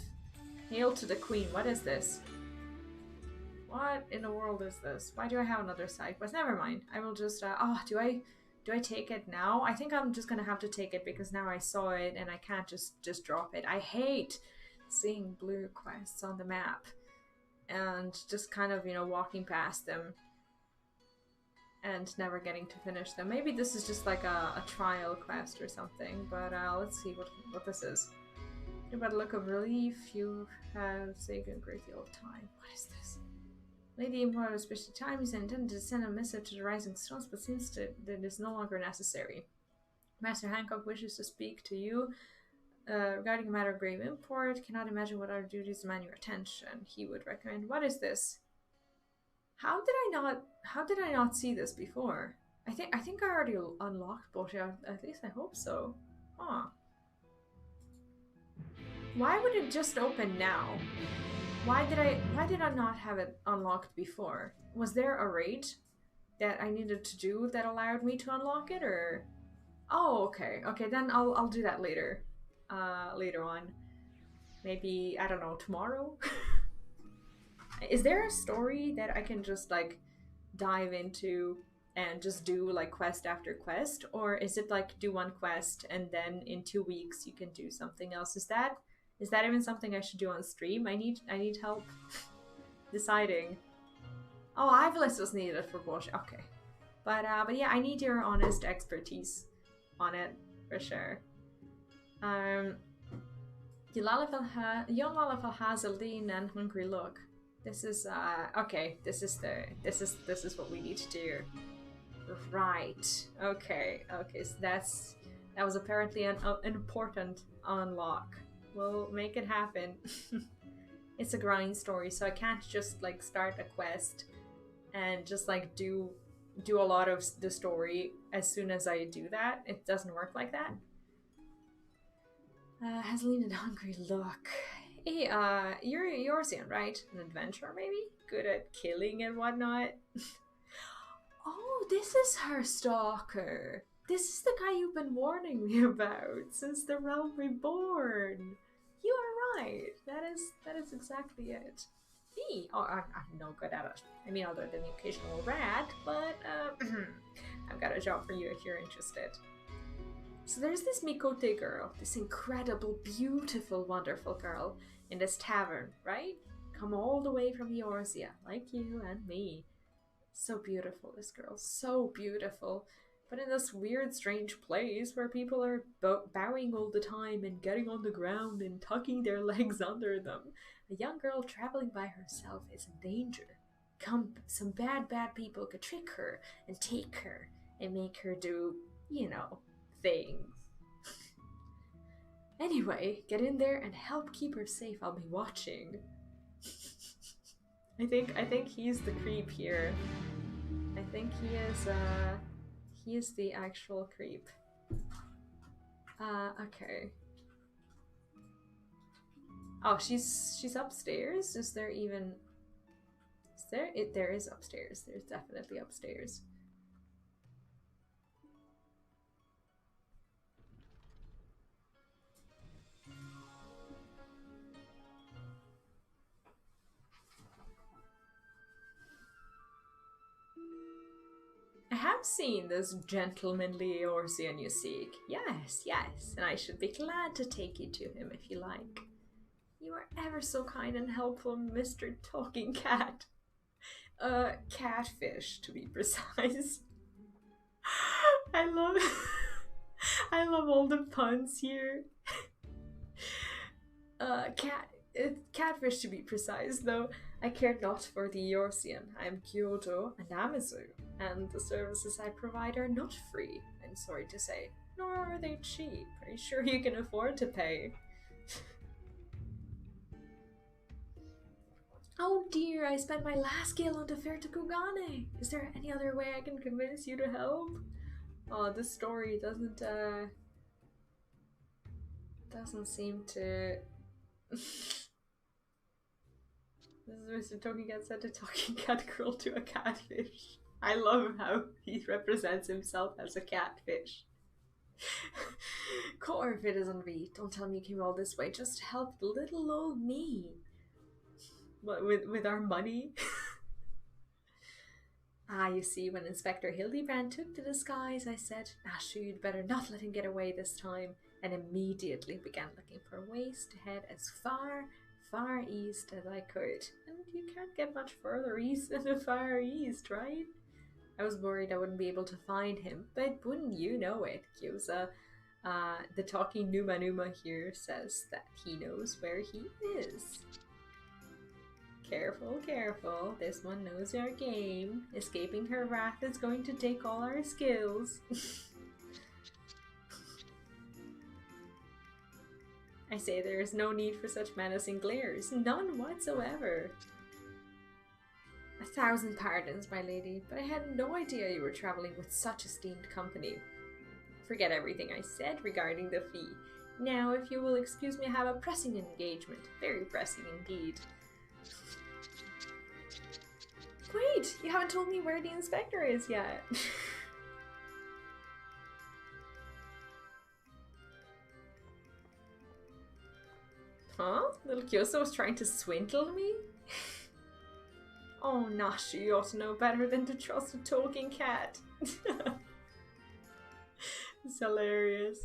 Hail to the Queen. What is this? What in the world is this? Why do I have another side quest? Never mind. I will just oh, do I take it now? I think I'm just gonna have to take it because now I saw it and I can't just drop it. I hate seeing blue quests on the map and just kind of, you know, walking past them and never getting to finish them. Maybe this is just like a trial quest or something, but let's see what this is. About a look of relief, you have saved a great deal of time. What is this? Lady Imperial special time is intended to send a message to the Rising Stones, but seems that it is no longer necessary. Master Hancock wishes to speak to you regarding a matter of grave import. Cannot imagine what other duties demand your attention. He would recommend. What is this? How did I not see this before? I think I already unlocked bullshit. At least I hope so. Huh. Why would it just open now? Why did I not have it unlocked before? Was there a raid that I needed to do that allowed me to unlock it, or? Oh, okay. Okay, then I'll do that later. Later on. Maybe, I don't know, tomorrow? Is there a story that I can just like dive into and just do like quest after quest, or is it like do one quest and then in 2 weeks you can do something else? Is that even something I should do on stream? I need help deciding. Oh, Iveless was needed for bullshit. Okay, but yeah, I need your honest expertise on it for sure. Young Lalafell has a lean and hungry look. This is okay. This is what we need to do. Right. Okay. So that was apparently an important unlock. We'll make it happen. It's a grind story, so I can't just like start a quest and just like do a lot of the story as soon as I do that. It doesn't work like that. Has lean and hungry look. Hey, you're Yorzian, right? An adventurer, maybe? Good at killing and whatnot? Oh, this is her stalker. This is the guy you've been warning me about since the Realm Reborn. You are right. That is exactly it. Me? Oh, I'm no good at it. I mean, other than the occasional rat, but I've got a job for you if you're interested. So there's this Mikote girl, this incredible, beautiful, wonderful girl in this tavern, right? Come all the way from Eorzea, like you and me. So beautiful, this girl, so beautiful. But in this weird, strange place where people are bowing all the time and getting on the ground and tucking their legs under them, a young girl traveling by herself is in danger. Some bad people could trick her and take her and make her do, you know, things. Anyway, get in there and help keep her safe. I'll be watching. I think he's the creep here. I think he is the actual creep. Okay. Oh, she's upstairs? Is there even... Is there? There is upstairs. There's definitely upstairs. I have seen this gentlemanly Eorzean you seek. Yes, and I should be glad to take you to him if you like. You are ever so kind and helpful, Mr. Talking Cat. Catfish, to be precise. I love all the puns here. Catfish, to be precise, though. I care not for the Eorzean. I am Kyoto and Amazu, and the services I provide are not free, I'm sorry to say, nor are they cheap. Are you sure you can afford to pay? Oh dear, I spent my last gale on the fare to Kugane. Is there any other way I can convince you to help? Oh, this story doesn't seem to... This is Mr. Talking Cat said to Talking Cat girl to a catfish. I love how he represents himself as a catfish. Corv, it isn't me. Don't tell me you came all this way just to help little old me. What, with our money? Ah, you see, when Inspector Hildibrand took to the skies, I said, Ashu, you'd better not let him get away this time, and immediately began looking for ways to head as far east as I could. And you can't get much further east than the Far East, right? I was worried I wouldn't be able to find him, but wouldn't you know it, Kyosa? The talking Numa here says that he knows where he is. Careful, careful. This one knows our game. Escaping her wrath is going to take all our skills. I say there is no need for such menacing glares. None whatsoever. 1,000 pardons, my lady, but I had no idea you were traveling with such esteemed company. Forget everything I said regarding the fee. Now, if you will excuse me, I have a pressing engagement. Very pressing indeed. Wait, you haven't told me where the inspector is yet. Huh? Little Kyoso was trying to swindle me? Oh, Nashi, you ought to know better than to trust a talking cat. It's hilarious.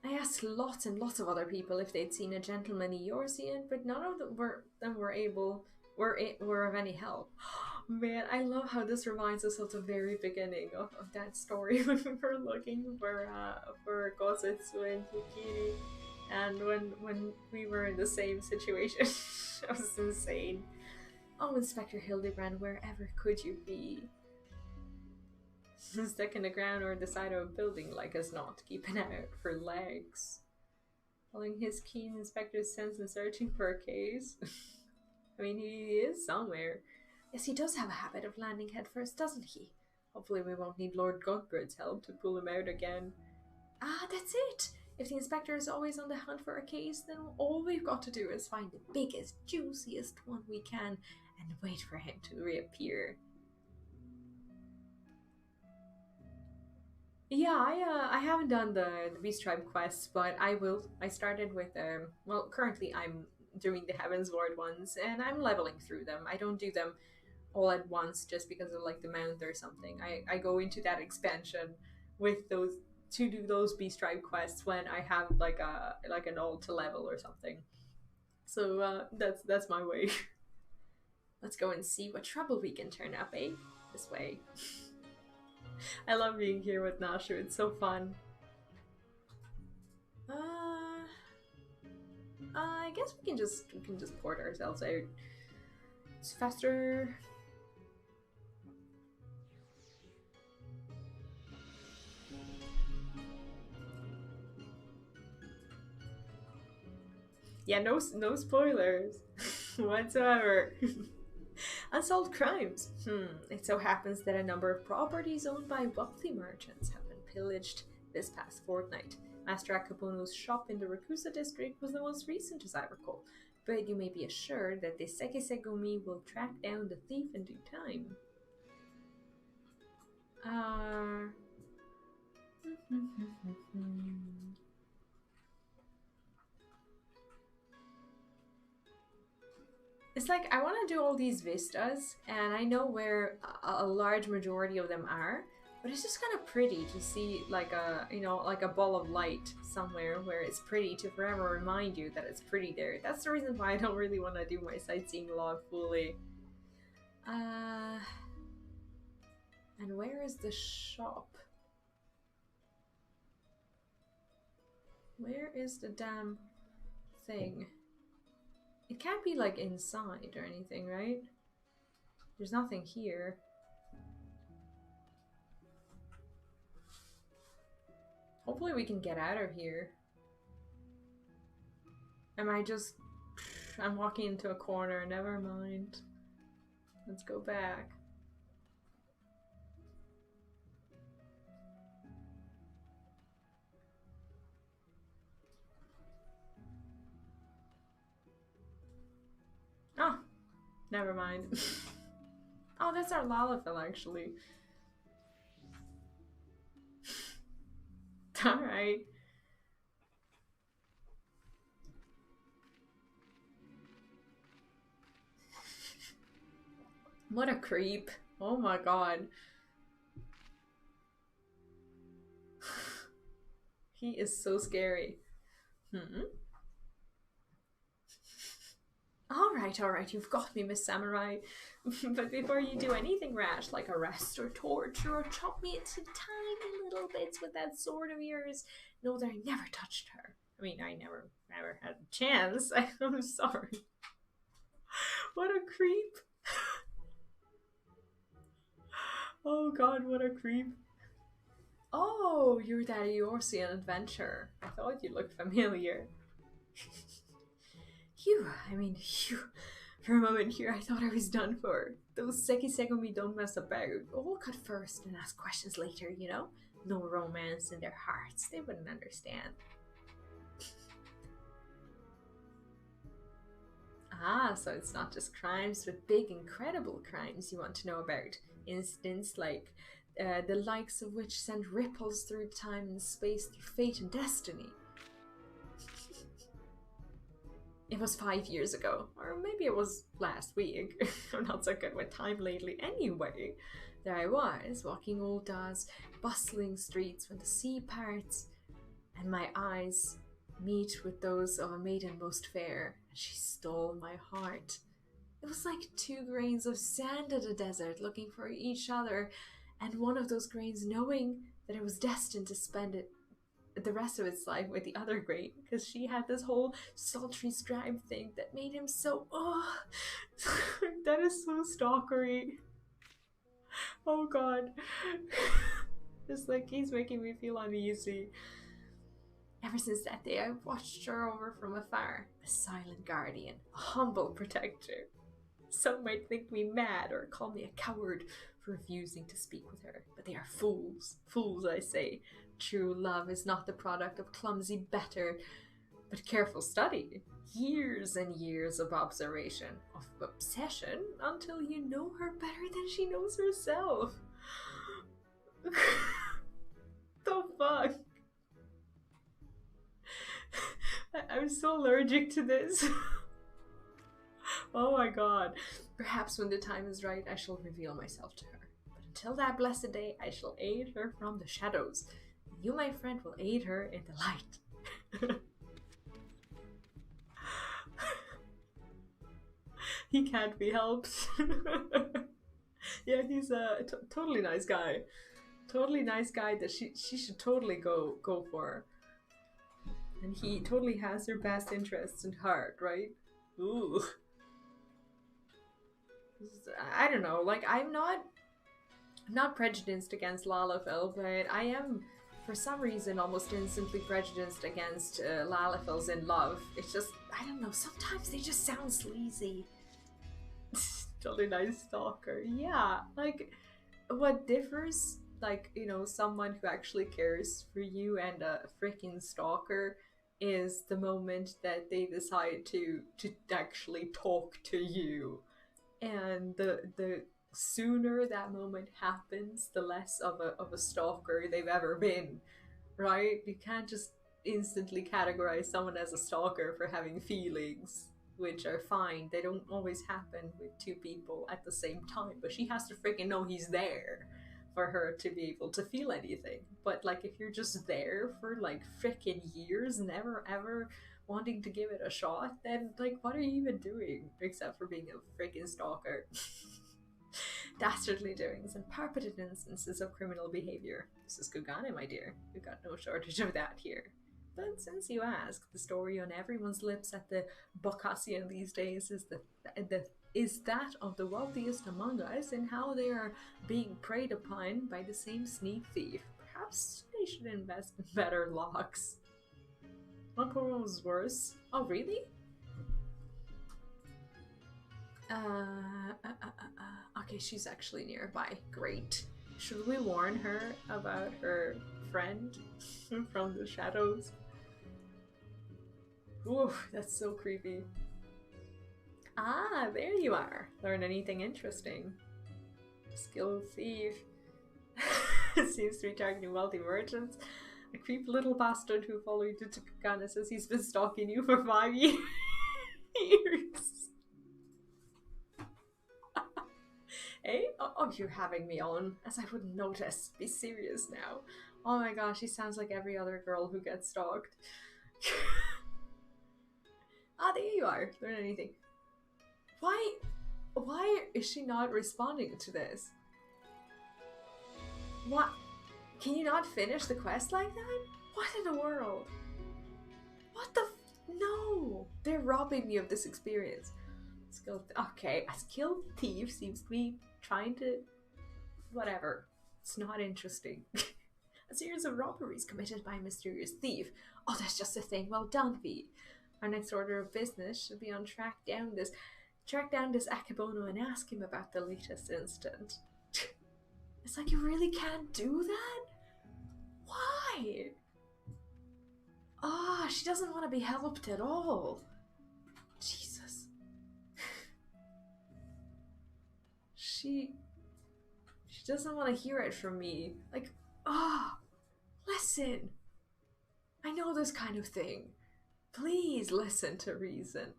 I asked lots and lots of other people if they'd seen a gentleman you're seeing, but none of them were of any help. Man, I love how this reminds us of the very beginning of that story when we were looking for Gosetsu and Yukiri, and when we were in the same situation. That was insane. Oh, Inspector Hildibrand, wherever could you be? Stuck in the ground or the side of a building like us not, keeping out for legs. Following his keen inspector's sense and searching for a case. I mean, he is somewhere. Yes, he does have a habit of landing headfirst, doesn't he? Hopefully we won't need Lord Guntberd's help to pull him out again. Ah, that's it! If the inspector is always on the hunt for a case, then all we've got to do is find the biggest, juiciest one we can and wait for him to reappear. Yeah, I haven't done the Beast Tribe quests, but I will. I started with, well, currently I'm doing the Heavensward ones, and I'm leveling through them. I don't do them all at once just because of, like, the mount or something. I go into that expansion with those, to do those Beast Tribe quests when I have, like, an ult to level or something. So, that's my way. Let's go and see what trouble we can turn up, eh? This way. I love being here with Nashu, it's so fun. I guess we can just port ourselves out. It's faster. Yeah, no spoilers whatsoever. Unsolved crimes. It so happens that a number of properties owned by wealthy merchants have been pillaged this past fortnight. Master Akabuno's shop in the Rakusa district was the most recent, as I recall, but you may be assured that the Sekisegumi will track down the thief in due time. It's like, I want to do all these vistas, and I know where a large majority of them are, but it's just kind of pretty to see, like a, you know, like a ball of light somewhere where it's pretty to forever remind you that it's pretty there. That's the reason why I don't really want to do my sightseeing log fully. And where is the shop? Where is the damn thing? It can't be, like, inside or anything, right? There's nothing here. Hopefully we can get out of here. Am I just... I'm walking into a corner, never mind. Let's go back. Oh, never mind. Oh, that's our Lalafell, actually. Alright. What a creep. Oh my god. He is so scary. Alright, you've got me, Miss Samurai. But before you do anything rash, like arrest or torture or chop me into tiny little bits with that sword of yours, know that I never touched her. I mean, I never had a chance. I'm sorry. What a creep. Oh god, what a creep. Oh, you're that Eorzean adventurer. I thought you looked familiar. Phew, I mean, phew. For a moment here, I thought I was done for. Those Sekisegomi don't mess about. All cut first and ask questions later, you know? No romance in their hearts. They wouldn't understand. Ah, so it's not just crimes, but big, incredible crimes you want to know about. Incidents like the likes of which send ripples through time and space, through fate and destiny. It was 5 years ago, or maybe it was last week. I'm not so good with time lately. Anyway, there I was, walking old Daw's bustling streets when the sea parts, and my eyes meet with those of a maiden most fair, and she stole my heart. It was like 2 grains of sand in a desert looking for each other, and one of those grains knowing that it was destined to spend it the rest of its life with the other grain, because she had this whole sultry scribe thing that made him so, oh, that is so stalkery. Oh god. Just like, he's making me feel uneasy. Ever since that day, I've watched her over from afar, a silent guardian, a humble protector. Some might think me mad or call me a coward for refusing to speak with her, but they are fools. Fools, I say. True love is not the product of clumsy better, but careful study. Years and years of observation, of obsession, until you know her better than she knows herself. The fuck? I'm so allergic to this. Oh my god. Perhaps when the time is right, I shall reveal myself to her. But until that blessed day, I shall aid her from the shadows. You, my friend, will aid her in the light. He can't be helped. Yeah, he's a totally nice guy. Totally nice guy that she should totally go for. And he totally has her best interests in heart, right? Ooh. I don't know, like, I'm not prejudiced against Lalafell, but I am, for some reason, almost instantly prejudiced against Lalafells in love. It's just, I don't know, sometimes they just sound sleazy. Totally nice stalker. Yeah, like, what differs, like, you know, someone who actually cares for you and a freaking stalker is the moment that they decide to actually talk to you. And the sooner that moment happens, the less of a stalker they've ever been, right? You can't just instantly categorize someone as a stalker for having feelings, which are fine. They don't always happen with 2 people at the same time, but she has to freaking know he's there for her to be able to feel anything. But like, if you're just there for like freaking years, never ever wanting to give it a shot, then like, what are you even doing except for being a freaking stalker? Dastardly doings and purported instances of criminal behavior. This is Gugane, my dear. We've got no shortage of that here. But since you ask, the story on everyone's lips at the Bocassian these days is that of the wealthiest among us, and how they are being preyed upon by the same sneak thief. Perhaps they should invest in better locks. Uncle was worse. Oh, really? Okay, she's actually nearby. Great. Should we warn her about her friend from the shadows? Ooh, that's so creepy. Ah, there you are. Learn anything interesting? Skilled thief. Seems to be targeting wealthy merchants. A creepy little bastard who followed you to Kagana says he's been stalking you for 5 years. Eh? Oh, you're having me on, as I wouldn't notice. Be serious now. Oh my gosh, he sounds like every other girl who gets stalked. Ah, there you are. Learn anything. Why is she not responding to this? What? Can you not finish the quest like that? What in the world? What the No! They're robbing me of this experience. Okay, a skilled thief seems to be trying to... Whatever. It's not interesting. A series of robberies committed by a mysterious thief. Oh, that's just a thing. Well done, V. Our next order of business should be on track down this Akebono and ask him about the latest incident. It's like, you really can't do that? Why? Ah, she doesn't want to be helped at all. Jesus. She doesn't want to hear it from me. Like, listen. I know this kind of thing. Please listen to reason.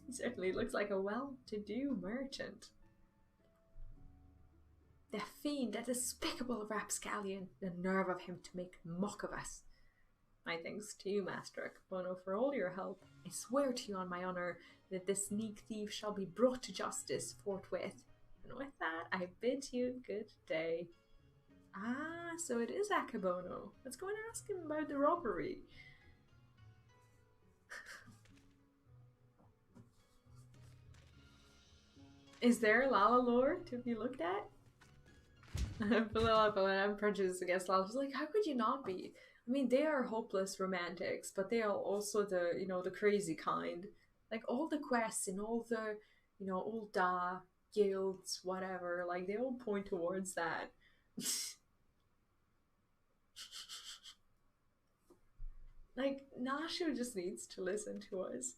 He certainly looks like a well-to-do merchant. The fiend, that despicable rapscallion, the nerve of him to make mock of us. My thanks to you, Master Akebono, for all your help. I swear to you on my honor that this sneak thief shall be brought to justice forthwith. And with that, I bid you good day. Ah, so it is Akebono. Let's go and ask him about the robbery. Is there Lala lore to be looked at? I'm prejudiced against Lala. Like, how could you not be? I mean, they are hopeless romantics, but they are also the, you know, the crazy kind. Like, all the quests and all the, you know, old guilds, whatever, like, they all point towards that. Like, Nashu just needs to listen to us.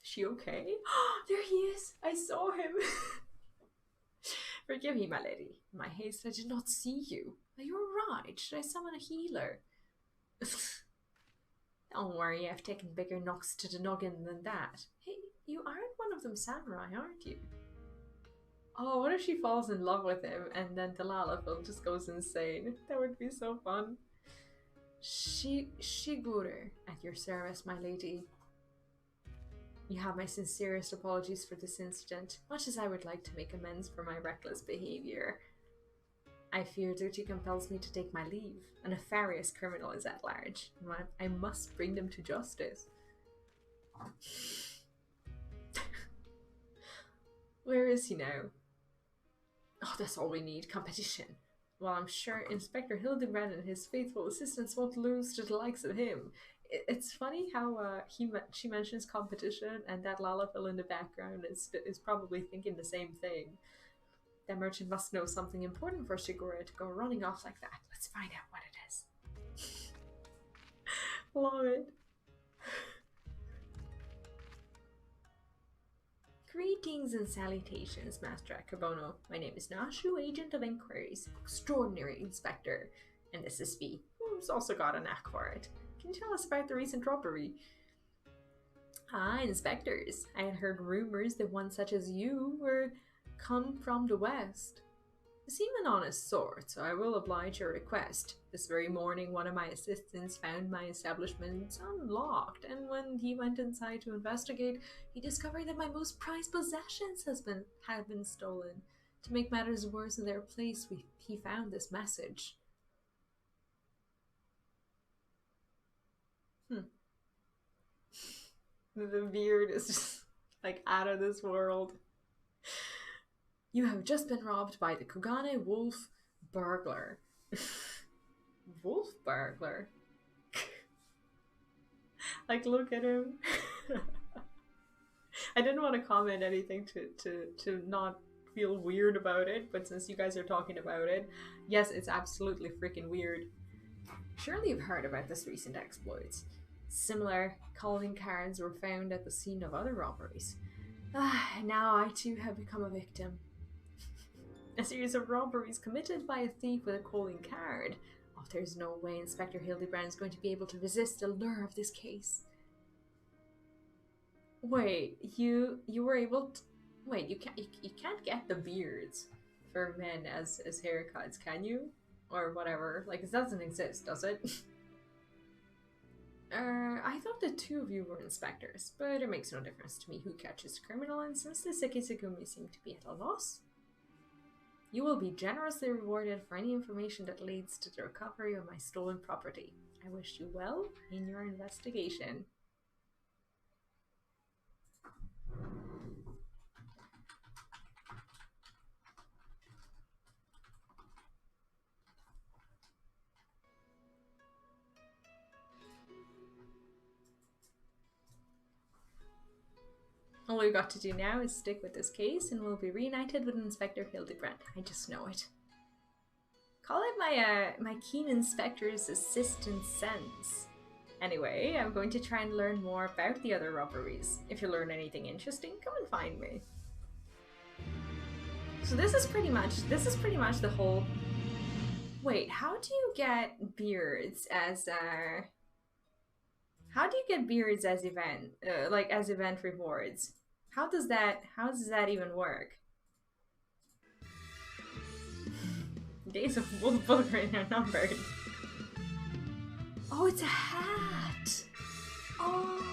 Is she okay? There he is! I saw him! Forgive me, my lady. In my haste, I did not see you. Are you alright? Should I summon a healer? Don't worry, I've taken bigger knocks to the noggin than that. Hey, you aren't one of them samurai, aren't you? Oh, what if she falls in love with him and then Delalafil just goes insane? That would be so fun. Shigure, at your service, my lady. You have my sincerest apologies for this incident, much as I would like to make amends for my reckless behavior. I fear duty compels me to take my leave. A nefarious criminal is at large, and I must bring them to justice. Where is he now? Oh, that's all we need, competition. Well, I'm sure Inspector Hildibrand and his faithful assistants won't lose to the likes of him. It's funny how she mentions competition, and that Lalafil in the background is probably thinking the same thing. That merchant must know something important for Shigure to go running off like that. Let's find out what it is. Love it. Greetings and salutations, Master Akebono. My name is Nashu, Agent of Inquiries, Extraordinary Inspector, and this is V, who's also got a knack for it. Can you tell us about the recent robbery? Ah, inspectors. I had heard rumors that one such as you were come from the west. You seem an honest sort, so I will oblige your request. This very morning one of my assistants found my establishment unlocked, and when he went inside to investigate, he discovered that my most prized possessions had been stolen. To make matters worse in their place, he found this message. The beard is just like out of this world. You have just been robbed by the Kugane Wolf Burglar. Wolf Burglar? Like, look at him. I didn't want to comment anything to not feel weird about it, but since you guys are talking about it, yes, it's absolutely freaking weird. Surely you've heard about this recent exploits. Similar calling cards were found at the scene of other robberies. Now I too have become a victim. A series of robberies committed by a thief with a calling card. Oh, there's no way Inspector Hildibrand is going to be able to resist the lure of this case. Wait, you were able to... Wait, you can't get the beards for men as haircuts, can you? Or whatever. Like, it doesn't exist, does it? I thought the two of you were inspectors, but it makes no difference to me who catches the criminal, and since the Sekisegumi seem to be at a loss, you will be generously rewarded for any information that leads to the recovery of my stolen property. I wish you well in your investigation. All we've got to do now is stick with this case and we'll be reunited with Inspector Hildibrand. I just know it. Call it my keen inspector's assistant sense. Anyway, I'm going to try and learn more about the other robberies. If you learn anything interesting, come and find me. So this is pretty much the whole... Wait, how do you get beards as how do you get beards as event as event rewards? How does that even work? Days of Wolfbulgering are numbered. Oh, it's a hat! Oh!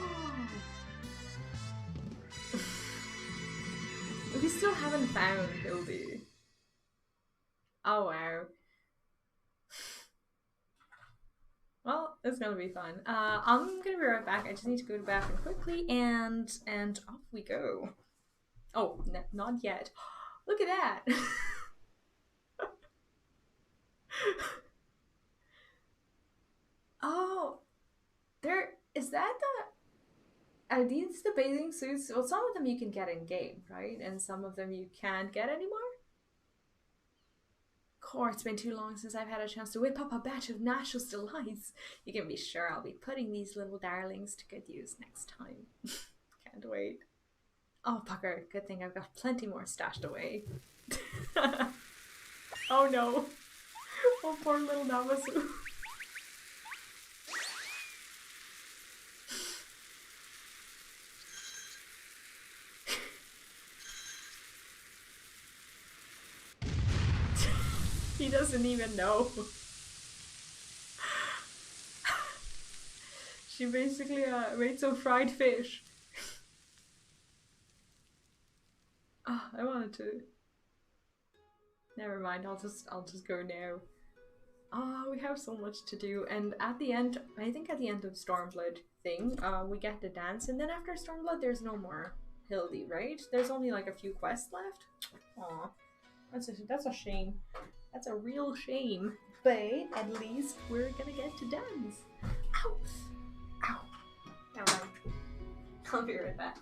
We still haven't found Hildi. Oh wow. Well, it's gonna be fun. I'm gonna be right back. I just need to go to the bathroom quickly and off we go. Oh, not yet. Look at that! Oh, there is that the... Are these the bathing suits? Well, some of them you can get in game, right? And some of them you can't get anymore? Core, it's been too long since I've had a chance to whip up a batch of Nash's delights. You can be sure I'll be putting these little darlings to good use next time. Can't wait. Oh, pucker, good thing I've got plenty more stashed away. Oh no. Oh, poor little Namasu. He doesn't even know. She basically made some fried fish. Oh, I wanted to. Never mind, I'll just go now. Oh, we have so much to do, and at the end, I think at the end of Stormblood thing, we get to dance, and then after Stormblood, there's no more Hildi, right? There's only like a few quests left. Aw, that's a shame. That's a real shame. But at least we're gonna get to dance. Ow! Ow! Alright. I'll be right back.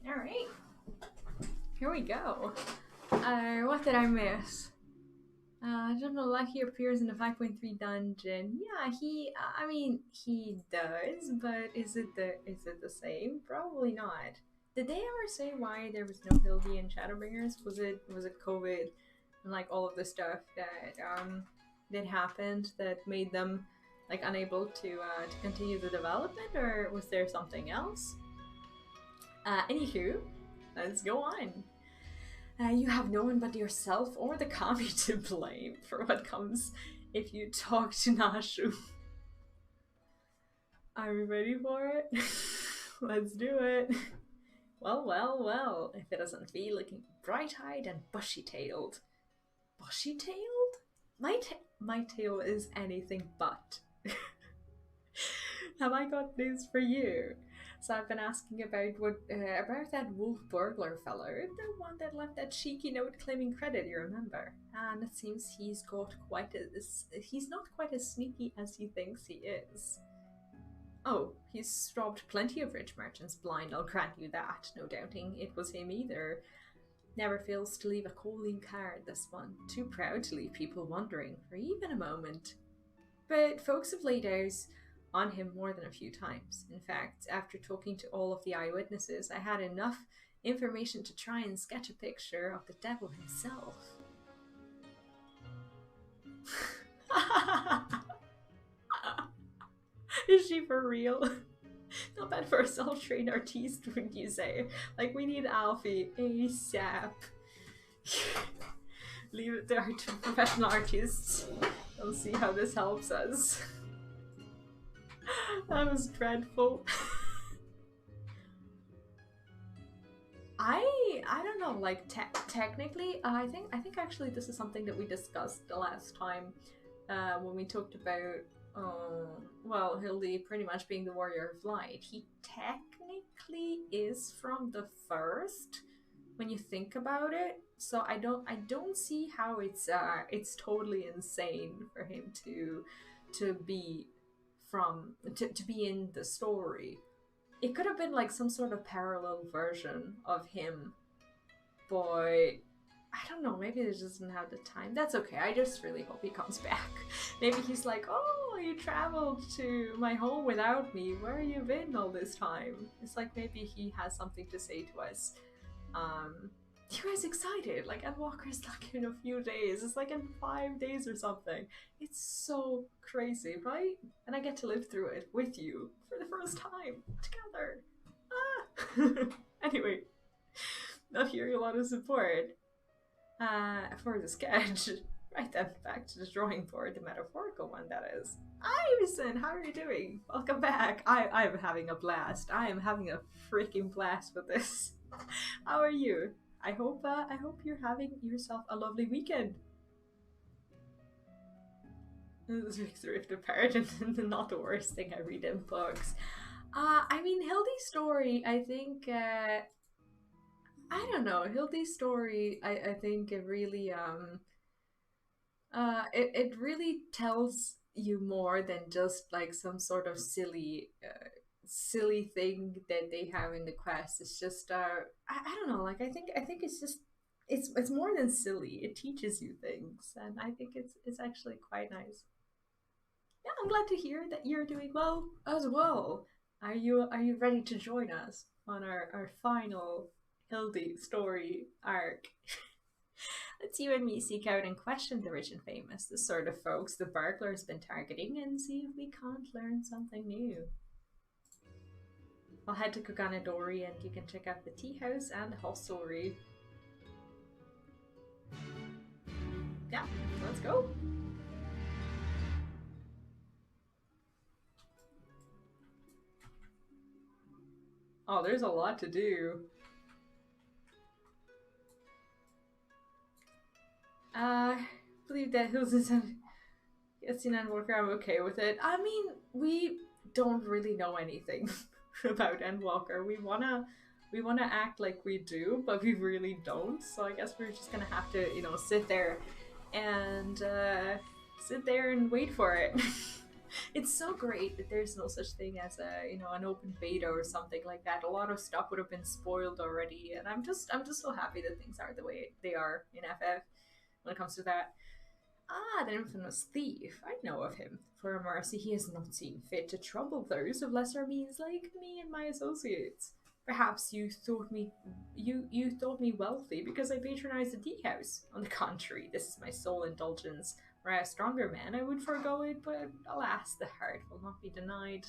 Alright. Here we go. What did I miss? General Lucky appears in the 5.3 dungeon. Yeah, he does, but is it the same? Probably not. Did they ever say why there was no Hildi in Shadowbringers? Was it COVID and like all of the stuff that happened that made them like unable to continue the development, or was there something else? Anywho, let's go on. You have no one but yourself or the kami to blame for what comes if you talk to Nashu. Are we ready for it? Let's do it. Well, if it doesn't feel looking bright-eyed and bushy-tailed. Bushy-tailed? my tale is anything but. Have I got news for you? So I've been asking about about that wolf burglar fellow, the one that left that cheeky note claiming credit, you remember? And it seems he's not quite as sneaky as he thinks he is. Oh, he's robbed plenty of rich merchants blind, I'll grant you that, no doubting it was him either. Never fails to leave a calling card, this one. Too proud to leave people wondering for even a moment. But folks have laid eyes on him more than a few times. In fact, after talking to all of the eyewitnesses, I had enough information to try and sketch a picture of the devil himself. Is she for real? Not bad for a self-trained artiste, wouldn't you say? Like, we need Alfie ASAP. Leave it there to professional artists. We'll see how this helps us. That was dreadful. I don't know, like technically, I think actually this is something that we discussed the last time when we talked about well, Hildi pretty much being the warrior of light. He technically is from the first when you think about it. So I don't see how it's totally insane for him to be to be in the story. It could have been like some sort of parallel version of him, but I don't know, maybe they just didn't have the time. That's okay, I just really hope he comes back. Maybe he's like, oh, you traveled to my home without me, where have you been all this time? It's like maybe he has something to say to us. You guys excited? Like, Endwalker's like in a few days. It's like in 5 days or something. It's so crazy, right? And I get to live through it with you for the first time together. Ah! Anyway, not hearing a lot of support for the sketch. Right then, back to the drawing board, the metaphorical one, that is. Iverson, how are you doing? Welcome back. I'm having a blast. I am having a freaking blast with this. How are you? I hope you're having yourself a lovely weekend. This week's ripped apart and not the worst thing I read in books. I mean, Hildi's story, I think, I don't know, Hildi's story, I think it really, it really tells you more than just like some sort of silly thing that they have in the quest. It's just I don't know, like I think it's just it's more than silly. It teaches you things, and I think it's actually quite nice. Yeah, I'm glad to hear that you're doing well as well. Are you ready to join us on our final Hildi story arc? Let's you and me seek out and question the rich and famous, the sort of folks the burglar's been targeting, and see if we can't learn something new. I'll head to Koganadori and you can check out the tea house and hostelry. Yeah, let's go. Oh, there's a lot to do. Believe that Hills and Endwalker, I'm okay with it. I mean, we don't really know anything about Endwalker. We wanna act like we do, but we really don't. So I guess we're just gonna have to, you know, sit there and wait for it. It's so great that there's no such thing as a, you know, an open beta or something like that. A lot of stuff would have been spoiled already, and I'm just so happy that things are the way they are in FF when it comes to that. Ah, the infamous thief. I know of him. For a mercy, he has not seen fit to trouble those of lesser means like me and my associates. Perhaps you thought me wealthy because I patronize the tea house. On the contrary, this is my sole indulgence. Were I a stronger man, I would forego it, but alas, the heart will not be denied.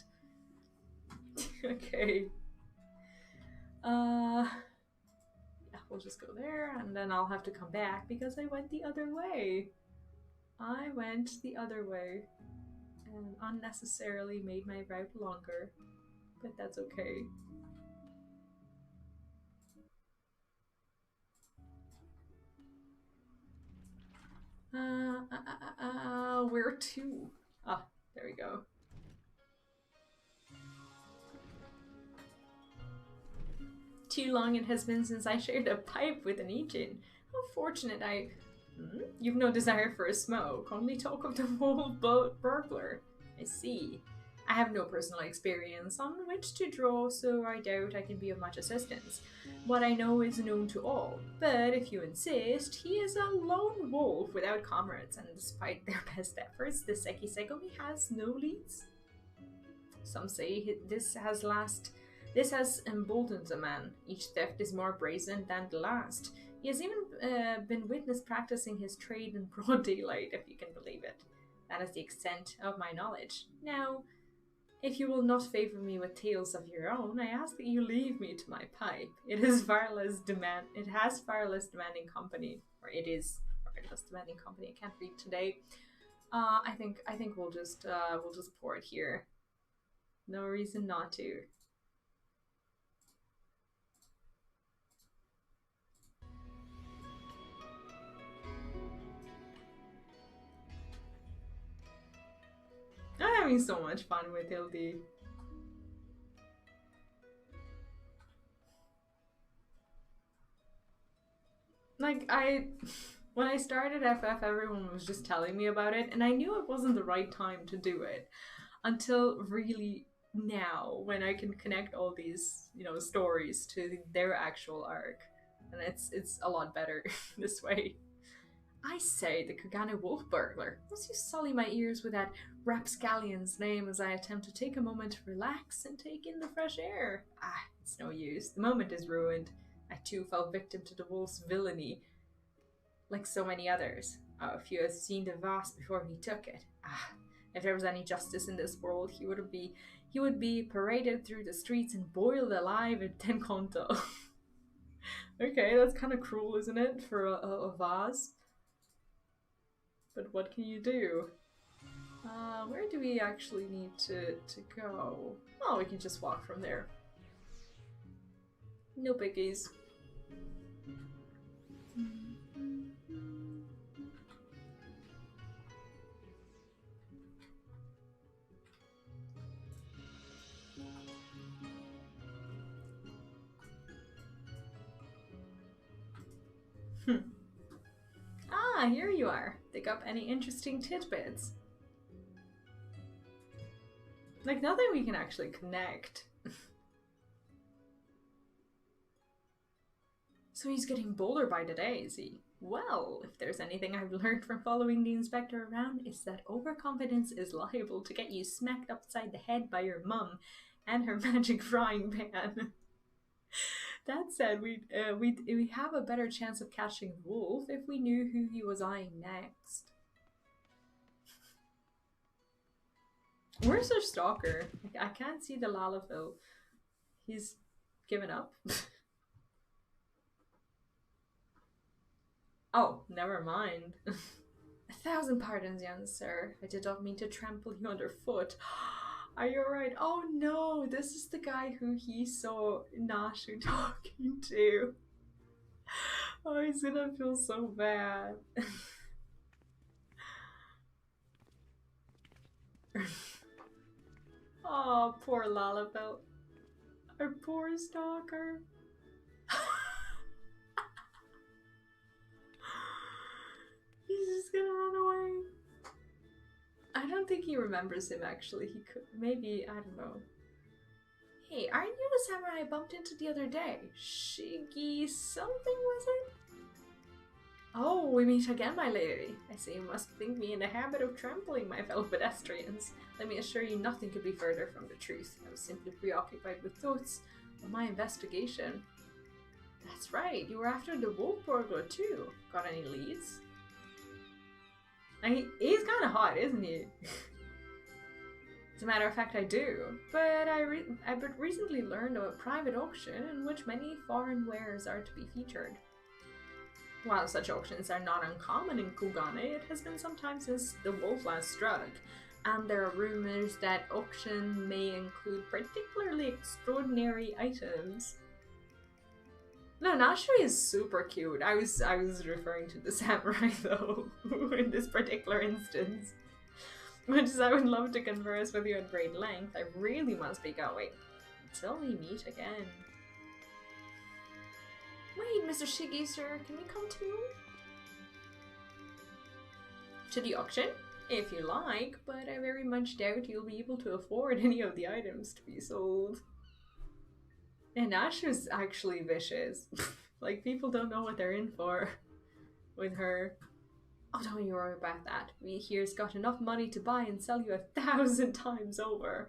Okay. Yeah, we'll just go there, and then I'll have to come back because I went the other way. I went the other way and unnecessarily made my route longer, but that's okay. 2? Ah, there we go. Too long it has been since I shared a pipe with an Ejin. How fortunate I... You've no desire for a smoke, only talk of the wolf burglar. I see. I have no personal experience on which to draw, so I doubt I can be of much assistance. What I know is known to all, but if you insist, he is a lone wolf without comrades, and despite their best efforts, the Sekisegomi has no leads. Some say this has emboldened a man. Each theft is more brazen than the last. He has even been witnessed practicing his trade in broad daylight, if you can believe it. That is the extent of my knowledge. Now, if you will not favor me with tales of your own, I ask that you leave me to my pipe. It has far less demanding company, or it is far less demanding company. I can't read today. I think we'll just pour it here. No reason not to. I'm having so much fun with Hildi. Like, when I started FF, everyone was just telling me about it, and I knew it wasn't the right time to do it until really now, when I can connect all these, you know, stories to their actual arc, and it's a lot better this way. I say, the Kugane wolf burglar. Must you sully my ears with that rapscallion's name as I attempt to take a moment to relax and take in the fresh air? Ah, it's no use. The moment is ruined. I too fell victim to the wolf's villainy, like so many others. Oh, if you had seen the vase before he took it. Ah, if there was any justice in this world, he would be paraded through the streets and boiled alive in Tenkonto. Okay, that's kind of cruel, isn't it, for a vase? But what can you do? Where do we actually need to go? Oh, we can just walk from there. No biggies. Ah, here you are. Dig up any interesting tidbits. Like, nothing we can actually connect. So he's getting bolder by the day, is he? Well, if there's anything I've learned from following the inspector around, it's that overconfidence is liable to get you smacked upside the head by your mum and her magic frying pan. That said, we'd have a better chance of catching the wolf if we knew who he was eyeing next. Where's our stalker? I can't see the Lalafell. He's given up. Oh, never mind. 1,000 pardons, young sir. I did not mean to trample you underfoot. Are you alright? Oh no, this is the guy who he saw Nashu talking to. Oh, he's gonna feel so bad. Oh, poor Lalabelle. Our poor stalker. He's just gonna run away. I don't think he remembers him, actually. He could, maybe, I don't know. Hey, aren't you the samurai I bumped into the other day? Shiggy something, was it? Oh, we meet again, my lady. I see you must think me in the habit of trampling my fellow pedestrians. Let me assure you nothing could be further from the truth. I was simply preoccupied with thoughts of my investigation. That's right, you were after the wolf burglar too. Got any leads? He's kind of hot, isn't he? As a matter of fact, I do. But I recently learned of a private auction in which many foreign wares are to be featured. While such auctions are not uncommon in Kugane, it has been some time since the wolf last struck, and there are rumors that auction may include particularly extraordinary items. No, Nashu is super cute. I was referring to the samurai though, in this particular instance. Much as I would love to converse with you at great length, I really must be going. Until we meet again. Wait, Mr. Shiggy, sir, can we come too? To the auction? If you like, but I very much doubt you'll be able to afford any of the items to be sold. And Ash is actually vicious. Like, people don't know what they're in for with her. Oh, don't you worry about that. We here's got enough money to buy and sell you 1,000 times over.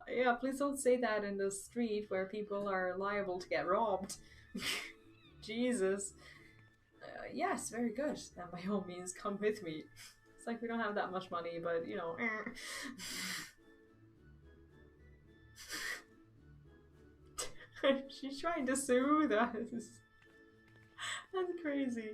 Yeah, please don't say that in the street where people are liable to get robbed. Jesus. Yes, very good. Then by all means, come with me. It's like we don't have that much money, but you know. She's trying to soothe us. That's crazy.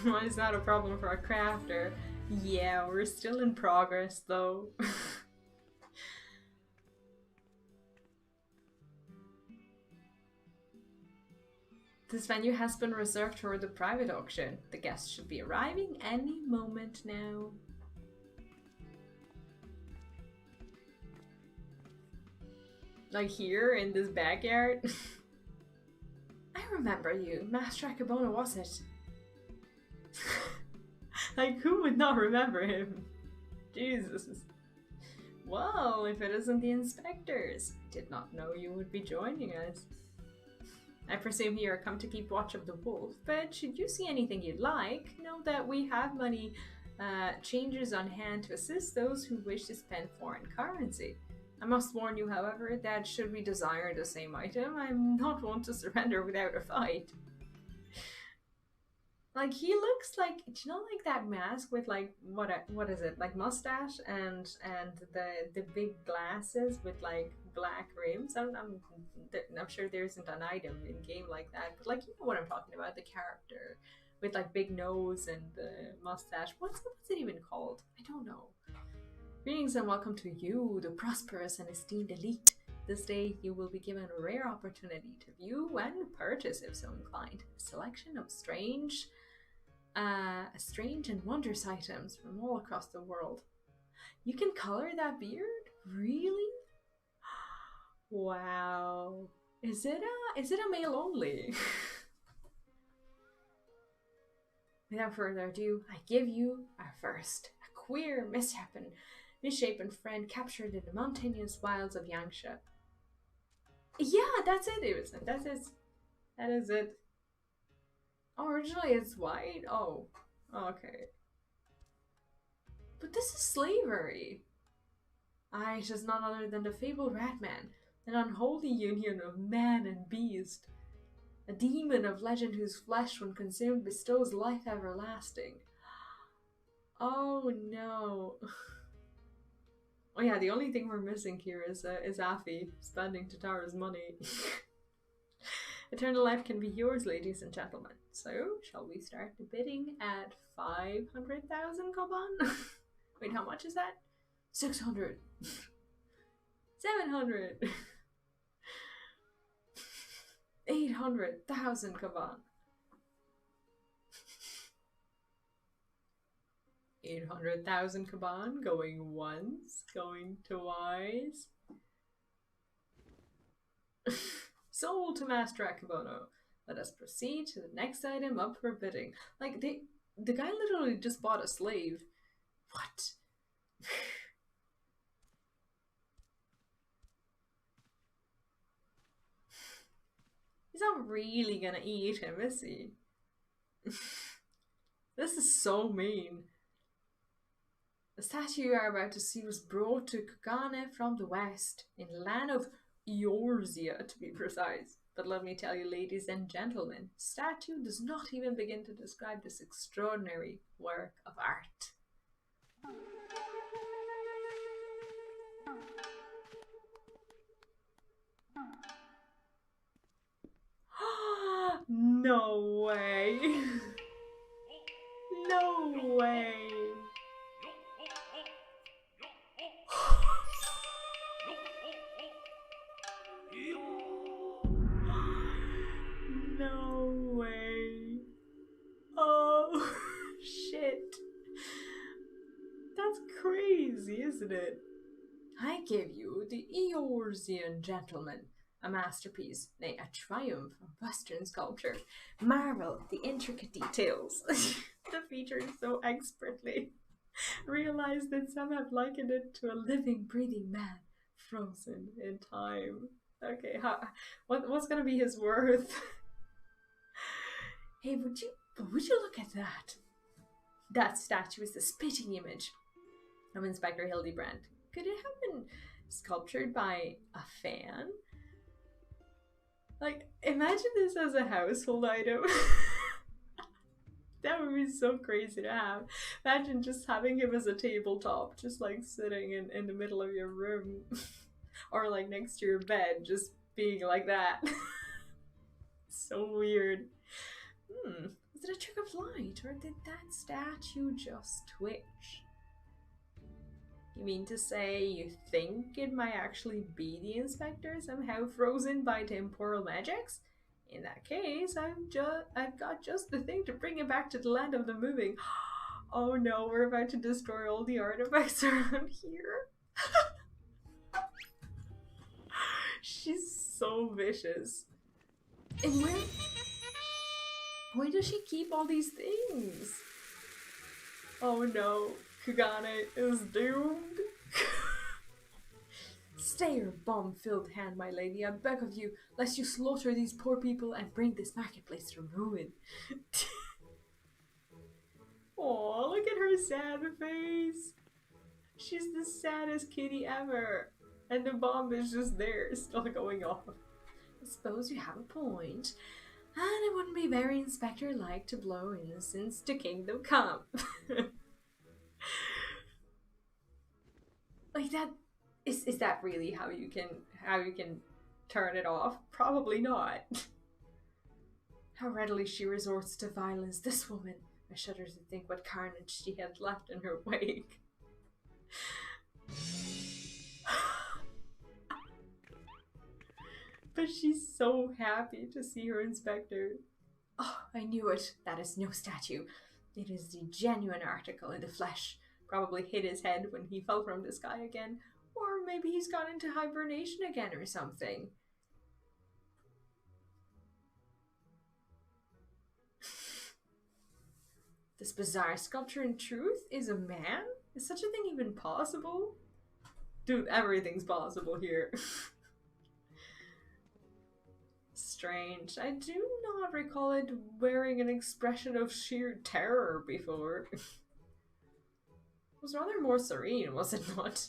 Why is that a problem for a crafter? Yeah, we're still in progress though. This venue has been reserved for the private auction. The guests should be arriving any moment now. Like here in this backyard? I remember you. Master Akabona, was it? Like, who would not remember him? Jesus. Well, if it isn't the inspectors. Did not know you would be joining us. I presume you are come to keep watch of the wolf, but should you see anything you'd like, know that we have money changers on hand to assist those who wish to spend foreign currency. I must warn you, however, that should we desire the same item, I'm not one to surrender without a fight. Like, he looks like, do you know, like that mask with like, what is it, like mustache and the big glasses with like black rims? I'm sure there isn't an item in game like that, but like, you know what I'm talking about, the character with like big nose and the mustache. What's it even called? I don't know. Greetings and welcome to you, the prosperous and esteemed elite. This day you will be given a rare opportunity to view and purchase, if so inclined, a selection of strange and wondrous items from all across the world. You can color that beard? Really? Wow. Is it a male only? Without further ado, I give you our first, a queer, misshapen friend captured in the mountainous wilds of Yangsha. Yeah, that's it, Davidson. That is it. Oh, originally it's white? Oh, okay. But this is slavery. Aye, it is none other than the fabled Ratman, an unholy union of man and beast. A demon of legend whose flesh, when consumed, bestows life everlasting. Oh no. Oh yeah, the only thing we're missing here is Afi spending Tatara's money. Eternal life can be yours, ladies and gentlemen. So, shall we start the bidding at 500,000 koban? Wait, how much is that? 600. 700. 800,000 koban. 800,000 koban, going once, going twice. Sold to Master Akabono. Let us proceed to the next item up for bidding. Like, the guy literally just bought a slave. What? He's not really gonna eat him, is he? This is so mean. The statue you are about to see was brought to Kugane from the west, in the land of Eorzea to be precise. But let me tell you, ladies and gentlemen, statue does not even begin to describe this extraordinary work of art. No way. No way. No way. Oh, shit. That's crazy, isn't it? I give you the Eorzean Gentleman, a masterpiece, nay, a triumph of Western sculpture. Marvel at the intricate details. The features so expertly. Realize that some have likened it to a living, breathing man, frozen in time. Okay, what's gonna be his worth? Hey, would you look at that? That statue is the spitting image of Inspector Hildibrand. Could it have been sculptured by a fan? Like, imagine this as a household item. That would be so crazy to have. Imagine just having him as a tabletop, just like sitting in the middle of your room. Or like next to your bed, just being like that. So weird. Was it a trick of light, or did that statue just twitch? You mean to say you think it might actually be the Inspector, somehow frozen by temporal magics? In that case, I've got just the thing to bring it back to the land of the moving. Oh no, we're about to destroy all the artifacts around here. She's so vicious. And where does she keep all these things? Oh no, Kugane is doomed. Stay your bomb-filled hand, my lady, I beg of you, lest you slaughter these poor people and bring this marketplace to ruin. Aw, look at her sad face. She's the saddest kitty ever. And the bomb is just there, still going off. I suppose you have a point. And it wouldn't be very Inspector-like to blow innocence to kingdom come. Like that, is that really how you can turn it off? Probably not. How readily she resorts to violence, this woman. I shudder to think what carnage she had left in her wake. But she's so happy to see her Inspector. Oh, I knew it. That is no statue. It is the genuine article in the flesh. Probably hit his head when he fell from the sky again. Or maybe he's gone into hibernation again or something. This bizarre sculpture in truth is a man? Is such a thing even possible? Dude, everything's possible here. Strange. I do not recall it wearing an expression of sheer terror before. It was rather more serene, was it not?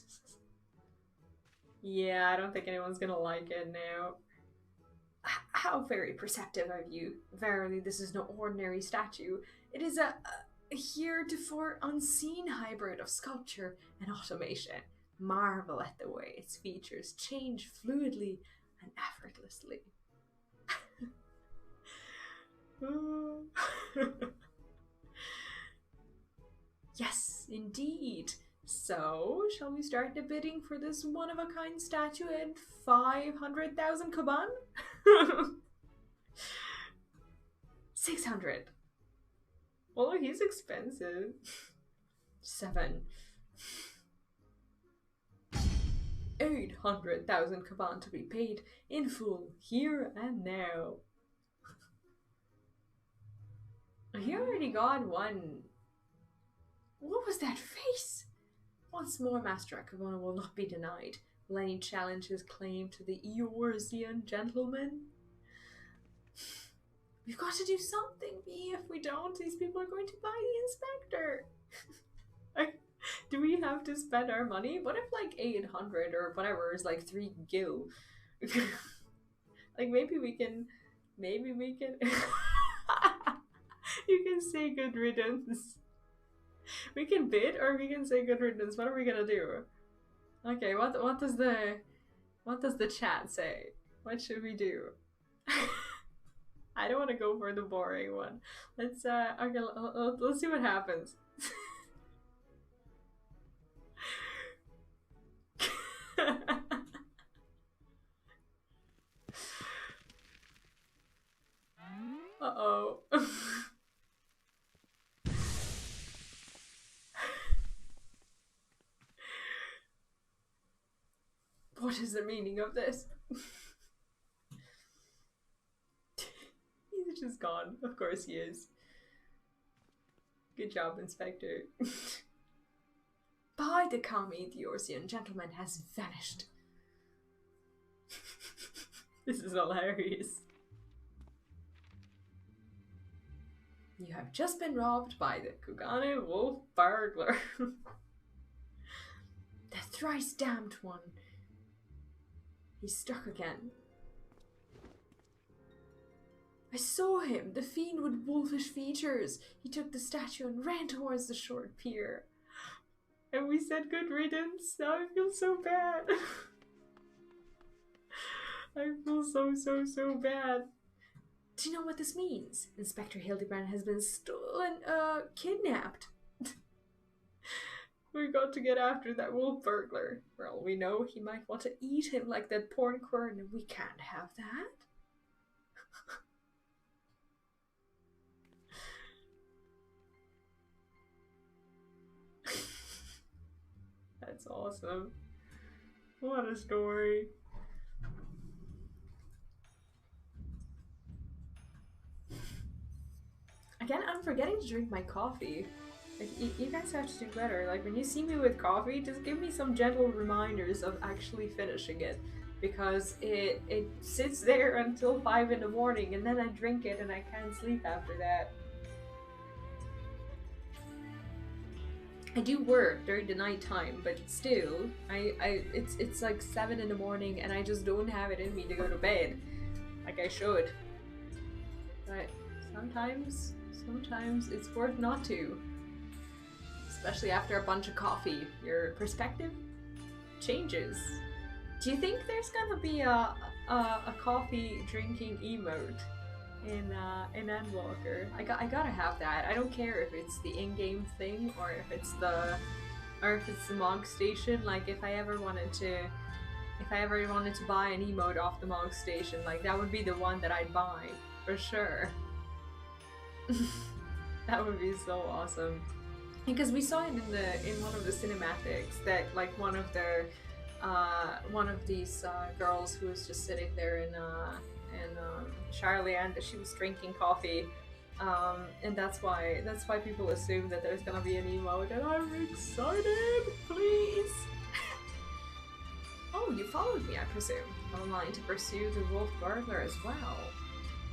Yeah, I don't think anyone's gonna like it now. How very perceptive of you. Verily, this is no ordinary statue. It is a heretofore unseen hybrid of sculpture and automation. Marvel at the way its features change fluidly and effortlessly. Yes, indeed. So, shall we start the bidding for this one-of-a-kind statue at 500,000 kaban? 600. Oh, he's expensive. 7. 800,000 kaban to be paid in full, here and now. He already got one. What was that face? Once more, Master Akavona will not be denied. Will any challenge his claim to the Eorzean Gentleman? We've got to do something, B. If we don't, these people are going to buy the Inspector. Do we have to spend our money? What if like 800 or whatever is like 3 gil? Like maybe we can you can say good riddance. We can bid or we can say good riddance. What are we gonna do? Okay, what does the chat say? What should we do? I don't want to go for the boring one. Let's okay, let's see what happens. Uh-oh. What is the meaning of this? He's just gone. Of course he is. Good job, Inspector. By the commie, the Orsian gentleman has vanished. This is hilarious. You have just been robbed by the Kugane Wolf burglar. The thrice damned one. He's struck again. I saw him, the fiend with wolfish features. He took the statue and ran towards the short pier. And we said good riddance. Now I feel so bad. I feel so bad. Do you know what this means? Inspector Hildibrand has been kidnapped. We got to get after that wolf burglar. For all we know, he might want to eat him like that porn quern, and we can't have that. That's awesome. What a story. Again, I'm forgetting to drink my coffee. Like, you guys have to do better. Like, when you see me with coffee, just give me some gentle reminders of actually finishing it. Because it sits there until 5 in the morning, and then I drink it and I can't sleep after that. I do work during the night time, but still, it's like 7 in the morning and I just don't have it in me to go to bed. Like I should. But sometimes it's worth not to. Especially after a bunch of coffee. Your perspective changes. Do you think there's gonna be a coffee drinking emote in Endwalker? I gotta have that. I don't care if it's the in-game thing or if it's the Mog Station. Like if I ever wanted to buy an emote off the Mog Station, like that would be the one that I'd buy for sure. That would be so awesome. Because we saw it in one of the cinematics that like one of these girls who was just sitting there in Charlie, and she was drinking coffee, and that's why people assume that there's gonna be an emote, and I'm excited. Please. Oh, you followed me, I presume, online to pursue the wolf burglar as well.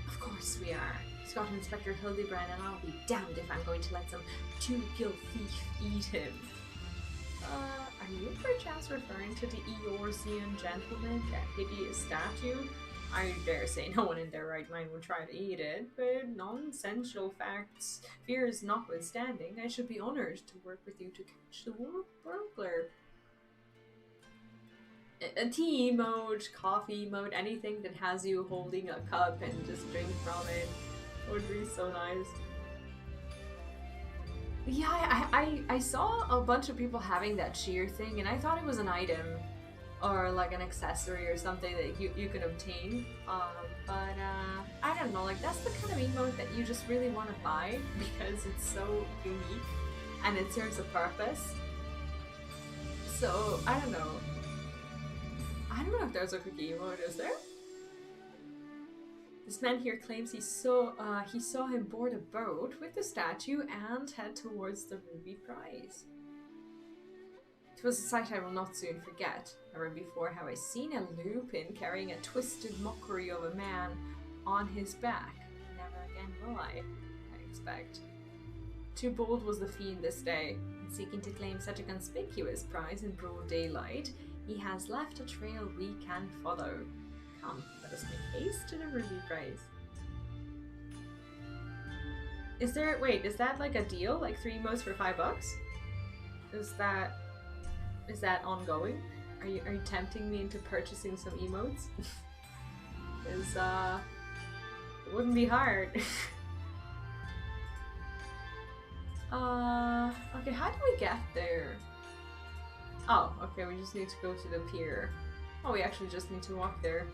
Of course we are. He's got Inspector Hildibrand, and I'll be damned if I'm going to let some two-kill thief eat him. Are you perchance referring to the Eorzean gentleman, that hideous statue? I dare say no one in their right mind would try to eat it, but non-essential facts, fears notwithstanding, I should be honored to work with you to catch the wolf burglar. A tea emote, coffee emote, anything that has you holding a cup and just drink from it would be so nice. Yeah, I saw a bunch of people having that cheer thing, and I thought it was an item or like an accessory or something that you could obtain. But I don't know, like that's the kind of emote that you just really want to buy because it's so unique and it serves a purpose. So I don't know. I don't know if there's a cookie emote, is there? This man here claims he saw him board a boat with the statue and head towards the ruby prize. It was a sight I will not soon forget. Never before have I seen a lupin carrying a twisted mockery of a man on his back. Never again will I expect. Too bold was the fiend this day. In seeking to claim such a conspicuous prize in broad daylight, he has left a trail we can follow. Come, let us make haste to the ruby prize. Is that like a deal? Like 3 emotes for $5? Is that ongoing? Are you tempting me into purchasing some emotes? wouldn't be hard. Okay, how do we get there? Oh, okay, we just need to go to the pier. Oh, we actually just need to walk there.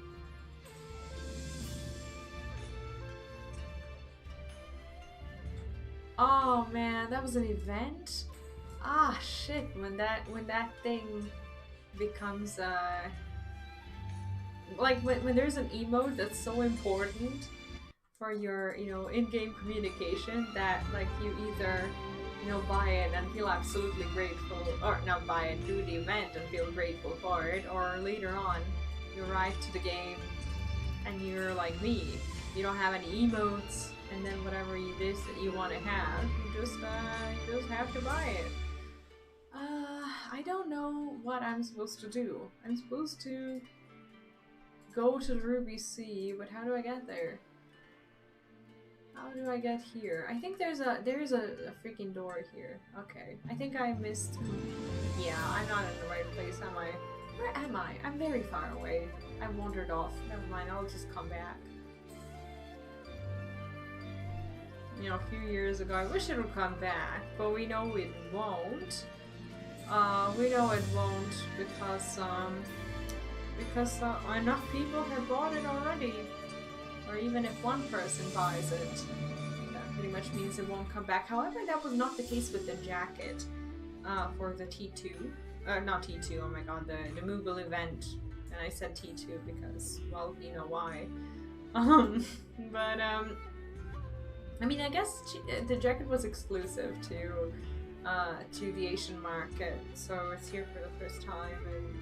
Oh man, that was an event? Ah shit, when that thing becomes like when there's an emote that's so important for your, you know, in-game communication that like you either, you know, buy it and feel absolutely grateful, or not buy it, do the event and feel grateful for it, or later on you arrive to the game and you're like me, you don't have any emotes, and then whatever it is that you want to have, you just have to buy it. I don't know what I'm supposed to do. I'm supposed to go to the Ruby Sea, but how do I get there? How do I get here? I think there's a freaking door here. Okay, I think I missed. Yeah, I'm not in the right place, am I? Where am I? I'm very far away. I wandered off. Never mind, I'll just come back. You know, a few years ago, I wish it would come back, but we know it won't. We know it won't because enough people have bought it already. Or even if one person buys it, that pretty much means it won't come back. However, that was not the case with the jacket for the T2. Not T2, oh my god, the Moogle event. And I said T2 because, well, you know why. I mean, I guess the jacket was exclusive to the Asian market, so it's here for the first time, and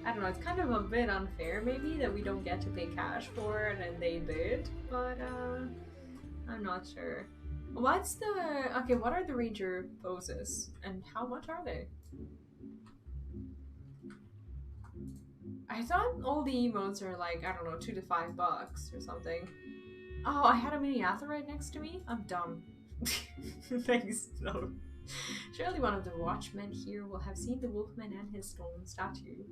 I don't know, it's kind of a bit unfair maybe that we don't get to pay cash for it and they did, but I'm not sure. What's the... Okay, what are the ranger poses and how much are they? I thought all the emotes are like, I don't know, $2 to $5 or something. Oh, I had a miniature right next to me? I'm dumb. Thanks, no. Surely one of the watchmen here will have seen the wolfman and his stolen statue.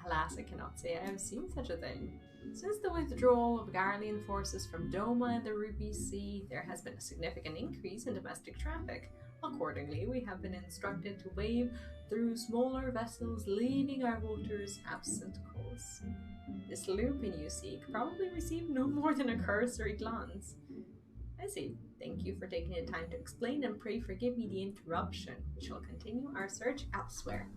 Alas, I cannot say I have seen such a thing. Since the withdrawal of Garlean forces from Doma and the Ruby Sea, there has been a significant increase in domestic traffic. Accordingly, we have been instructed to wade through smaller vessels, leaving our waters absent course. This lupin you seek probably received no more than a cursory glance. I see. Thank you for taking the time to explain, and pray forgive me the interruption. We shall continue our search elsewhere.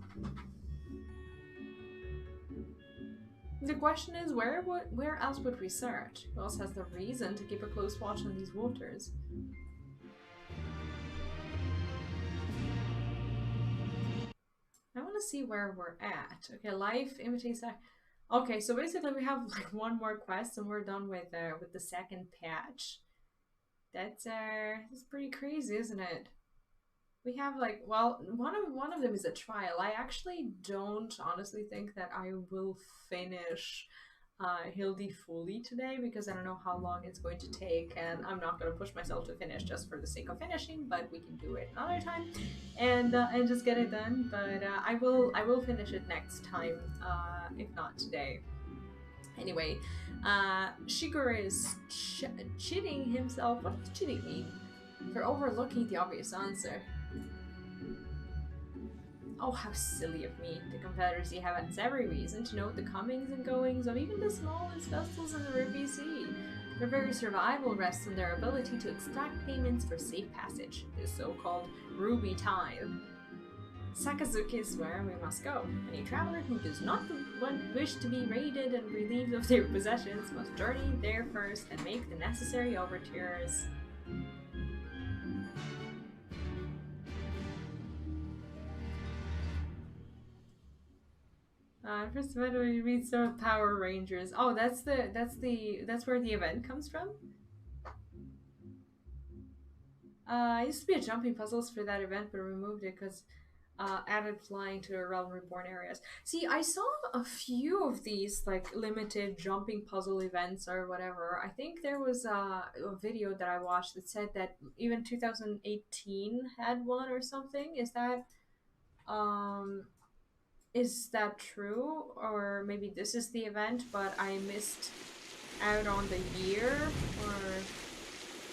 The question is, where else would we search? Who else has the reason to keep a close watch on these waters? I want to see where we're at. Okay, life imitates that. Okay, so basically we have like one more quest and we're done with the second patch. That's pretty crazy, isn't it? We have like, well, one of them is a trial. I actually don't honestly think that I will finish Hildi fully today because I don't know how long it's going to take, and I'm not going to push myself to finish just for the sake of finishing, but we can do it another time and just get it done. But I will finish it next time, if not today. Anyway, Shigur is cheating himself. What does cheating mean? For overlooking the obvious answer. Oh, how silly of me. The Confederacy have every reason to note the comings and goings of even the smallest vessels in the Ruby Sea. Their very survival rests on their ability to extract payments for safe passage, the so-called Ruby Tile. Sakazuki is where we must go. Any traveler who does not wish to be raided and relieved of their possessions must journey there first and make the necessary overtures. First of all, we read some Power Rangers. Oh, that's where the event comes from. Used to be a jumping puzzles for that event, but removed it because added flying to the Realm Reborn areas. See, I saw a few of these like limited jumping puzzle events or whatever. I think there was a video that I watched that said that even 2018 had one or something. Is that is that true? Or maybe this is the event, but I missed out on the year? Or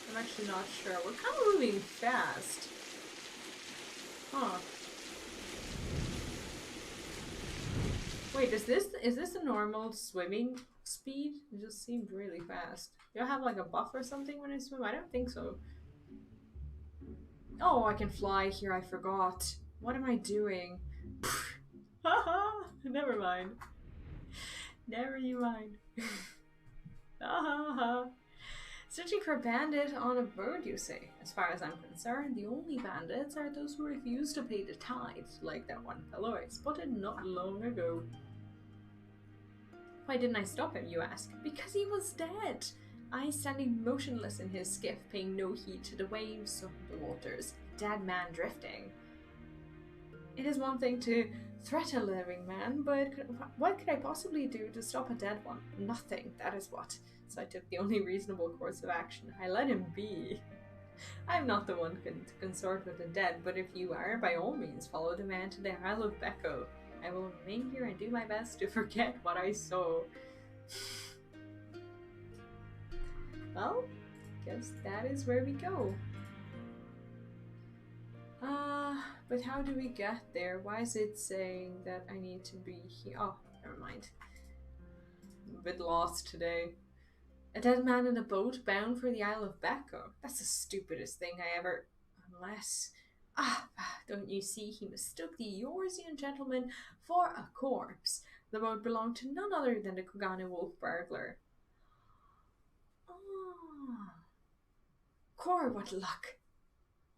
I'm actually not sure. We're kind of moving fast. Huh. Wait, is this a normal swimming speed? It just seemed really fast. Do I have like a buff or something when I swim? I don't think so. Oh, I can fly here, I forgot. What am I doing? Haha, never mind. Never you mind. Searching for a bandit on a boat, you say? As far as I'm concerned, the only bandits are those who refuse to pay the tithe, like that one fellow I spotted not long ago. Why didn't I stop him, you ask? Because he was dead. I standing motionless in his skiff, paying no heed to the waves of the waters. A dead man drifting. It is one thing to threaten a living man, but what could I possibly do to stop a dead one? Nothing, that is what. So I took the only reasonable course of action. I let him be. I'm not the one to consort with the dead, but if you are, by all means follow the man to the Isle of Becco. I will remain here and do my best to forget what I saw. Well, guess that is where we go. But how do we get there? Why is it saying that I need to be here? Oh, never mind. I'm a bit lost today. A dead man in a boat bound for the Isle of Becco. That's the stupidest thing I ever... Unless... don't you see? He mistook the Yorzian gentleman for a corpse. The boat belonged to none other than the Kogani wolf burglar. Cor, what luck!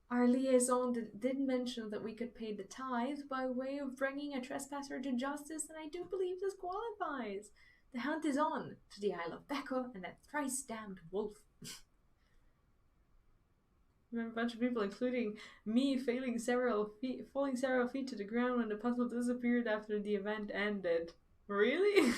Our liaison did mention that we could pay the tithe by way of bringing a trespasser to justice, and I do believe this qualifies. The hunt is on to the Isle of Becco and that thrice-damned wolf. Remember, a bunch of people, including me, falling several feet to the ground when the puzzle disappeared after the event ended. Really?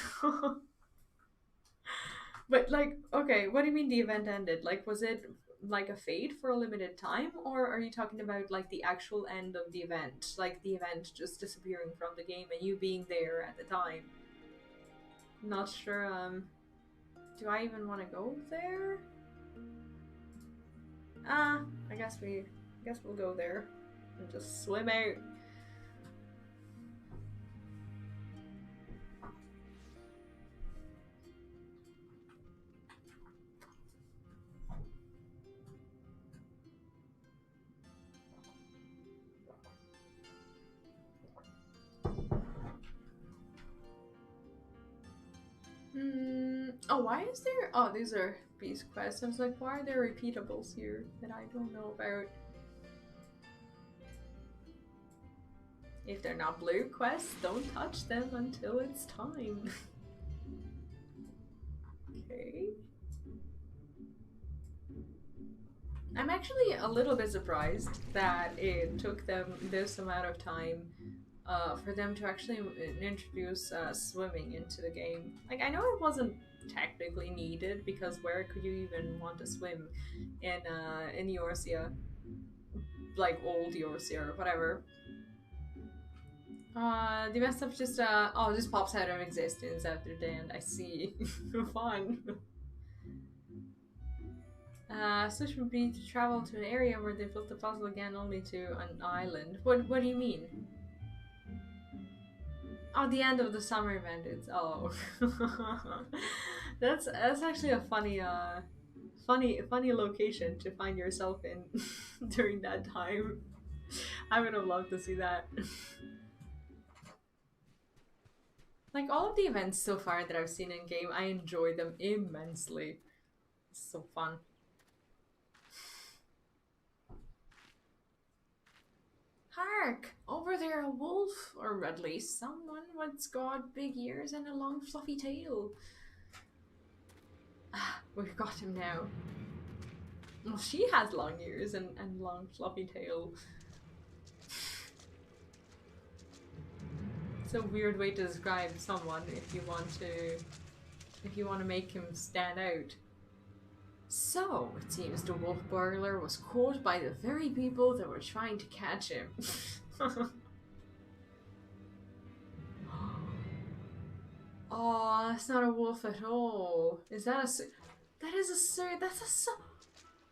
But, like, okay, what do you mean the event ended? Like, was it, like, a fade for a limited time? Or are you talking about, like, the actual end of the event? Like, the event just disappearing from the game and you being there at the time? Not sure, do I even want to go there? I guess we'll go there and just swim out. Oh, why is there... Oh, these are beast quests. I was like, why are there repeatables here that I don't know about? If they're not blue quests, don't touch them until it's time. Okay. I'm actually a little bit surprised that it took them this amount of time for them to actually introduce swimming into the game. Like, I know it wasn't technically needed, because where could you even want to swim in Eorzea? Like, old Eorzea or whatever. The best stuff just, oh, just pops out of existence after the end. I see. Fun. Switch would be to travel to an area where they built the puzzle again, only to an island. What do you mean? Oh, the end of the summer event. It's that's actually a funny location to find yourself in during that time. I would have loved to see that. Like, all of the events so far that I've seen in game, I enjoy them immensely. It's so fun. Hark! Over there a wolf, or at least someone what's got big ears and a long fluffy tail. We've got him now. Well, she has long ears and long fluffy tail. It's a weird way to describe someone if you want to make him stand out. So, it seems the wolf burglar was caught by the very people that were trying to catch him. Oh, that's not a wolf at all. Is that a... That is a sir. That's a...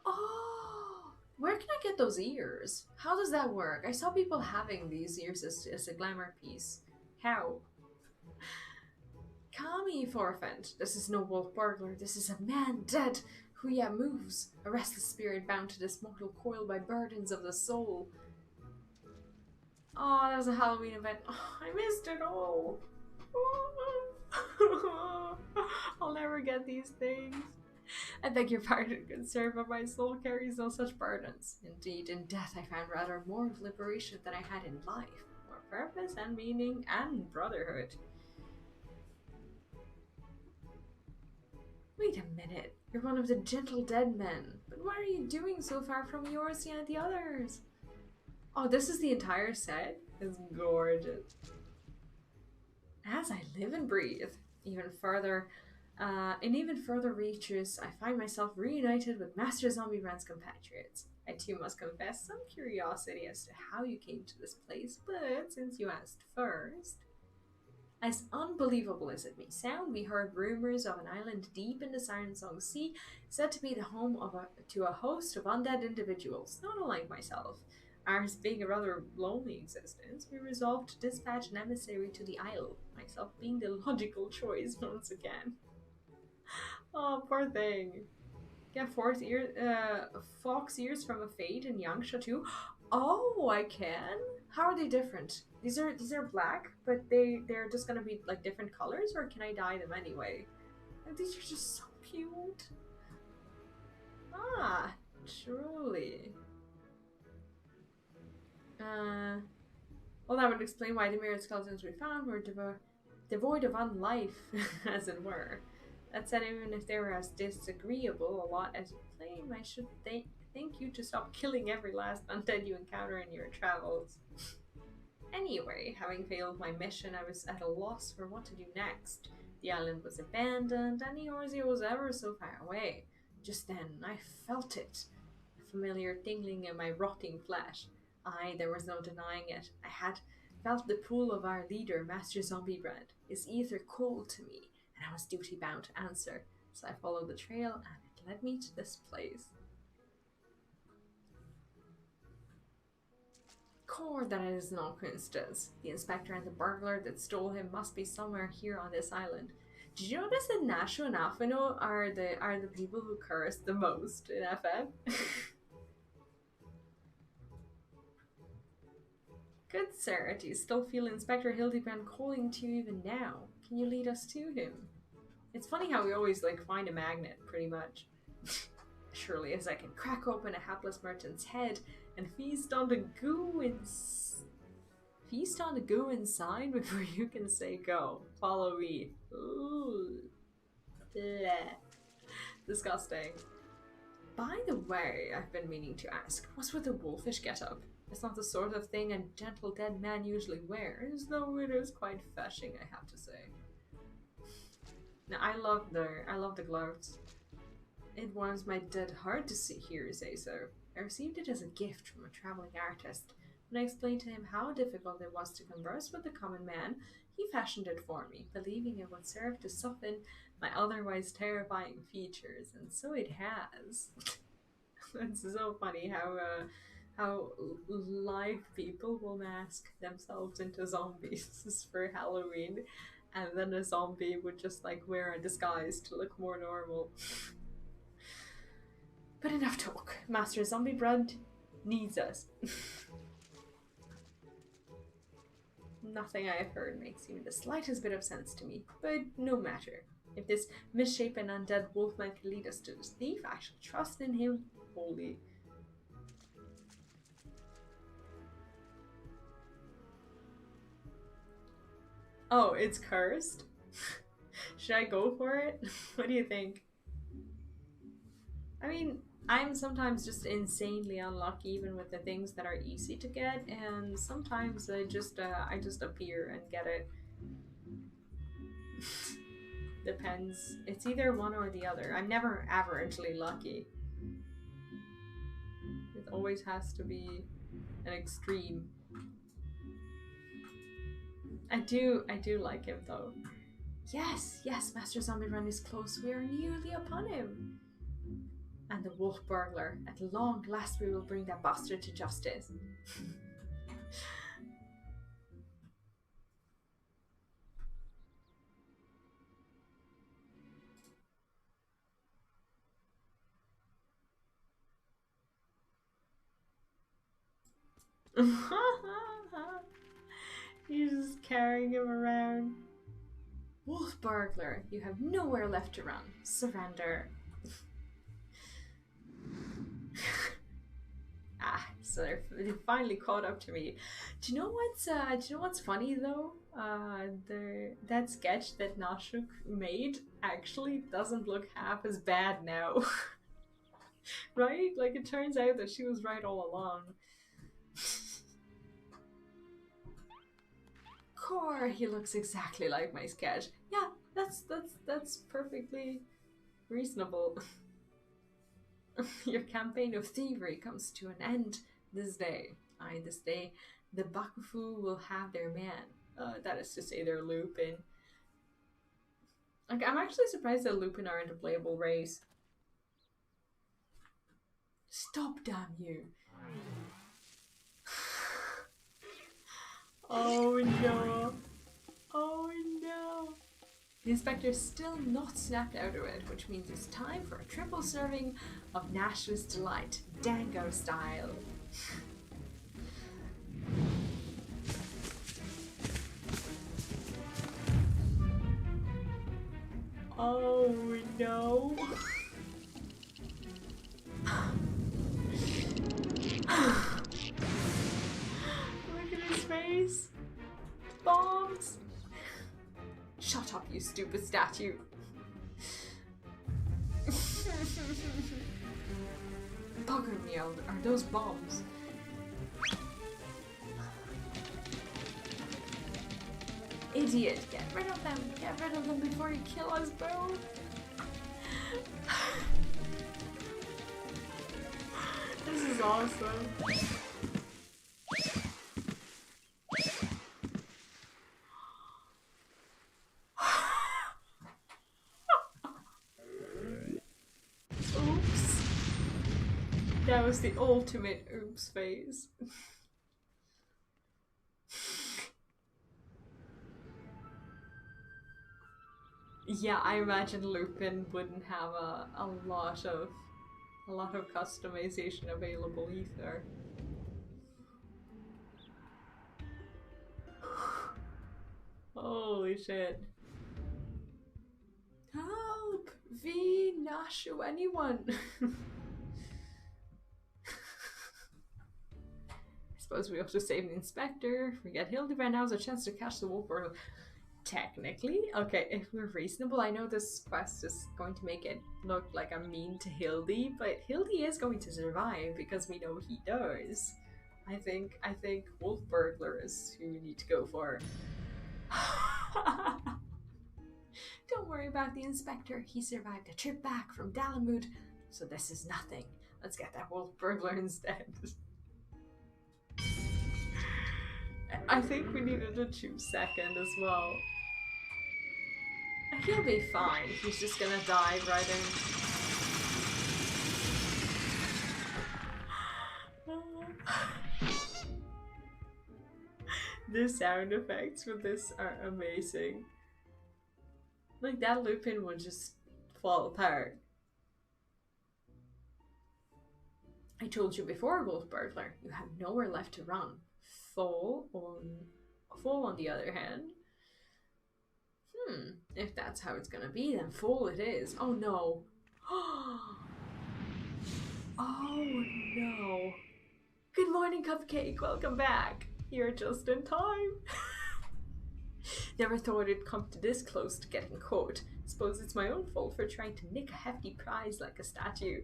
Oh! Where can I get those ears? How does that work? I saw people having these ears as a glamour piece. How? Kami forfeit. This is no wolf burglar. This is a man dead who yet moves. A restless spirit bound to this mortal coil by burdens of the soul. Oh, that was a Halloween event. Oh, I missed it all. Oh. I'll never get these things. I beg your pardon, good sir, but my soul carries no such burdens. Indeed, in death I found rather more of liberation than I had in life. More purpose and meaning and brotherhood. Wait a minute. You're one of the gentle dead men. But what are you doing so far from yours and the others? Oh, this is the entire set? It's gorgeous. As I live and breathe, in even further reaches, I find myself reunited with Master Zombiebrand's compatriots. I too must confess some curiosity as to how you came to this place, but since you asked first... As unbelievable as it may sound, we heard rumors of an island deep in the Siren Song Sea, said to be the home of to a host of undead individuals, not unlike myself. Ours being a rather lonely existence, we resolved to dispatch an emissary to the isle, myself being the logical choice once again. Oh, poor thing. Get fox ears from a fade in Yangsha too. Oh, I can? How are they different? These are black, but they're just gonna be like different colors, or can I dye them anyway? Like, these are just so cute. Ah, truly. Well, that would explain why the mirrored skeletons we found were devoid of unlife, as it were. That said, even if they were as disagreeable a lot as you claim, I should thank you to stop killing every last undead you encounter in your travels. Anyway, having failed my mission, I was at a loss for what to do next. The island was abandoned, and Eorzea was ever so far away. Just then, I felt it. A familiar tingling in my rotting flesh. Aye, there was no denying it. I had felt the pull of our leader, Master Zombiebrand. His ether called to me, and I was duty-bound to answer. So I followed the trail, and it led me to this place. Core, that it is no coincidence. The inspector and the burglar that stole him must be somewhere here on this island. Did you notice that Nashu and Afino are the people who curse the most in FF? Good sir, do you still feel Inspector Hildibrand calling to you even now? Can you lead us to him? It's funny how we always like find a magnet, pretty much. Surely as I can crack open a hapless merchant's head and feast on the goo inside before you can say go. Follow me. Ooh. Bleh. Disgusting. By the way, I've been meaning to ask, what's with the wolfish getup? It's not the sort of thing a gentle dead man usually wears, though it is quite fetching, I have to say. Now, I love the gloves. It warms my dead heart to hear you say so. I received it as a gift from a traveling artist. When I explained to him how difficult it was to converse with the common man, he fashioned it for me, believing it would serve to soften my otherwise terrifying features, and so it has. It's so funny how live people will mask themselves into zombies for Halloween, and then a zombie would just like wear a disguise to look more normal. But enough talk. Master Zombiebrand needs us. Nothing I have heard makes even the slightest bit of sense to me, but no matter. If this misshapen undead wolfman can lead us to this thief, I shall trust in him wholly. Oh, it's cursed? Should I go for it? What do you think? I mean, I'm sometimes just insanely unlucky even with the things that are easy to get, and sometimes I just appear and get it. Depends. It's either one or the other. I'm never averagely lucky. It always has to be an extreme. I do like him though. Yes, yes, Master Zombierand is close. We are nearly upon him. And the wolf burglar. At long last we will bring that bastard to justice. He's just carrying him around. Wolf burglar, you have nowhere left to run. Surrender. So they finally caught up to me. Do you know what's funny though? That sketch that Nashuk made actually doesn't look half as bad now. Right? Like, it turns out that she was right all along. Core, he looks exactly like my sketch. Yeah, that's perfectly reasonable. Your campaign of thievery comes to an end this day. This day, the Bakufu will have their man. That is to say, their Lupin. Like, I'm actually surprised that Lupin aren't a playable race. Stop, damn you. Oh no. Oh no. The inspector's still not snapped out of it, which means it's time for a triple serving of Nash's Delight, Dango style. Oh no. Look at his face. Bombs. Shut up, you stupid statue. Bugger me, are those bombs? Idiot, get rid of them. Get rid of them before you kill us both. This is awesome. Oops. That was the ultimate oops phase. Yeah, I imagine Lupin wouldn't have a lot of customization available either. Holy shit. Help! V, Nashu, anyone! I suppose we have to save the inspector. We get Hildibrand, now's a chance to catch the wolf burglar. Technically, okay, if we're reasonable, I know this quest is going to make it look like I'm mean to Hildi, but Hildi is going to survive because we know he does. I think wolf burglar is who we need to go for. Don't worry about the inspector. He survived a trip back from Dalamud, so this is nothing. Let's get that wolf burglar instead. I think we needed to choose second as well. He'll be fine. He's just gonna dive right in. The sound effects for this are amazing. Like, that Lupin would just fall apart. I told you before, wolf burglar, you have nowhere left to run. Foal on the other hand. If that's how it's gonna be, then foal it is. Oh no. Oh no. Good morning, Cupcake. Welcome back. You're just in time. Never thought it'd come to this close to getting caught. Suppose it's my own fault for trying to nick a hefty prize like a statue.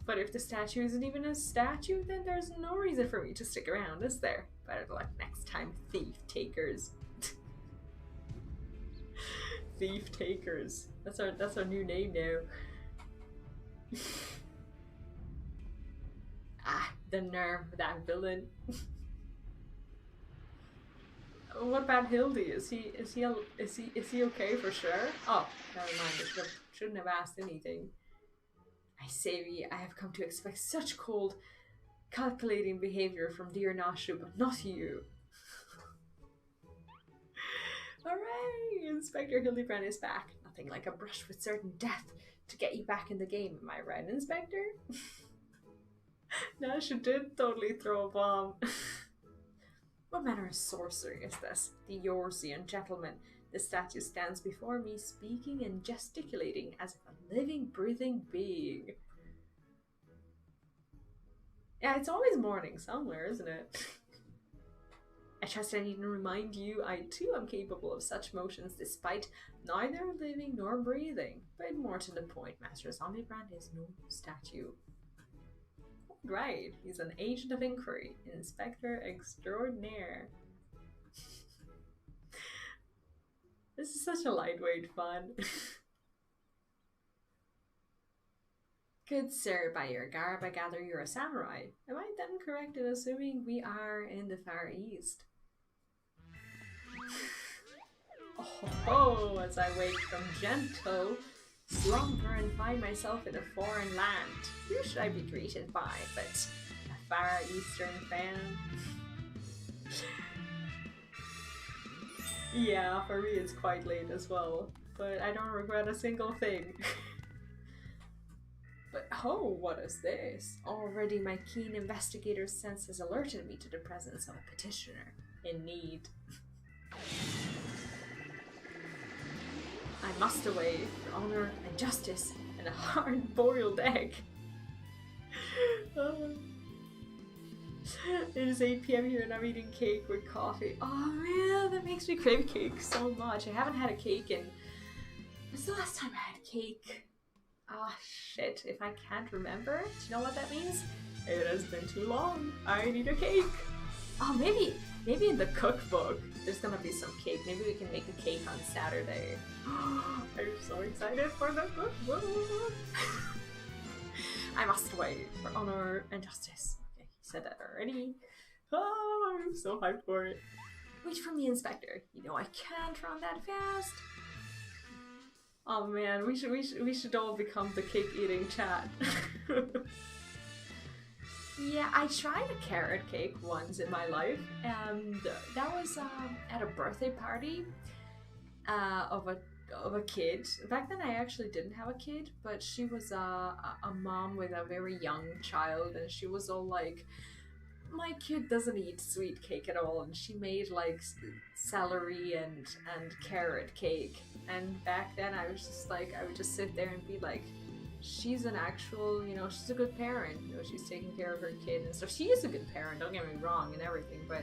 But if the statue isn't even a statue, then there's no reason for me to stick around, is there? Better luck next time, thief takers. Thief takers. That's our new name now. The nerve of that villain. What about Hildi? Is he okay for sure? Oh, never mind. I shouldn't have asked anything. I say, I have come to expect such cold, calculating behavior from dear Nashu, but not you. Hooray! Inspector Hildibrand is back. Nothing like a brush with certain death to get you back in the game. Am I right, Inspector? Nashu did totally throw a bomb. What manner of sorcery is this? The Yorzian gentleman. The statue stands before me, speaking and gesticulating as if a living, breathing being. Yeah, it's always morning somewhere, isn't it? I trust I need to remind you, I too am capable of such motions despite neither living nor breathing. But more to the point, Master Zombibrand is no statue. Right, he's an agent of inquiry, Inspector Extraordinaire. This is such a lightweight fun. Good sir, by your garb I gather you're a samurai. Am I then correct in assuming we are in the Far East? Oh, as I wake from gentle slumber and find myself in a foreign land. Who should I be greeted by but a Far Eastern fan? Yeah, for me it's quite late as well, but I don't regret a single thing. But oh, what is this? Already my keen investigator's sense has alerted me to the presence of a petitioner in need. I must away for honor and justice and a hard-boiled egg. It is 8 p.m. here and I'm eating cake with coffee. Oh man, that makes me crave cake so much. I haven't had a cake in... When's the last time I had cake? Ah, shit. If I can't remember, do you know what that means? It has been too long. I need a cake. Oh, maybe in the cookbook there's gonna be some cake. Maybe we can make a cake on Saturday. I'm so excited for the cookbook. I must wait for honor and justice. Okay, he said that already. Oh, I'm so hyped for it. Wait for me, Inspector. You know I can't run that fast. Oh man, we should all become the cake eating chat. Yeah, I tried a carrot cake once in my life, and that was at a birthday party of a kid. Back then I actually didn't have a kid, but she was a mom with a very young child, and she was all like, my kid doesn't eat sweet cake at all, and she made like celery and carrot cake. And back then I was just like, I would just sit there and be like, she's an actual, you know, she's a good parent, you know, she's taking care of her kid and stuff. She is a good parent, don't get me wrong, and everything, but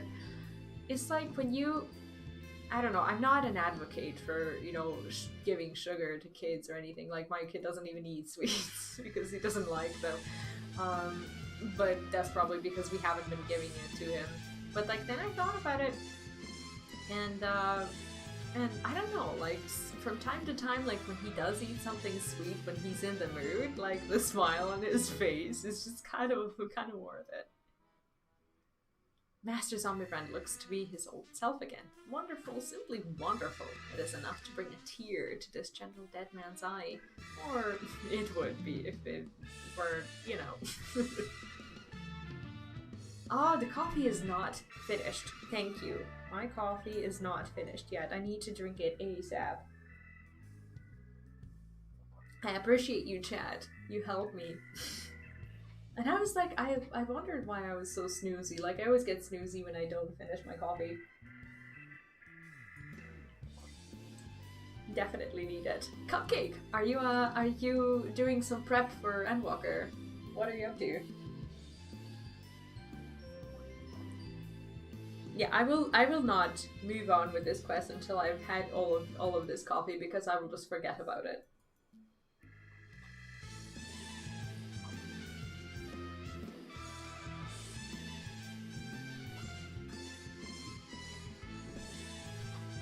it's like when you, I don't know, I'm not an advocate for, you know, giving sugar to kids or anything. Like, my kid doesn't even eat sweets because he doesn't like them. But that's probably because we haven't been giving it to him. But like, then I thought about it, and I don't know, like, from time to time, like when he does eat something sweet, when he's in the mood, like the smile on his face is just kind of worth it. Master Zombibrand looks to be his old self again. Wonderful, simply wonderful. It is enough to bring a tear to this gentle dead man's eye. Or it would be if it were, you know. Ah, the coffee is not finished. Thank you. My coffee is not finished yet. I need to drink it ASAP. I appreciate you, Chad. You helped me. And I was like, I wondered why I was so snoozy. Like, I always get snoozy when I don't finish my coffee. Definitely need it. Cupcake! Are you doing some prep for Endwalker? What are you up to? Yeah, I will not move on with this quest until I've had all of this coffee, because I will just forget about it.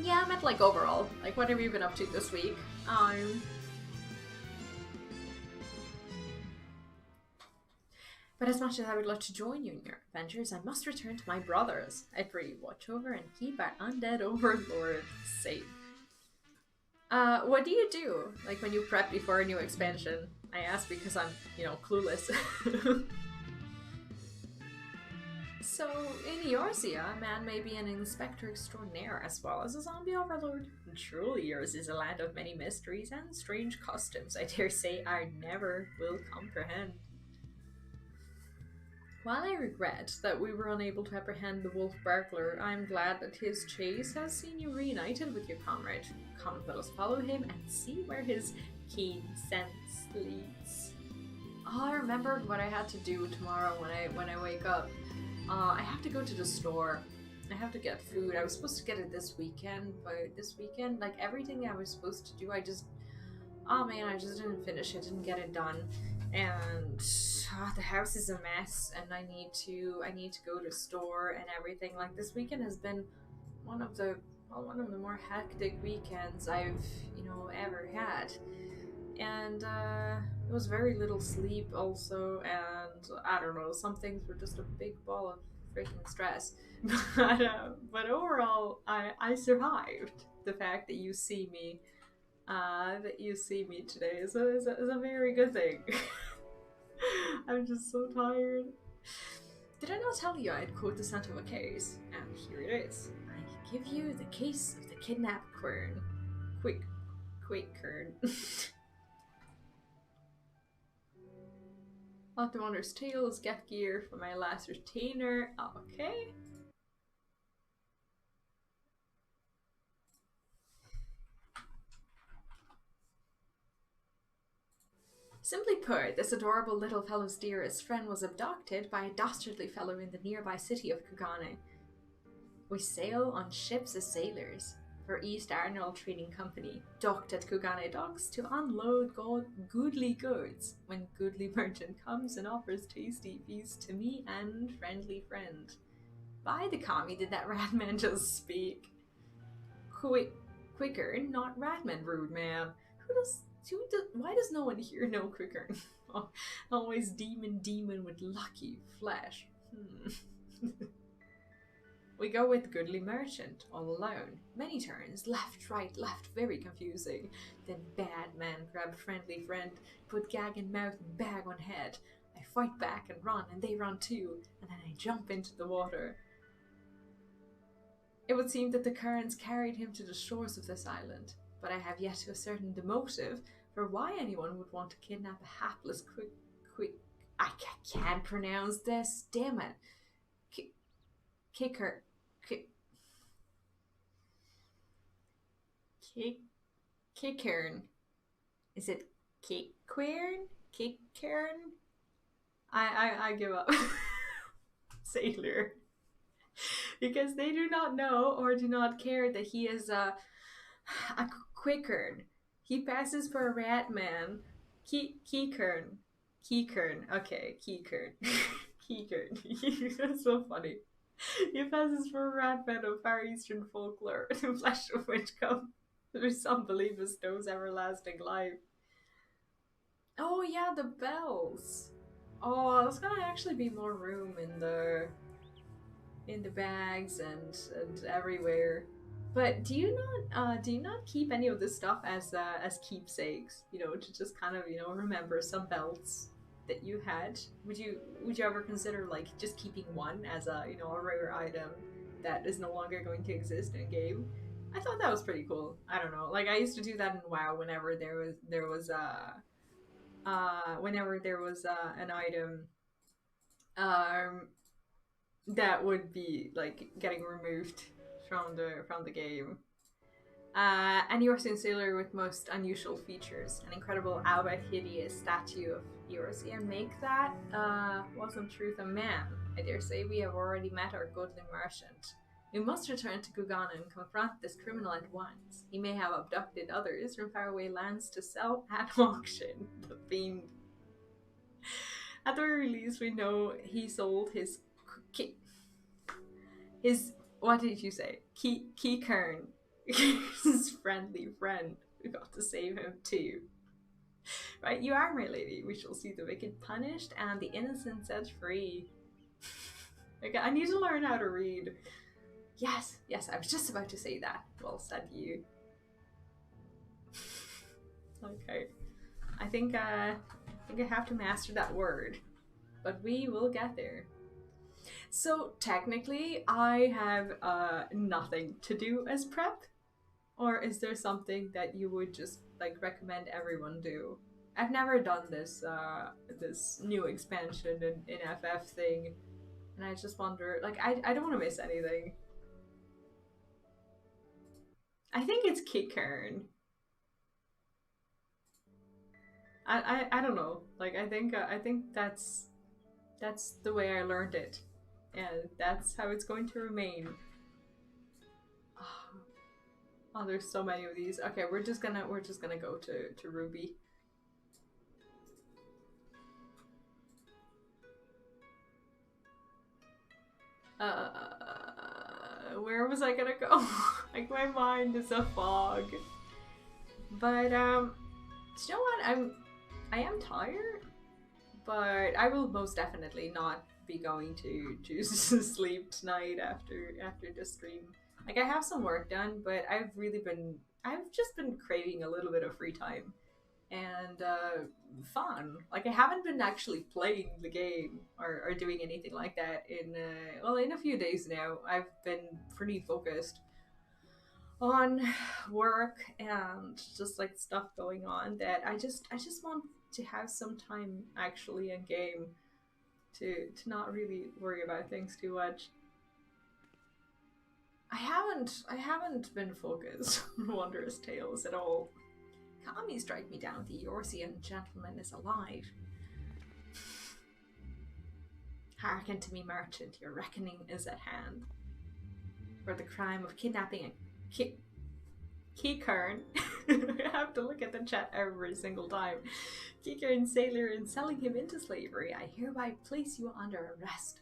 Yeah, I meant like overall. Like, what have you been up to this week? But as much as I would love to join you in your adventures, I must return to my brothers. I'd pray you watch over and keep our undead overlord safe. What do you do, like, when you prep before a new expansion? I ask because I'm, you know, clueless. So, in Eorzea, a man may be an inspector extraordinaire as well as a zombie overlord. Truly, yours is a land of many mysteries and strange customs I dare say I never will comprehend. While I regret that we were unable to apprehend the wolf burglar, I am glad that his chase has seen you reunited with your comrade. Come, let us follow him and see where his keen sense leads. Oh, I remembered what I had to do tomorrow when I wake up. I have to go to the store. I have to get food. I was supposed to get it this weekend, but this weekend, like, everything I was supposed to do, I just didn't finish it, didn't get it done. And the house is a mess, and I need to go to the store and everything. Like, this weekend has been one of the more hectic weekends I've, you know, ever had. And it was very little sleep also, and I don't know, some things were just a big ball of freaking stress. But overall, I survived. The fact that you see me today is a very good thing. I'm just so tired. Did I not tell you I'd quote the scent of a case? And here it is. I give you the case of the kidnapped quern. Quick quern. Lot of Wondrous Tales, get gear for my last retainer. Okay. Simply put, this adorable little fellow's dearest friend was abducted by a dastardly fellow in the nearby city of Kugane. We sail on ships as sailors for East Arnold Trading Company, docked at Kugane docks to unload goodly goods when goodly merchant comes and offers tasty feast to me and friendly friend. By the commie, did that ratman just speak? Quicker, not ratman, rude man. Why does no one here know quicker? Always demon with lucky flesh. We go with goodly merchant, all alone. Many turns, left, right, left, very confusing. Then bad man grab friendly friend, put gag in mouth and bag on head. I fight back and run, and they run too, and then I jump into the water. It would seem that the currents carried him to the shores of this island, but I have yet to ascertain the motive for why anyone would want to kidnap a hapless I can't pronounce this, damn it. Kickern. Is it Kickern? Kickern? I give up. Sailor. Because they do not know or do not care that he is a quickern. He passes for a rat man. Keykern. Okay, Keykern. Keykern. That's so funny. He passes for a rat man of Far Eastern folklore, the flesh of which come through some belief bestows everlasting life. Oh yeah, the bells. Oh, there's gonna actually be more room in the bags and everywhere. But do you not keep any of this stuff as keepsakes? You know, to just kind of, you know, remember some belts that you had. Would you ever consider, like, just keeping one as a, you know, a rare item that is no longer going to exist in game? I thought that was pretty cool. I don't know. Like, I used to do that in WoW whenever there was an item that would be like getting removed from the game. And you are Sailor with most unusual features. An incredible albeit hideous statue of Eorzea. Make that was in truth a man. I dare say we have already met our goodly merchant. We must return to Kugana and confront this criminal at once. He may have abducted others from faraway lands to sell at auction. The fiend. At the very least, we know he sold his what did you say? Keykern. His friendly friend. We got to save him too. Right, you are my lady. We shall see the wicked punished and the innocent set free. Okay, I need to learn how to read. Yes, yes, I was just about to say that. Well said, you. Okay. I think I have to master that word. But we will get there. So technically, I have nothing to do as prep, or is there something that you would just like recommend everyone do? I've never done this this new expansion in FF thing, and I just wonder, like, I don't want to miss anything. I think it's Kickern. I don't know. Like I think that's the way I learned it, and that's how it's going to remain. Oh, there's so many of these. Okay, we're just gonna go to Ruby. Where was I gonna go? Like my mind is a fog. But you know what? I am tired, but I will most definitely not be going to choose to sleep tonight after the stream. Like I have some work done, but I've just been craving a little bit of free time and fun. Like I haven't been actually playing the game or doing anything like that in in a few days now. I've been pretty focused on work and just like stuff going on that I just want to have some time actually in game to not really worry about things too much. I haven't been focused on Wondrous Tales at all. Kami strike me down, the Eorzean gentleman is alive. Hearken to me, merchant, your reckoning is at hand. For the crime of kidnapping a Kickern. I have to look at the chat every single time. Kickern sailor and selling him into slavery, I hereby place you under arrest.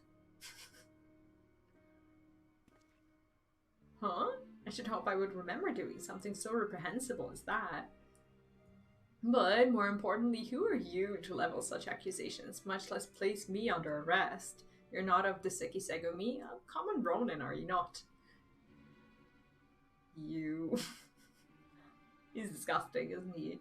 Huh? I should hope I would remember doing something so reprehensible as that. But, more importantly, who are you to level such accusations, much less place me under arrest? You're not of the Sekisegumi, a common Ronin, are you not? You... He's disgusting, isn't he?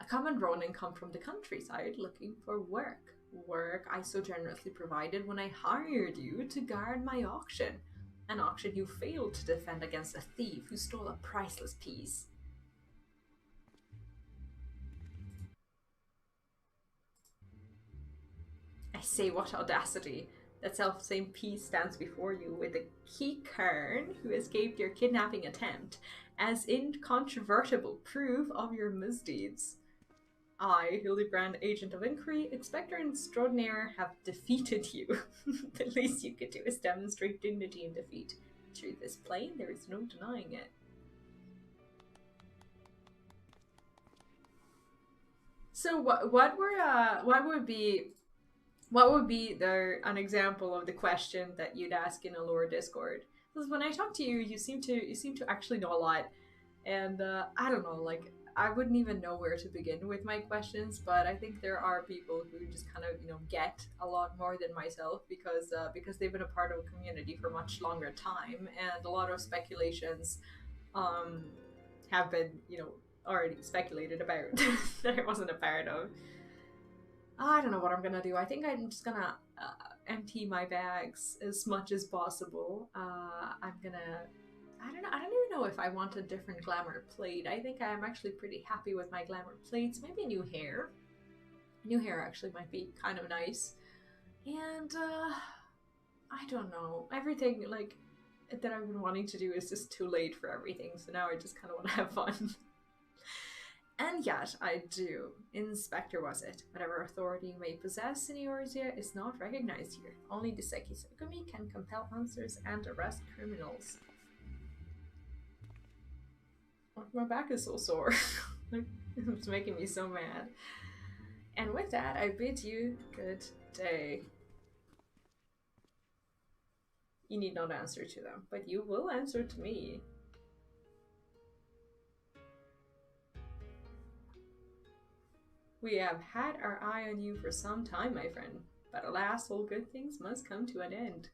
A common Ronin come from the countryside looking for work. Work I so generously provided when I hired you to guard my auction. An auction you failed to defend against a thief who stole a priceless piece. I say, what audacity! That self-same piece stands before you with the Kickern who escaped your kidnapping attempt as incontrovertible proof of your misdeeds. I, Hildibrand, Agent of Inquiry, Inspector Extraordinaire, have defeated you. The least you could do is demonstrate dignity in defeat. Truth is plain, there is no denying it. So what would be an example of the question that you'd ask in a lore Discord? Because when I talk to you, you seem to actually know a lot, and I don't know, like I wouldn't even know where to begin with my questions. But I think there are people who just kind of get a lot more than myself because they've been a part of a community for much longer time, and a lot of speculations have been already speculated about that I wasn't a part of. I don't know what I'm gonna do. I think I'm just gonna empty my bags as much as possible. I'm gonna... I don't even know if I want a different glamour plate. I think I'm actually pretty happy with my glamour plates. Maybe new hair. New hair actually might be kind of nice. And I don't know. Everything like that I've been wanting to do is just too late for everything. So now I just kind of want to have fun. And yet, I do. Inspector was it. Whatever authority you may possess in Eorzea is not recognized here. Only the Sekisegumi can compel answers and arrest criminals. My back is so sore. It's making me so mad. And with that, I bid you good day. You need not answer to them, but you will answer to me. We have had our eye on you for some time, my friend, but alas, all good things must come to an end.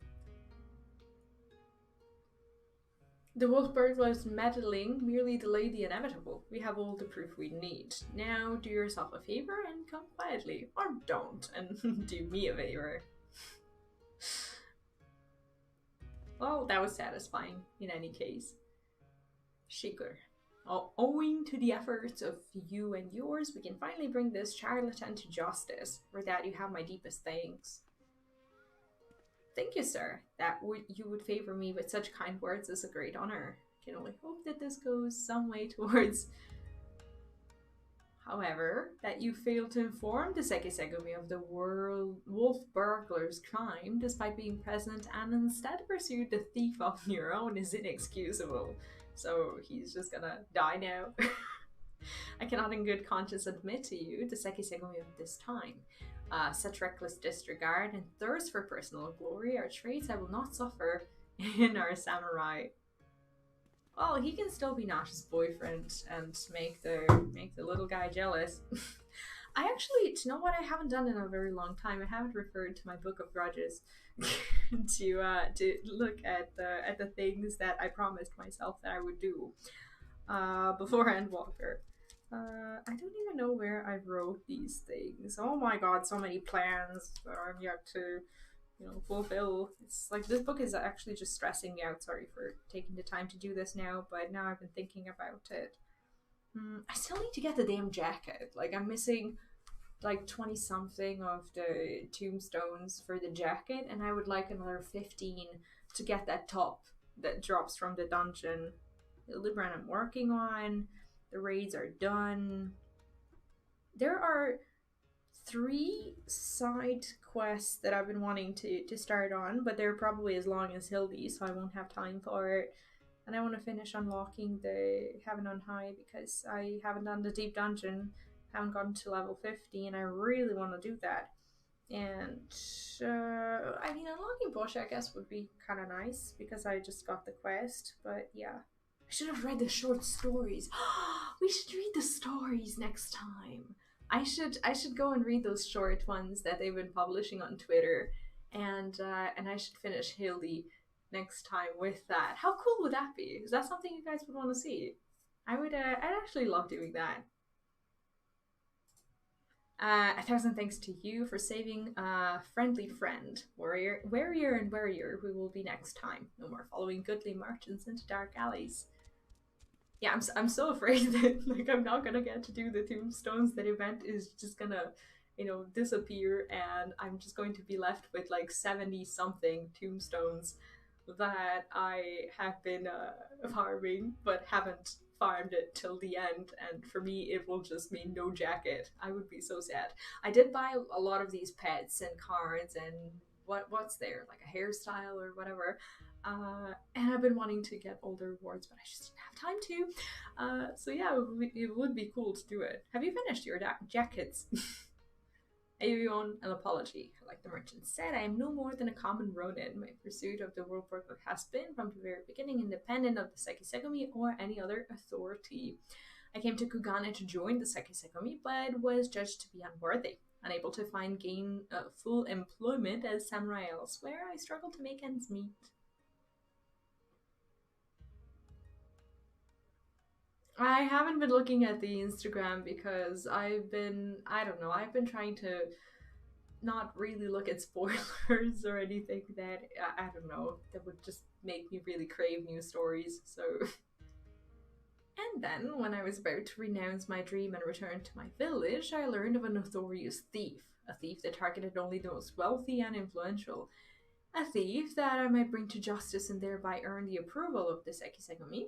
The wolf burglar's meddling merely delayed the inevitable. We have all the proof we need. Now do yourself a favor and come quietly, or don't, and do me a favor. Well, that was satisfying in any case. Shaker. Owing to the efforts of you and yours, we can finally bring this charlatan to justice. For that, you have my deepest thanks. Thank you, sir. That you would favor me with such kind words is a great honor. I can only hope that this goes some way towards... However, that you failed to inform the Sekisegomi of the wolf burglar's crime, despite being present, and instead pursued the thief on your own is inexcusable. So he's just gonna die now. I cannot in good conscience admit to you the Sekisegomi of this time. Such reckless disregard and thirst for personal glory are traits I will not suffer in our samurai. Well, he can still be Nash's boyfriend and make the little guy jealous. I actually, do you know what I haven't done in a very long time? I haven't referred to my book of grudges to look at the things that I promised myself that I would do before Endwalker. I don't even know where I wrote these things. Oh my god, so many plans that I'm yet to, fulfill. It's like this book is actually just stressing me out. Sorry for taking the time to do this now, but now I've been thinking about it. I still need to get the damn jacket. Like, I'm missing like 20 something of the tombstones for the jacket, and I would like another 15 to get that top that drops from the dungeon. Hildibrand I'm working on. The raids are done. There are 3 side quests that I've been wanting to start on, but they're probably as long as Hildi, so I won't have time for it. And I want to finish unlocking the Heaven on High because I haven't done the deep dungeon, haven't gotten to level 50, and I really want to do that. And I mean, unlocking Bush I guess would be kind of nice because I just got the quest, but yeah. I should have read the short stories. We should read the stories next time. I should go and read those short ones that they've been publishing on Twitter, and I should finish Hildi next time with that. How cool would that be? Is that something you guys would want to see? I'd actually love doing that. 1,000 thanks to you for saving a friendly friend. Warrior and warrior we will be next time. No more following goodly merchants into dark alleys. Yeah, I'm so afraid that like I'm not gonna get to do the tombstones. That event is just gonna, disappear, and I'm just going to be left with like 70 something tombstones that I have been farming, but haven't farmed it till the end. And for me, it will just mean no jacket. I would be so sad. I did buy a lot of these pets and cards and what's there, like a hairstyle or whatever. And I've been wanting to get older rewards, but I just didn't have time to. So yeah, it would be cool to do it. Have you finished your jackets? Everyone, an apology. Like the merchant said, I am no more than a common ronin. My pursuit of the world burglar has been, from the very beginning, independent of the Sekisegomi or any other authority. I came to Kugane to join the Sekisegomi, but was judged to be unworthy. Unable to gain full employment as samurai elsewhere, I struggled to make ends meet. I haven't been looking at the Instagram because I've been trying to not really look at spoilers or anything that, I don't know, that would just make me really crave new stories, so... And then, when I was about to renounce my dream and return to my village, I learned of a notorious thief. A thief that targeted only the most wealthy and influential. A thief that I might bring to justice and thereby earn the approval of the Sekisegomi.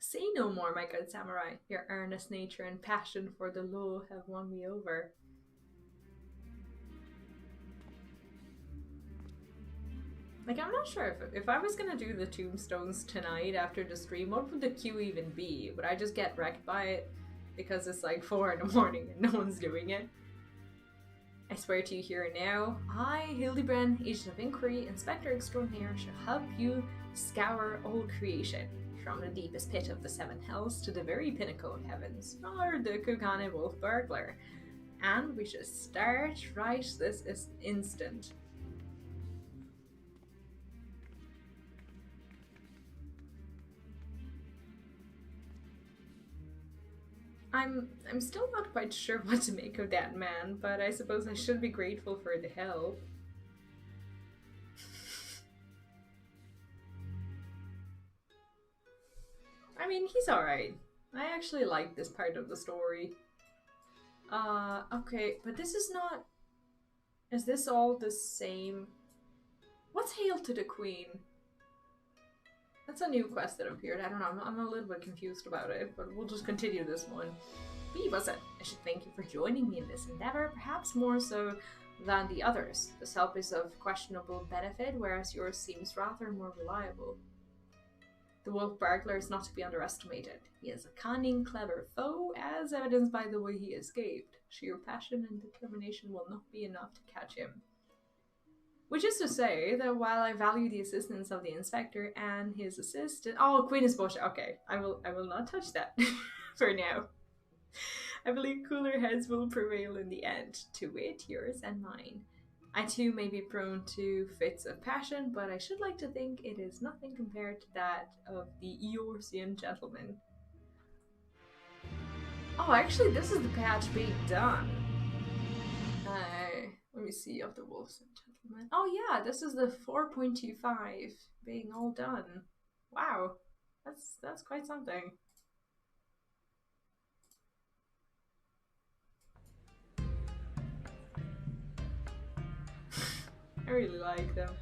Say no more, my good samurai. Your earnest nature and passion for the law have won me over. Like, I'm not sure if I was gonna do the tombstones tonight after the stream, what would the queue even be? Would I just get wrecked by it because it's like 4 in the morning and no one's doing it? I swear to you here and now, I, Hildibrand, Agent of Inquiry, Inspector Extraordinaire, shall help you scour all creation. from the deepest pit of the seven hells to the very pinnacle of heavens, or the Kugane Wolf Burglar. And we should start right this instant. I'm still not quite sure what to make of that man, but I suppose I should be grateful for the help. I mean, he's alright. I actually like this part of the story. Okay, but this is not... Is this all the same? What's Hail to the Queen? That's a new quest that appeared. I don't know, I'm a little bit confused about it, but we'll just continue this one. Be was it? I should thank you for joining me in this endeavor, perhaps more so than the others. This help is of questionable benefit, whereas yours seems rather more reliable. The Wolf Burglar is not to be underestimated. He is a cunning, clever foe, as evidenced by the way he escaped. Sheer passion and determination will not be enough to catch him. Which is to say that while I value the assistance of the inspector and his assistant— oh, Queen is bullshit. Okay, I will not touch that for now. I believe cooler heads will prevail in the end, to wit, yours and mine. I too may be prone to fits of passion, but I should like to think it is nothing compared to that of the Eorzean gentleman. Oh, actually, this is the patch being done. Let me see of the wolves and gentlemen. Oh yeah, this is the 4.25 being all done. Wow, that's quite something. I really like them.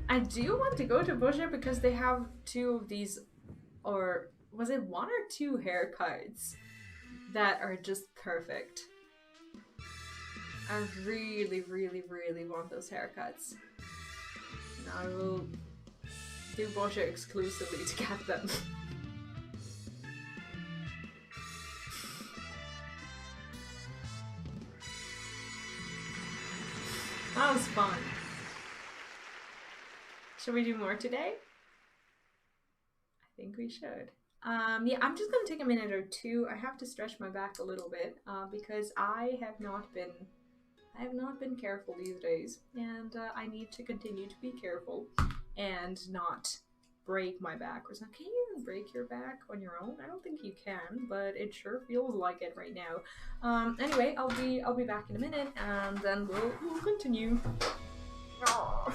I do want to go to Busher because they have two of these, or was it one or two haircuts that are just perfect. I really, really, really want those haircuts. And I will do Busher exclusively to get them. That was fun. Should we do more today? I think we should. Yeah, I'm just gonna take a minute or two. I have to stretch my back a little bit because I have not been careful these days, and I need to continue to be careful and not break my back or something. Can you even break your back on your own? I don't think you can, but it sure feels like it right now. Anyway, I'll be back in a minute, and then we'll continue. Aww.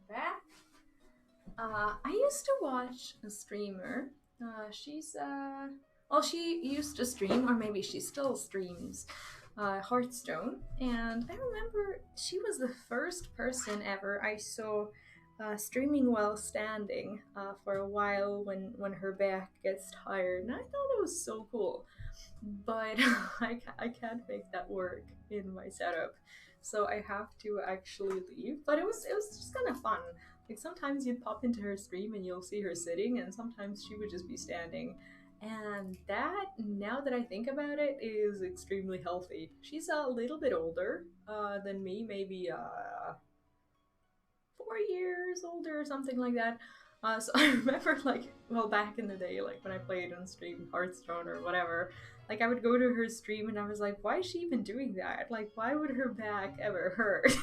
back. I used to watch a streamer. She's well, she used to stream, or maybe she still streams, Hearthstone. And I remember she was the first person ever I saw streaming while standing for a while when her back gets tired, and I thought it was so cool. But I can't make that work in my setup, so I have to actually leave. But it was just kind of fun. Like sometimes you'd pop into her stream and you'll see her sitting, and sometimes she would just be standing. And that, now that I think about it, is extremely healthy. She's a little bit older than me, maybe 4 years older or something like that. So I remember, like, well, back in the day, like when I played on stream Hearthstone or whatever, like I would go to her stream and I was like, why is she even doing that? Like, why would her back ever hurt?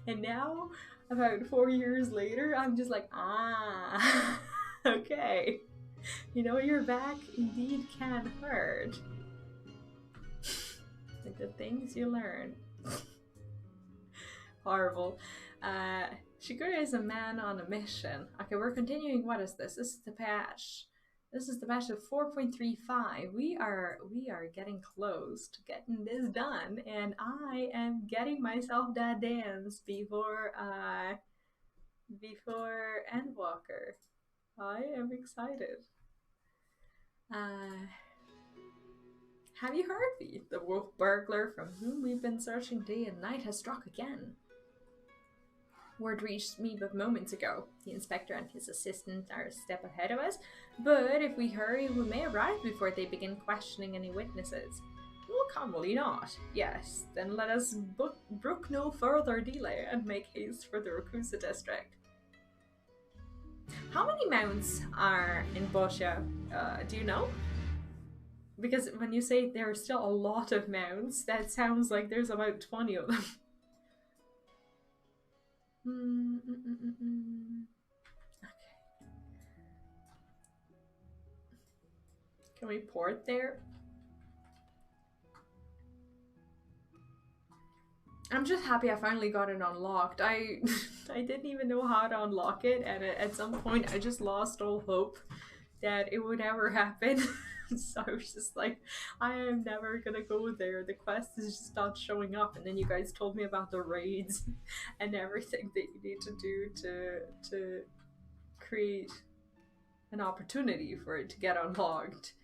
And now, about 4 years later, I'm just like, ah, okay. You know, your back indeed can hurt. Like the things you learn. Horrible. Shigure is a man on a mission. Okay, we're continuing. What is this? This is the patch. This is the patch of 4.35. We are getting close to getting this done, and I am getting myself that dance before Endwalker. I am excited. Have you heard me? The wolf burglar from whom we've been searching day and night has struck again. Word reached me but moments ago. The inspector and his assistant are a step ahead of us, but if we hurry, we may arrive before they begin questioning any witnesses. Well, come, will you not? Yes, then let us brook no further delay and make haste for the Rakusa district. How many mounts are in Boscia? Do you know? Because when you say there are still a lot of mounts, that sounds like there's about 20 of them. Okay. Can we port there? I'm just happy I finally got it unlocked. I didn't even know how to unlock it, and at some point I just lost all hope that it would ever happen. So I was just like, I am never gonna go there. The quest is just not showing up. And then you guys told me about the raids and everything that you need to do to create an opportunity for it to get unlocked.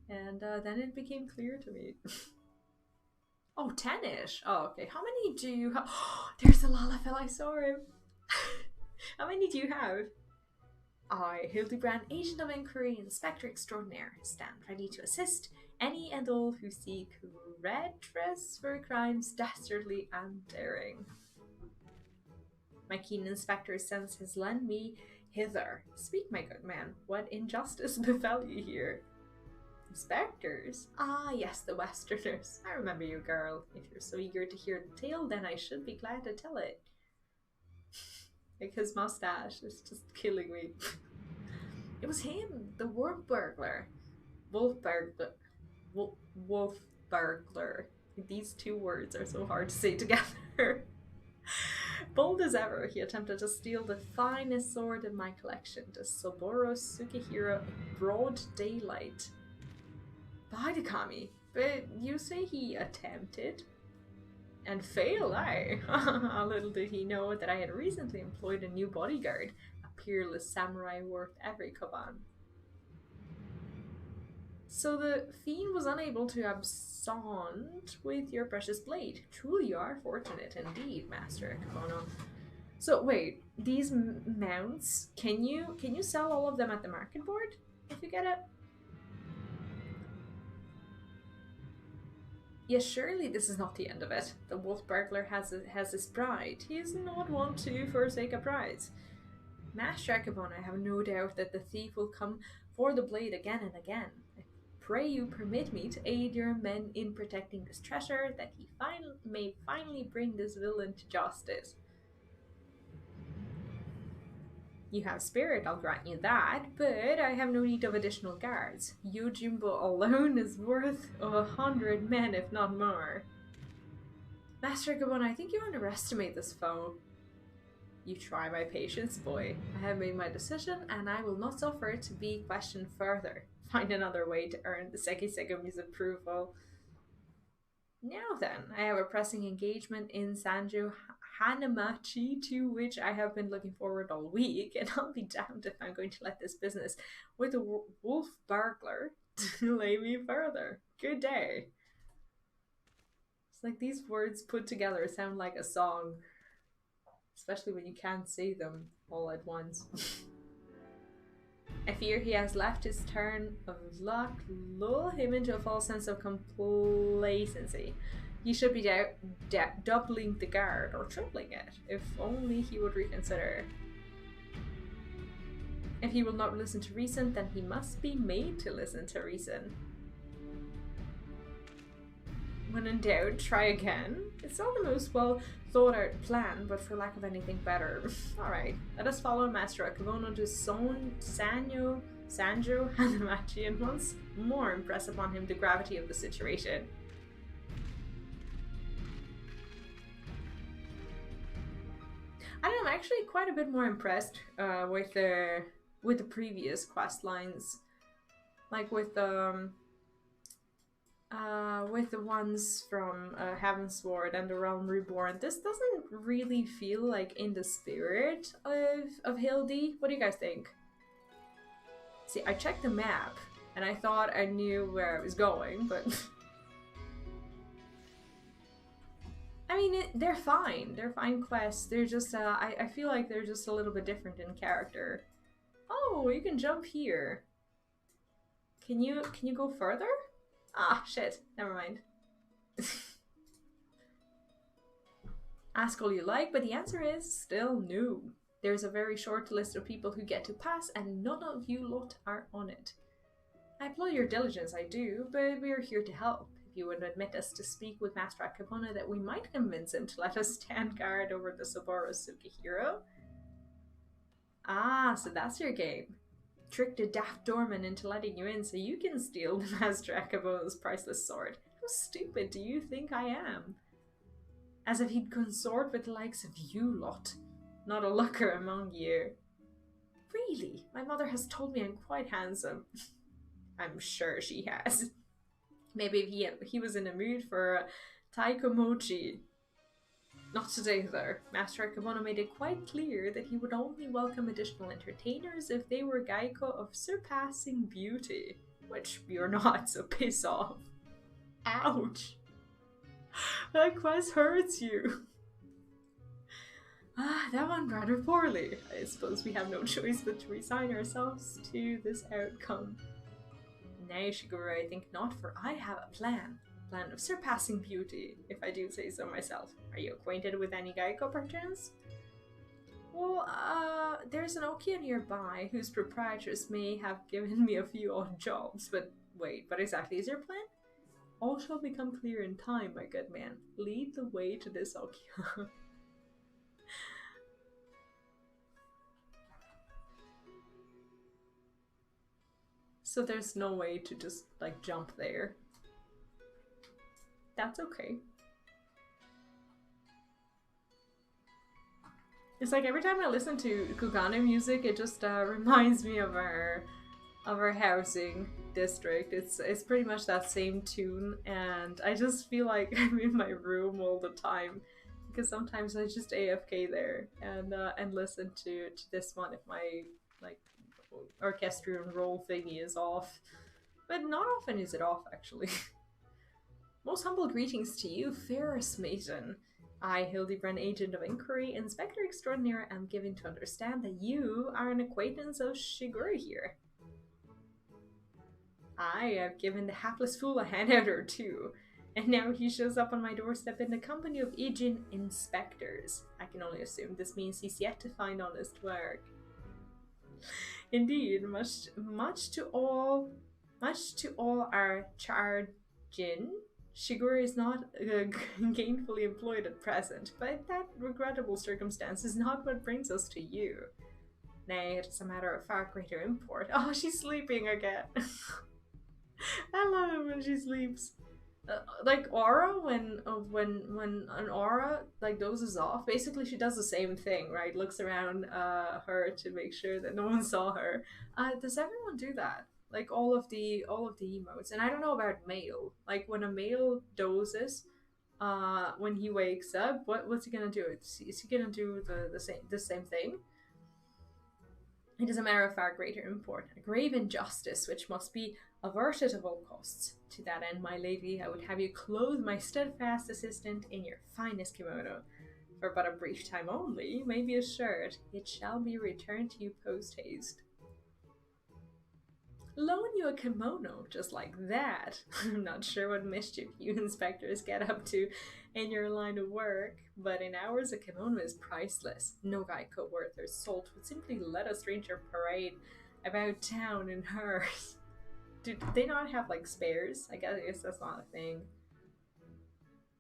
And then it became clear to me. Oh, 10-ish. Oh, okay. How many do you have? Oh, there's the Lalafell. I saw him. How many do you have? I, Hildibrand, Agent of Inquiry, Inspector Extraordinaire, stand ready to assist any and all who seek redress for crimes dastardly and daring. My keen inspector sense has led me hither. Speak, my good man, what injustice befell you here? Inspectors? Ah, yes, the Westerners. I remember you, girl. If you're so eager to hear the tale, then I should be glad to tell it. Like, his mustache is just killing me. It was him, the wolf burglar. Wolf burglar. These two words are so hard to say together. Bold as ever, he attempted to steal the finest sword in my collection, the Soboro Sukihira Broad Daylight. By the kami, but you say he attempted? And failed, aye. Little did he know that I had recently employed a new bodyguard, a peerless samurai worth every koban. So the fiend was unable to abscond with your precious blade. Truly you are fortunate indeed, Master Akabono. So wait, these mounts, can you sell all of them at the market board if you get it? Yes, surely this is not the end of it. The wolf burglar has his pride. He is not one to forsake a prize. Master Akabon, I have no doubt that the thief will come for the blade again and again. I pray you permit me to aid your men in protecting this treasure, that he may finally bring this villain to justice. You have spirit, I'll grant you that, but I have no need of additional guards. Yojimbo alone is worth 100 men, if not more. Master Gabon, I think you underestimate this foe. You try my patience, boy. I have made my decision, and I will not suffer it to be questioned further. Find another way to earn the Sexiest Glamours' approval. Now then, I have a pressing engagement in Sanjo Hanamachi, to which I have been looking forward all week, and I'll be damned if I'm going to let this business with a wolf burglar delay me further. Good day. It's like these words put together sound like a song, especially when you can't say them all at once. I fear he has left his turn of luck lull him into a false sense of complacency. He should be doubling the guard or tripling it, if only he would reconsider. If he will not listen to reason, then he must be made to listen to reason. When in doubt, try again. It's not the most well thought out plan, but for lack of anything better. Alright, let us follow Master Akabono to Sanjo Hanamachi and once more impress upon him the gravity of the situation. I don't know, I'm actually quite a bit more impressed with the previous quest lines. Like with the ones from Heavensward and the Realm Reborn. This doesn't really feel like in the spirit of Hildi. What do you guys think? See, I checked the map and I thought I knew where I was going, but I mean, they're fine. They're fine quests. They're just I feel like they're just a little bit different in character. Oh, you can jump here. Can you go further? Ah, shit. Never mind. Ask all you like, but the answer is still no. There's a very short list of people who get to pass, and none of you lot are on it. I applaud your diligence, I do, but we are here to help. If you would admit us to speak with Master Akabona, that we might convince him to let us stand guard over the Saburo Sukihiro. Ah, so that's your game. Tricked a daft doorman into letting you in so you can steal the Master Akabona's priceless sword. How stupid do you think I am? As if he'd consort with the likes of you lot. Not a looker among you. Really? My mother has told me I'm quite handsome. I'm sure she has. Maybe if he was in a mood for taikomochi. Not today, though. Master Akabona made it quite clear that he would only welcome additional entertainers if they were Gaiko of surpassing beauty. Which you're not, so piss off. Ouch! That quest hurts you. Ah, that went rather poorly. I suppose we have no choice but to resign ourselves to this outcome. Nay, Shiguru, I think not, for I have a plan. Plan of surpassing beauty, if I do say so myself. Are you acquainted with any Gaiko perchance? Well, there's an Okia nearby whose proprietress may have given me a few odd jobs, but wait, what exactly is your plan? All shall become clear in time, my good man. Lead the way to this Okia. So there's no way to just, like, jump there. That's okay. It's like every time I listen to Kugane music, it just reminds me of our housing district. It's pretty much that same tune, and I just feel like I'm in my room all the time because sometimes I just AFK there and listen to this one if my like orchestral roll thingy is off, but not often is it off actually. Most humble greetings to you, fairest maiden. I, Hildibrand, Agent of Inquiry, Inspector Extraordinaire, am given to understand that you are an acquaintance of Shiguru here. I have given the hapless fool a handout or two, and now he shows up on my doorstep in the company of Ijin inspectors. I can only assume this means he's yet to find honest work. Indeed, much to all our chargin, Shiguru is not gainfully employed at present, but that regrettable circumstance is not what brings us to you. Nay, it is a matter of far greater import. Oh, she's sleeping again. I love it when she sleeps. like aura, when an aura like dozes off, basically she does the same thing, right? Looks around her to make sure that no one saw her. Does everyone do that? Like all of the emotes? And I don't know about male. Like when a male dozes, when he wakes up, what's he gonna do? Is he gonna do the same thing? It is a matter of far greater import, a grave injustice which must be averted at all costs. To that end, my lady, I would have you clothe my steadfast assistant in your finest kimono. For but a brief time only, you may be assured it shall be returned to you post-haste. Loan you a kimono just like that. I'm not sure what mischief you inspectors get up to in your line of work, but in ours a kimono is priceless. No guy coat worth their salt would simply let a stranger parade about town in hers. Do they not have like spares? I guess that's not a thing.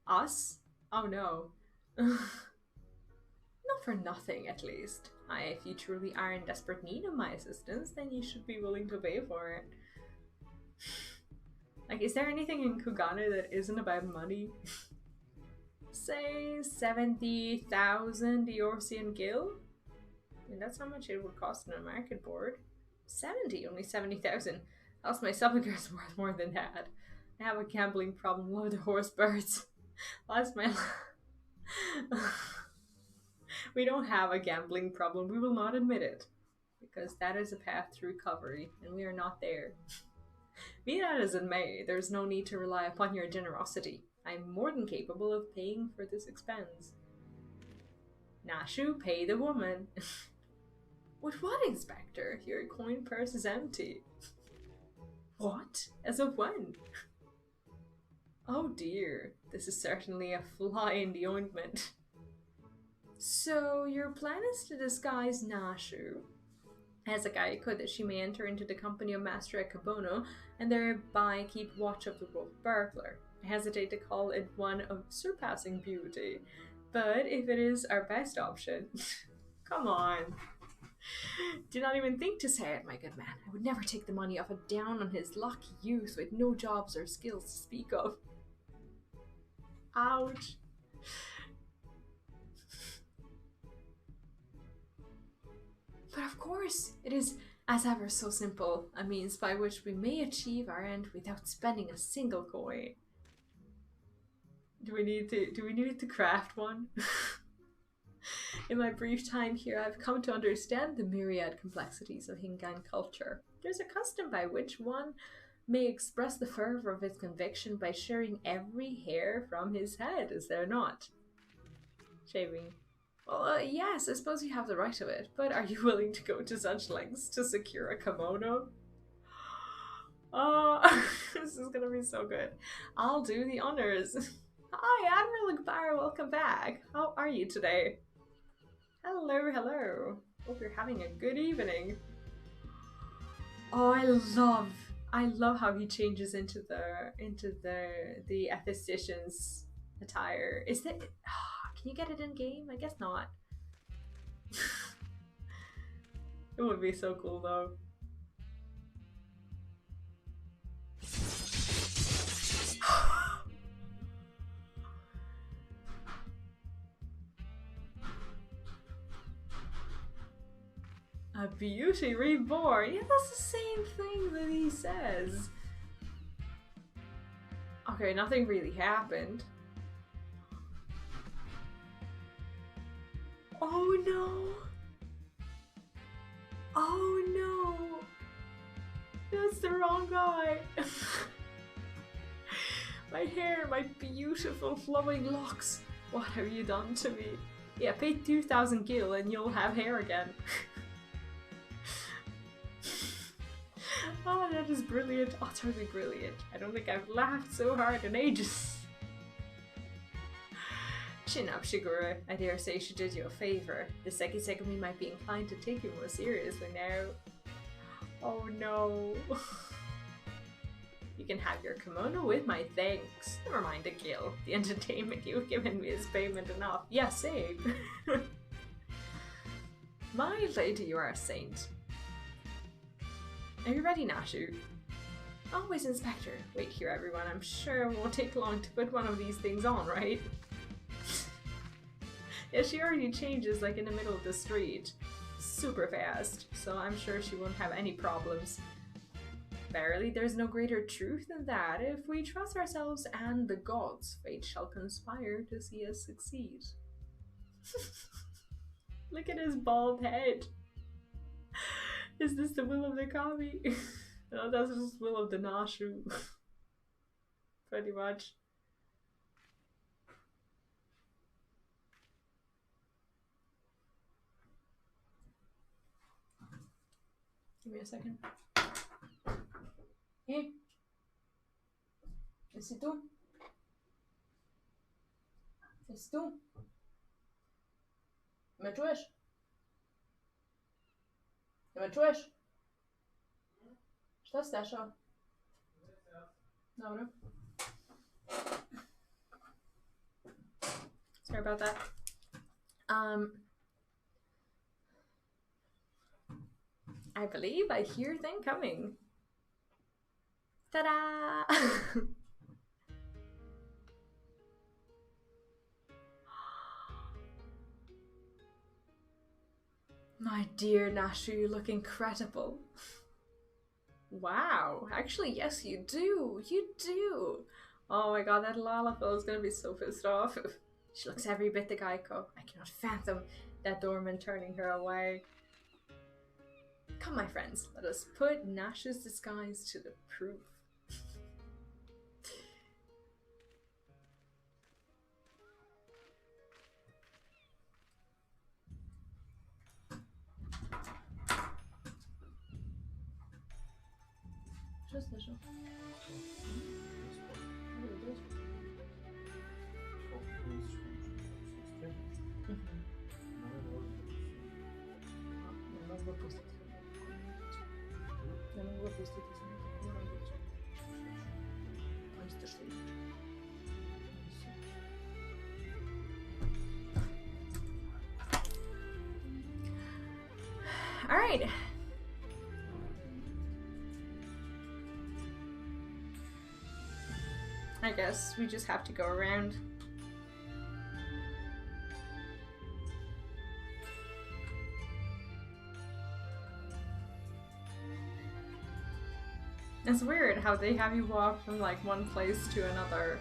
Us? Oh no. Not for nothing, at least. If you truly are in desperate need of my assistance, then you should be willing to pay for it. Like, is there anything in Kugane that isn't about money? Say 70,000 Eorzean gil? I mean, that's how much it would cost in a market board. 70, only 70,000. Else my sepulchre's worth more than that. I have a gambling problem with the horse birds. Last my We don't have a gambling problem. We will not admit it. Because that is a path to recovery, and we are not there. Be that as it may, there is no need to rely upon your generosity. I am more than capable of paying for this expense. Nashu, pay the woman. With what, Inspector? Your coin purse is empty. What? As of when? Oh dear, this is certainly a fly in the ointment. So, your plan is to disguise Nashu as a Gaiko that she may enter into the company of Master Akabono and thereby keep watch of the wolf burglar. I hesitate to call it one of surpassing beauty, but if it is our best option, come on. Do not even think to say it, my good man. I would never take the money off a down on his lucky youth with no jobs or skills to speak of. Ouch. But of course, it is, as ever, so simple, a means by which we may achieve our end without spending a single coin. Do we need to craft one? In my brief time here, I've come to understand the myriad complexities of Hingan culture. There's a custom by which one may express the fervor of his conviction by sharing every hair from his head, is there not? Shaving. Well, yes, I suppose you have the right of it, but are you willing to go to such lengths to secure a kimono? Oh, this is gonna be so good. I'll do the honors. Hi, Admiral Akbar, welcome back. How are you today? Hello, hello. Hope you're having a good evening. Oh, I love how he changes into the ethicician's attire. Is that? Can you get it in game? I guess not. It would be so cool though. A beauty reborn. Yeah, that's the same thing that he says. Okay, nothing really happened. Oh no! Oh no! That's the wrong guy! My hair, my beautiful flowing locks! What have you done to me? Yeah, pay 2,000 gil and you'll have hair again. Oh, that is brilliant. Utterly brilliant. I don't think I've laughed so hard in ages. Chin up, Shigure. I dare say she did you a favor. The Seki Segumi might be inclined to take you more seriously now. Oh no. You can have your kimono with my thanks. Never mind a gil. The entertainment you've given me is payment enough. Yeah, same. My lady, you are a saint. Are you ready, Nashu? Always Inspector. Wait here, everyone. I'm sure it won't take long to put one of these things on, right? Yeah, she already changes like in the middle of the street. Super fast. So I'm sure she won't have any problems. Verily, there's no greater truth than that. If we trust ourselves and the gods, fate shall conspire to see us succeed. Look at his bald head. Is this the will of the kami? No, that's just will of the nashu. Pretty much. Give me a second. Hey. C'est tout. C'est tout. Me czujesz? Me czujesz? Что Stasha? Dobra. Sorry about that. I believe I hear them coming. Ta-da! My dear Nashu, you look incredible. Wow, actually, yes, you do. You do. Oh my god, that Lalafell is gonna be so pissed off. She looks every bit the Geico. I cannot fathom that doorman turning her away. Come, my friends, let us put Nash's disguise to the proof. Just Nasha. All right. I guess we just have to go around. It's weird how they have you walk from like one place to another.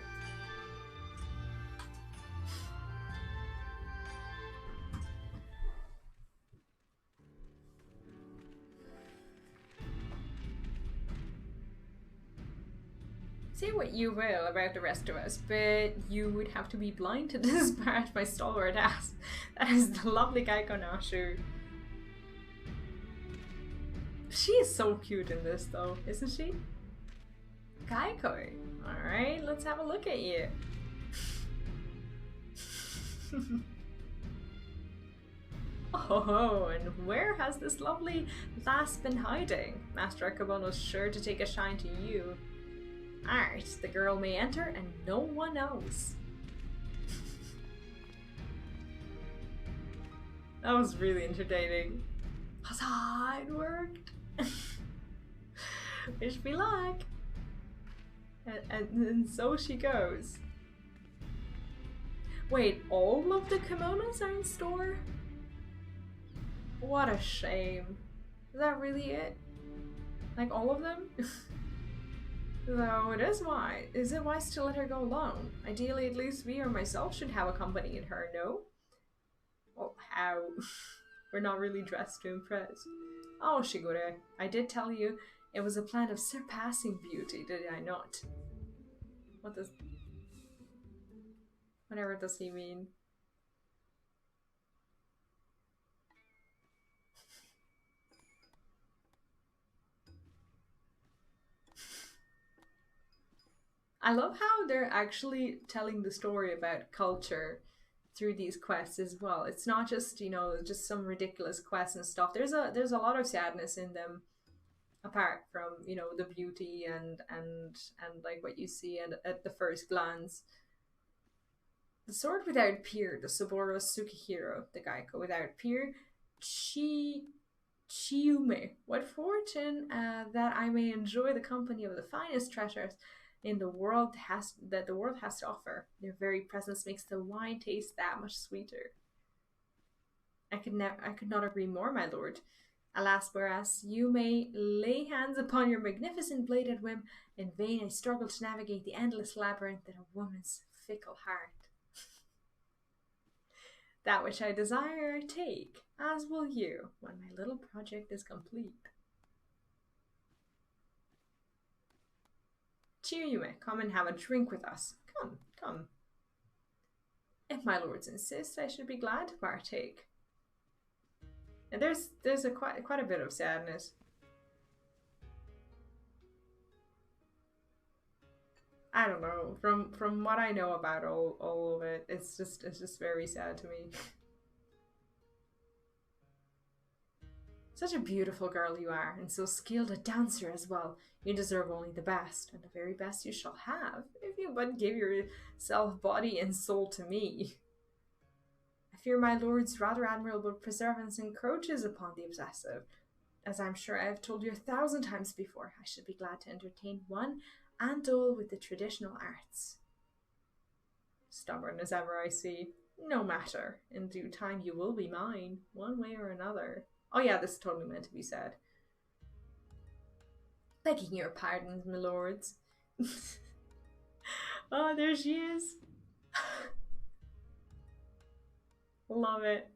Say what you will about the rest of us, but you would have to be blind to this part, my stalwart ass. That is the lovely Geico Nashu. She is so cute in this though, isn't she? Geico. Alright, let's have a look at you. Oh, and where has this lovely lass been hiding? Master Akabono's sure to take a shine to you. Alright, the girl may enter and no one knows. That was really entertaining. Huzzah, it worked! Wish me luck! And so she goes. Wait, all of the kimonos are in store? What a shame. Is that really it? Like all of them? Though it is wise. Is it wise to let her go alone? Ideally, at least me or myself should have accompanied her, no? Well, how? We're not really dressed to impress. Oh, Shigure, I did tell you it was a plant of surpassing beauty, did I not? What does... Whatever does he mean? I love how they're actually telling the story about culture through these quests as well. It's not just, you know, just some ridiculous quests and stuff. There's a lot of sadness in them, apart from, you know, the beauty and like what you see at the first glance. The sword without peer, the Saburo Sukihiro, the Geico without peer, she Chiume, what fortune that I may enjoy the company of the finest treasures in the world that the world has to offer. Their very presence makes the wine taste that much sweeter. I could not agree more, my lord. Alas, whereas you may lay hands upon your magnificent blade at whim, in vain I struggle to navigate the endless labyrinth in a woman's fickle heart. That which I desire I take, as will you, when my little project is complete. Cheer you may, come and have a drink with us. Come, come. If my lords insist, I should be glad to partake. And there's quite a bit of sadness. I don't know. From what I know about all of it, it's just very sad to me. Such a beautiful girl you are, and so skilled a dancer as well. You deserve only the best, and the very best you shall have, if you but give yourself body and soul to me. I fear my lord's rather admirable preservance encroaches upon the obsessive. As I'm sure I have told you 1,000 times before, I should be glad to entertain one and all with the traditional arts. Stubborn as ever I see. No matter. In due time you will be mine, one way or another. Oh yeah, this is totally meant to be said. Begging your pardons, my lords. Oh, there she is. Love it.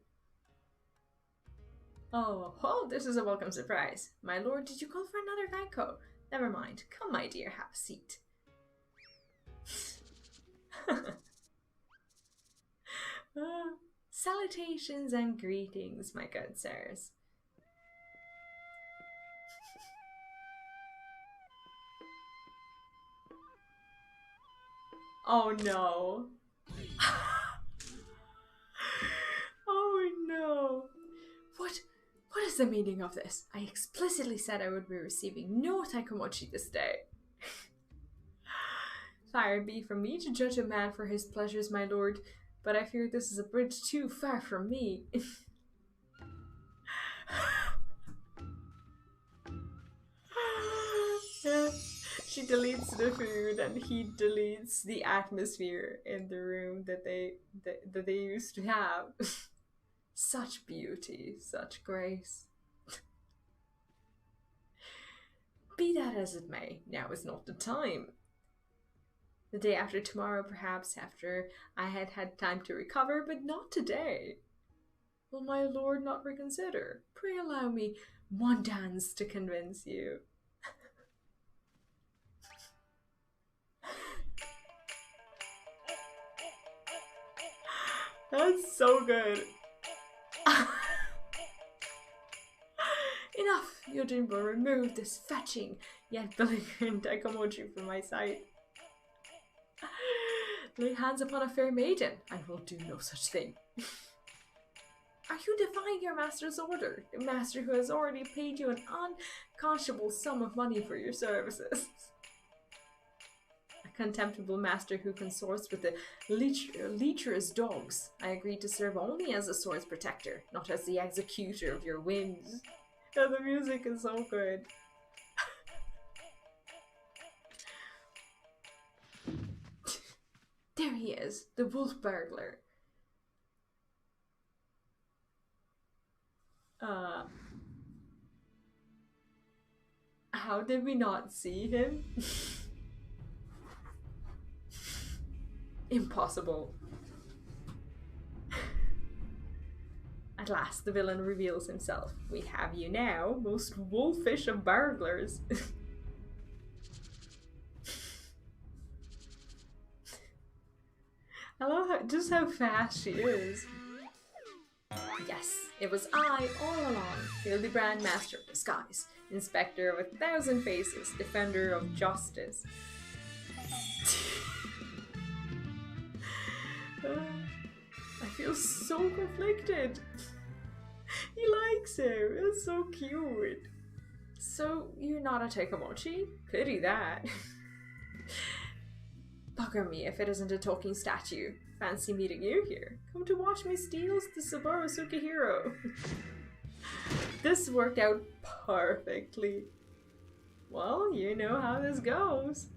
Oh, this is a welcome surprise. My lord, did you call for another Vanco? Never mind. Come, my dear, have a seat. Salutations and greetings, my good sirs. Oh no. Oh no. What is the meaning of this? I explicitly said I would be receiving no taikomochi this day. Fire be from me to judge a man for his pleasures, my lord, but I fear this is a bridge too far from me. She deletes the food and he deletes the atmosphere in the room that they used to have. Such beauty, such grace. Be that as it may, now is not the time. The day after tomorrow, perhaps, after I had had time to recover, but not today. Will my lord not reconsider? Pray allow me one dance to convince you. That's so good. Enough, Yojimbo, remove this fetching yet belligerent taikomochi from my sight. Lay hands upon a fair maiden, and will do no such thing. Are you defying your master's order? The master who has already paid you an unconscionable sum of money for your services. A contemptible master who consorts with the lecherous dogs. I agreed to serve only as a sword's protector, not as the executor of your whims. Oh, the music is so good. There he is, the wolf burglar. How did we not see him? Impossible. At last, the villain reveals himself. We have you now, most wolfish of burglars. I love just how fast she is. Yes, it was I all along, Hildibrand, master of disguise, inspector of 1,000 faces, defender of justice. I feel so conflicted. He likes him. It's so cute. So you're not a taikomochi? Pity that. Bugger me if it isn't a talking statue. Fancy meeting you here. Come to watch me steal the Saburo Sukihiro. This worked out perfectly. Well, you know how this goes.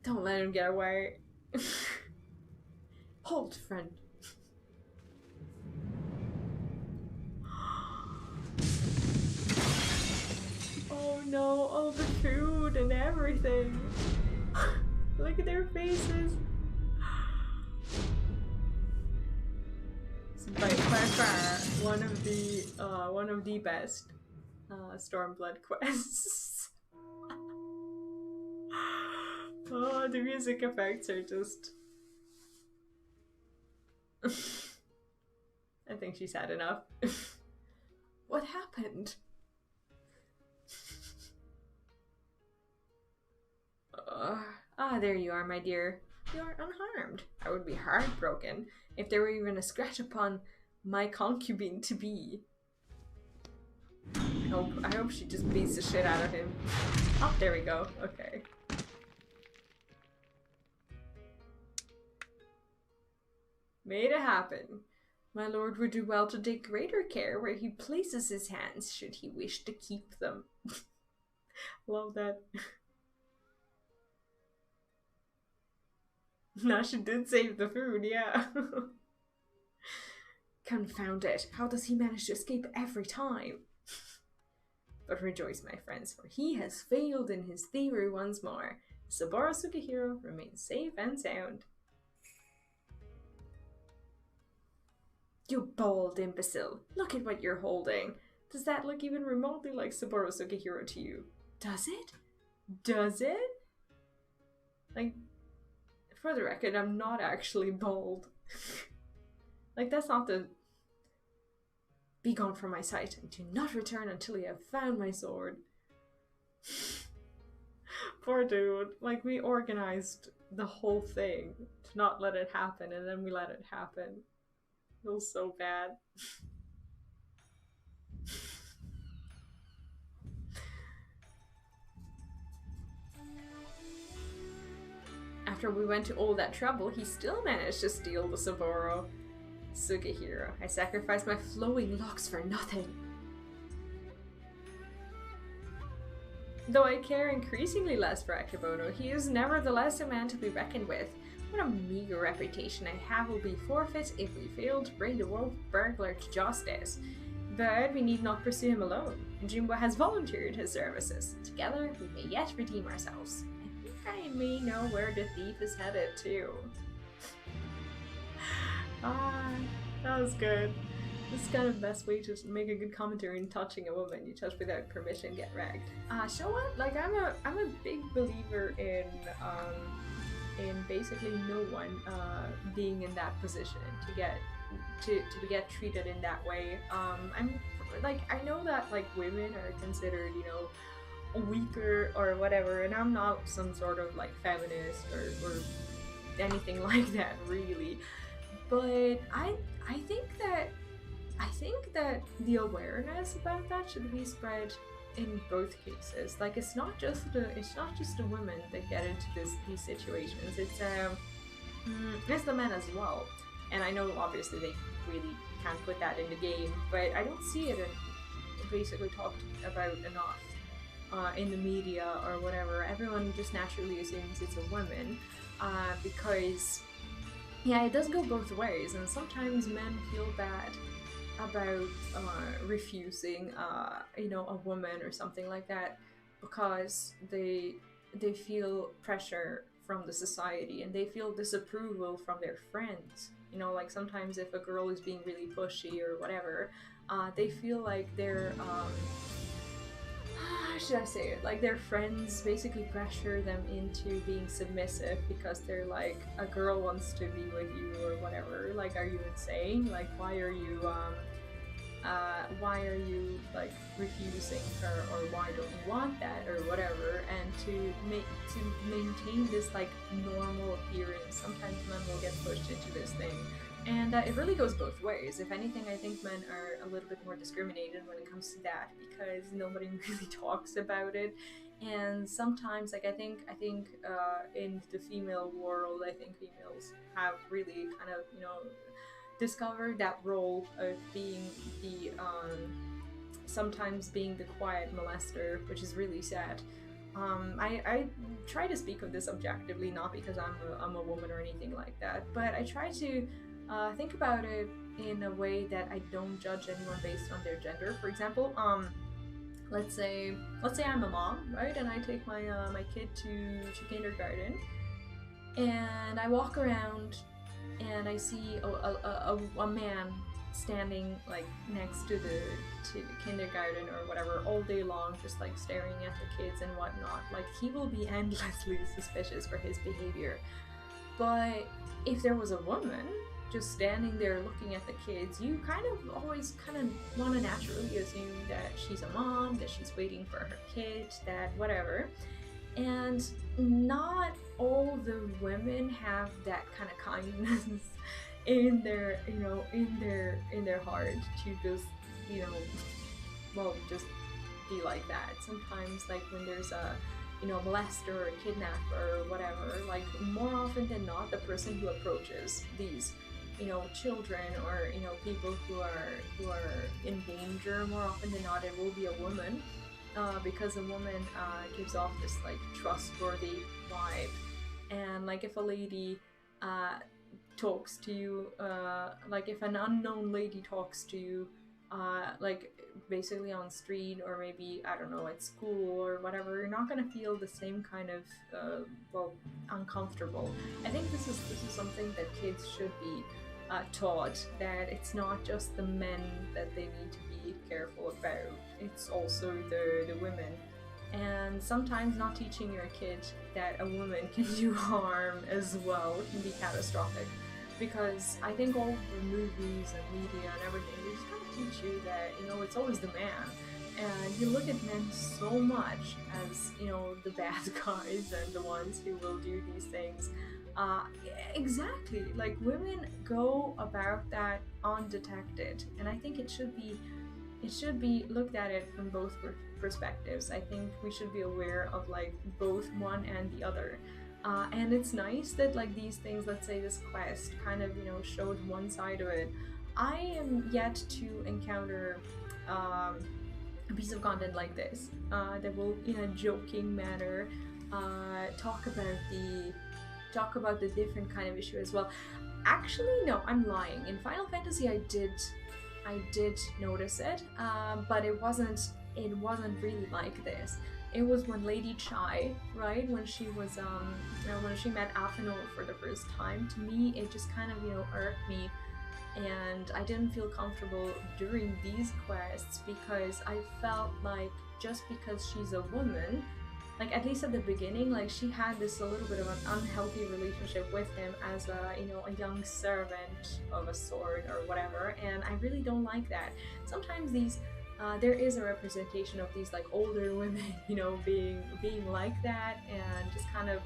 Don't let him get away. Hold, friend. Oh no, all the food and everything. Look at their faces. It's by far one of the best Stormblood quests. Oh, the music effects are just... I think she's had enough. What happened? There you are, my dear. You are unharmed. I would be heartbroken if there were even a scratch upon my concubine to be. I hope she just beats the shit out of him. Oh, there we go. Okay. Made it happen. My lord would do well to take greater care where he places his hands should he wish to keep them. Love that. Now she did save the food, yeah. Confound it. How does he manage to escape every time? But rejoice, my friends, for he has failed in his thievery once more. Saburo Sugihiro remains safe and sound. You bold imbecile. Look at what you're holding. Does that look even remotely like Saburo Sugihiro to you? Does it? Does it? Like, for the record, I'm not actually bold. Like, that's not the... Be gone from my sight, and do not return until you have found my sword. Poor dude. Like, we organized the whole thing to not let it happen, and then we let it happen. It feels so bad. After we went to all that trouble, he still managed to steal the Saburo Sugihiro. I sacrificed my flowing locks for nothing. Though I care increasingly less for Akebono, he is nevertheless a man to be reckoned with. What a meager reputation I have will be forfeit if we fail to bring the wolf burglar to justice. But we need not pursue him alone. Jimbo has volunteered his services. Together, we may yet redeem ourselves. I think I may know where the thief is headed to. That was good. This is kind of the best way to make a good commentary in touching a woman. You touch without permission, get ragged. So what? Like, I'm a big believer in basically no one being in that position to get treated in that way. I'm like, I know that like women are considered, you know, weaker or whatever, and I'm not some sort of like feminist or anything like that, really. But I think that the awareness about that should be spread in both cases. Like, it's not just the women that get into these situations. It's the men as well. And I know obviously they really can't put that in the game, but I don't see it basically talked about enough in the media or whatever. Everyone just naturally assumes it's a woman because, yeah, it does go both ways, and sometimes men feel bad about refusing, you know, a woman or something like that because they feel pressure from the society and they feel disapproval from their friends. You know, like sometimes if a girl is being really pushy or whatever, they feel like they're how should I say it? Like their friends basically pressure them into being submissive because they're like, a girl wants to be with you or whatever. Like, are you insane? Like, why are you like refusing her, or why don't you want that or whatever? And to maintain this like normal appearance, sometimes men will get pushed into this thing. And it really goes both ways. If anything, I think men are a little bit more discriminated when it comes to that because nobody really talks about it. And sometimes, like I think in the female world, I think females have really kind of, you know, discovered that role of being the sometimes being the quiet molester, which is really sad. I try to speak of this objectively, not because I'm a woman or anything like that, but I try to think about it in a way that I don't judge anyone based on their gender. For example, let's say I'm a mom, right, and I take my my kid to kindergarten, and I walk around and I see a man standing like next to the kindergarten or whatever all day long, just like staring at the kids and whatnot. Like, he will be endlessly suspicious for his behavior. But if there was a woman just standing there looking at the kids, you kind of always kind of want to naturally assume that she's a mom, that she's waiting for her kid, that whatever. And not all the women have that kind of kindness in their, you know, in their heart to just, you know, well, just be like that. Sometimes, like, when there's a, you know, molester or a kidnapper or whatever, like, more often than not, the person who approaches these, you know, children or, you know, people who are in danger, more often than not, it will be a woman, because a woman gives off this, like, trustworthy vibe. And, like, if a lady talks to you, like, if an unknown lady talks to you, like, basically on street, or maybe, I don't know, at school or whatever, you're not gonna feel the same kind of, well, uncomfortable. I think this is something that kids should be taught, that it's not just the men that they need to be careful about, it's also the women. And sometimes not teaching your kid that a woman can do harm as well can be catastrophic, because I think all the movies and media and everything, they just kind of teach you that, you know, it's always the man. And you look at men so much as, you know, the bad guys and the ones who will do these things. Exactly, like, women go about that undetected, and I think it should be looked at it from both perspectives. I think we should be aware of, like, both one and the other. And it's nice that, like, these things, let's say this quest kind of, you know, showed one side of it. I am yet to encounter a piece of content like this that will, in a joking manner, talk about the different kind of issue as well. Actually, no, I'm lying. In Final Fantasy, I did notice it, but it wasn't really like this. It was when Lady Chai, right, when she was when she met Atheno for the first time. To me, it just kind of, you know, irked me, and I didn't feel comfortable during these quests, because I felt like just because she's a woman, like, at least at the beginning, like, she had this a little bit of an unhealthy relationship with him as a, you know, a young servant of a sword or whatever, and I really don't like that. Sometimes these there is a representation of these, like, older women, you know, being like that, and just kind of,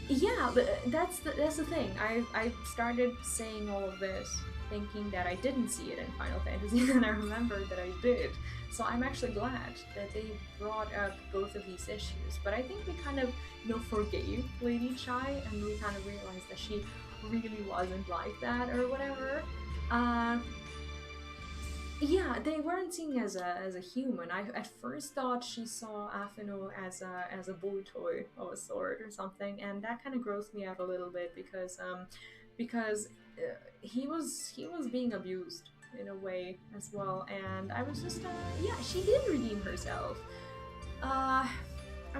yeah, but that's the thing. I started saying all of this thinking that I didn't see it in Final Fantasy, and I remembered that I did. So I'm actually glad that they brought up both of these issues. But I think we kind of, you know, forgave Lady Chai, and we kind of realized that she really wasn't like that or whatever. Yeah, they weren't seen as a human. I at first thought she saw Atheno as a boy toy of a sword or something, and that kind of grossed me out a little bit, because he was being abused in a way as well, and I was just yeah, she did redeem herself. I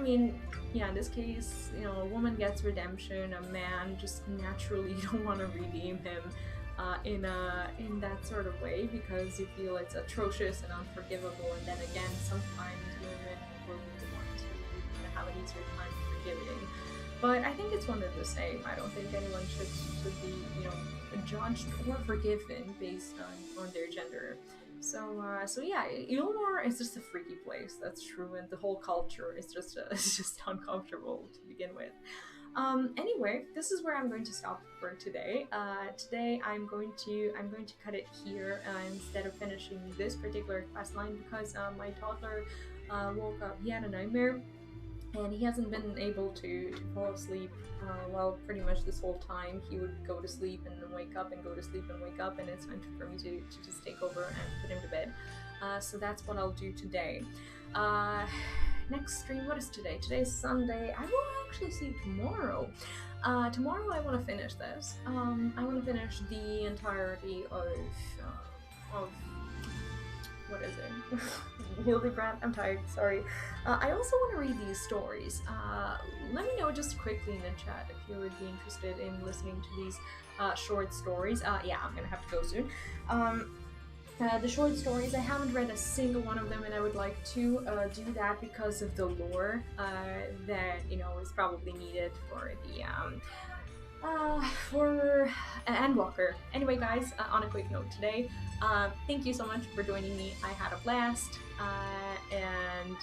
mean, yeah, in this case, you know, a woman gets redemption, a man just naturally don't want to redeem him in that sort of way, because you feel it's atrocious and unforgivable, and then again, sometimes women will be the ones who have an easier time forgiving. But I think it's one and the same. I don't think anyone should be, you know, judged or forgiven based on their gender. So yeah, Ilmor is just a freaky place, that's true, and the whole culture is just it's just uncomfortable to begin with. Anyway, this is where I'm going to stop for today. Today I'm going to cut it here instead of finishing this particular quest line, because my toddler woke up. He had a nightmare, and he hasn't been able to fall asleep, well, pretty much this whole time. He would go to sleep and then wake up, and go to sleep and wake up, and it's time for me to just take over and put him to bed. So that's what I'll do today. Next stream, what is today? Today is Sunday. I will actually see you tomorrow. Tomorrow I want to finish this. I want to finish the entirety of what is it? Hildibrand. I'm tired. Sorry. I also want to read these stories. Let me know just quickly in the chat if you would be interested in listening to these short stories. Yeah, I'm gonna have to go soon. The short stories, I haven't read a single one of them, and I would like to do that because of the lore that is probably needed for the for Endwalker. Anyway, guys, on a quick note today, thank you so much for joining me. I had a blast, and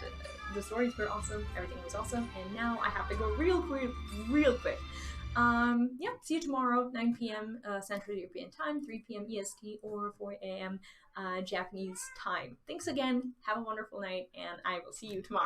the stories were awesome. Everything was awesome, and now I have to go real quick. Yeah, see you tomorrow, 9 p.m. Central European Time, 3 p.m. EST, or 4 a.m. Japanese time. Thanks again. Have a wonderful night, and I will see you tomorrow.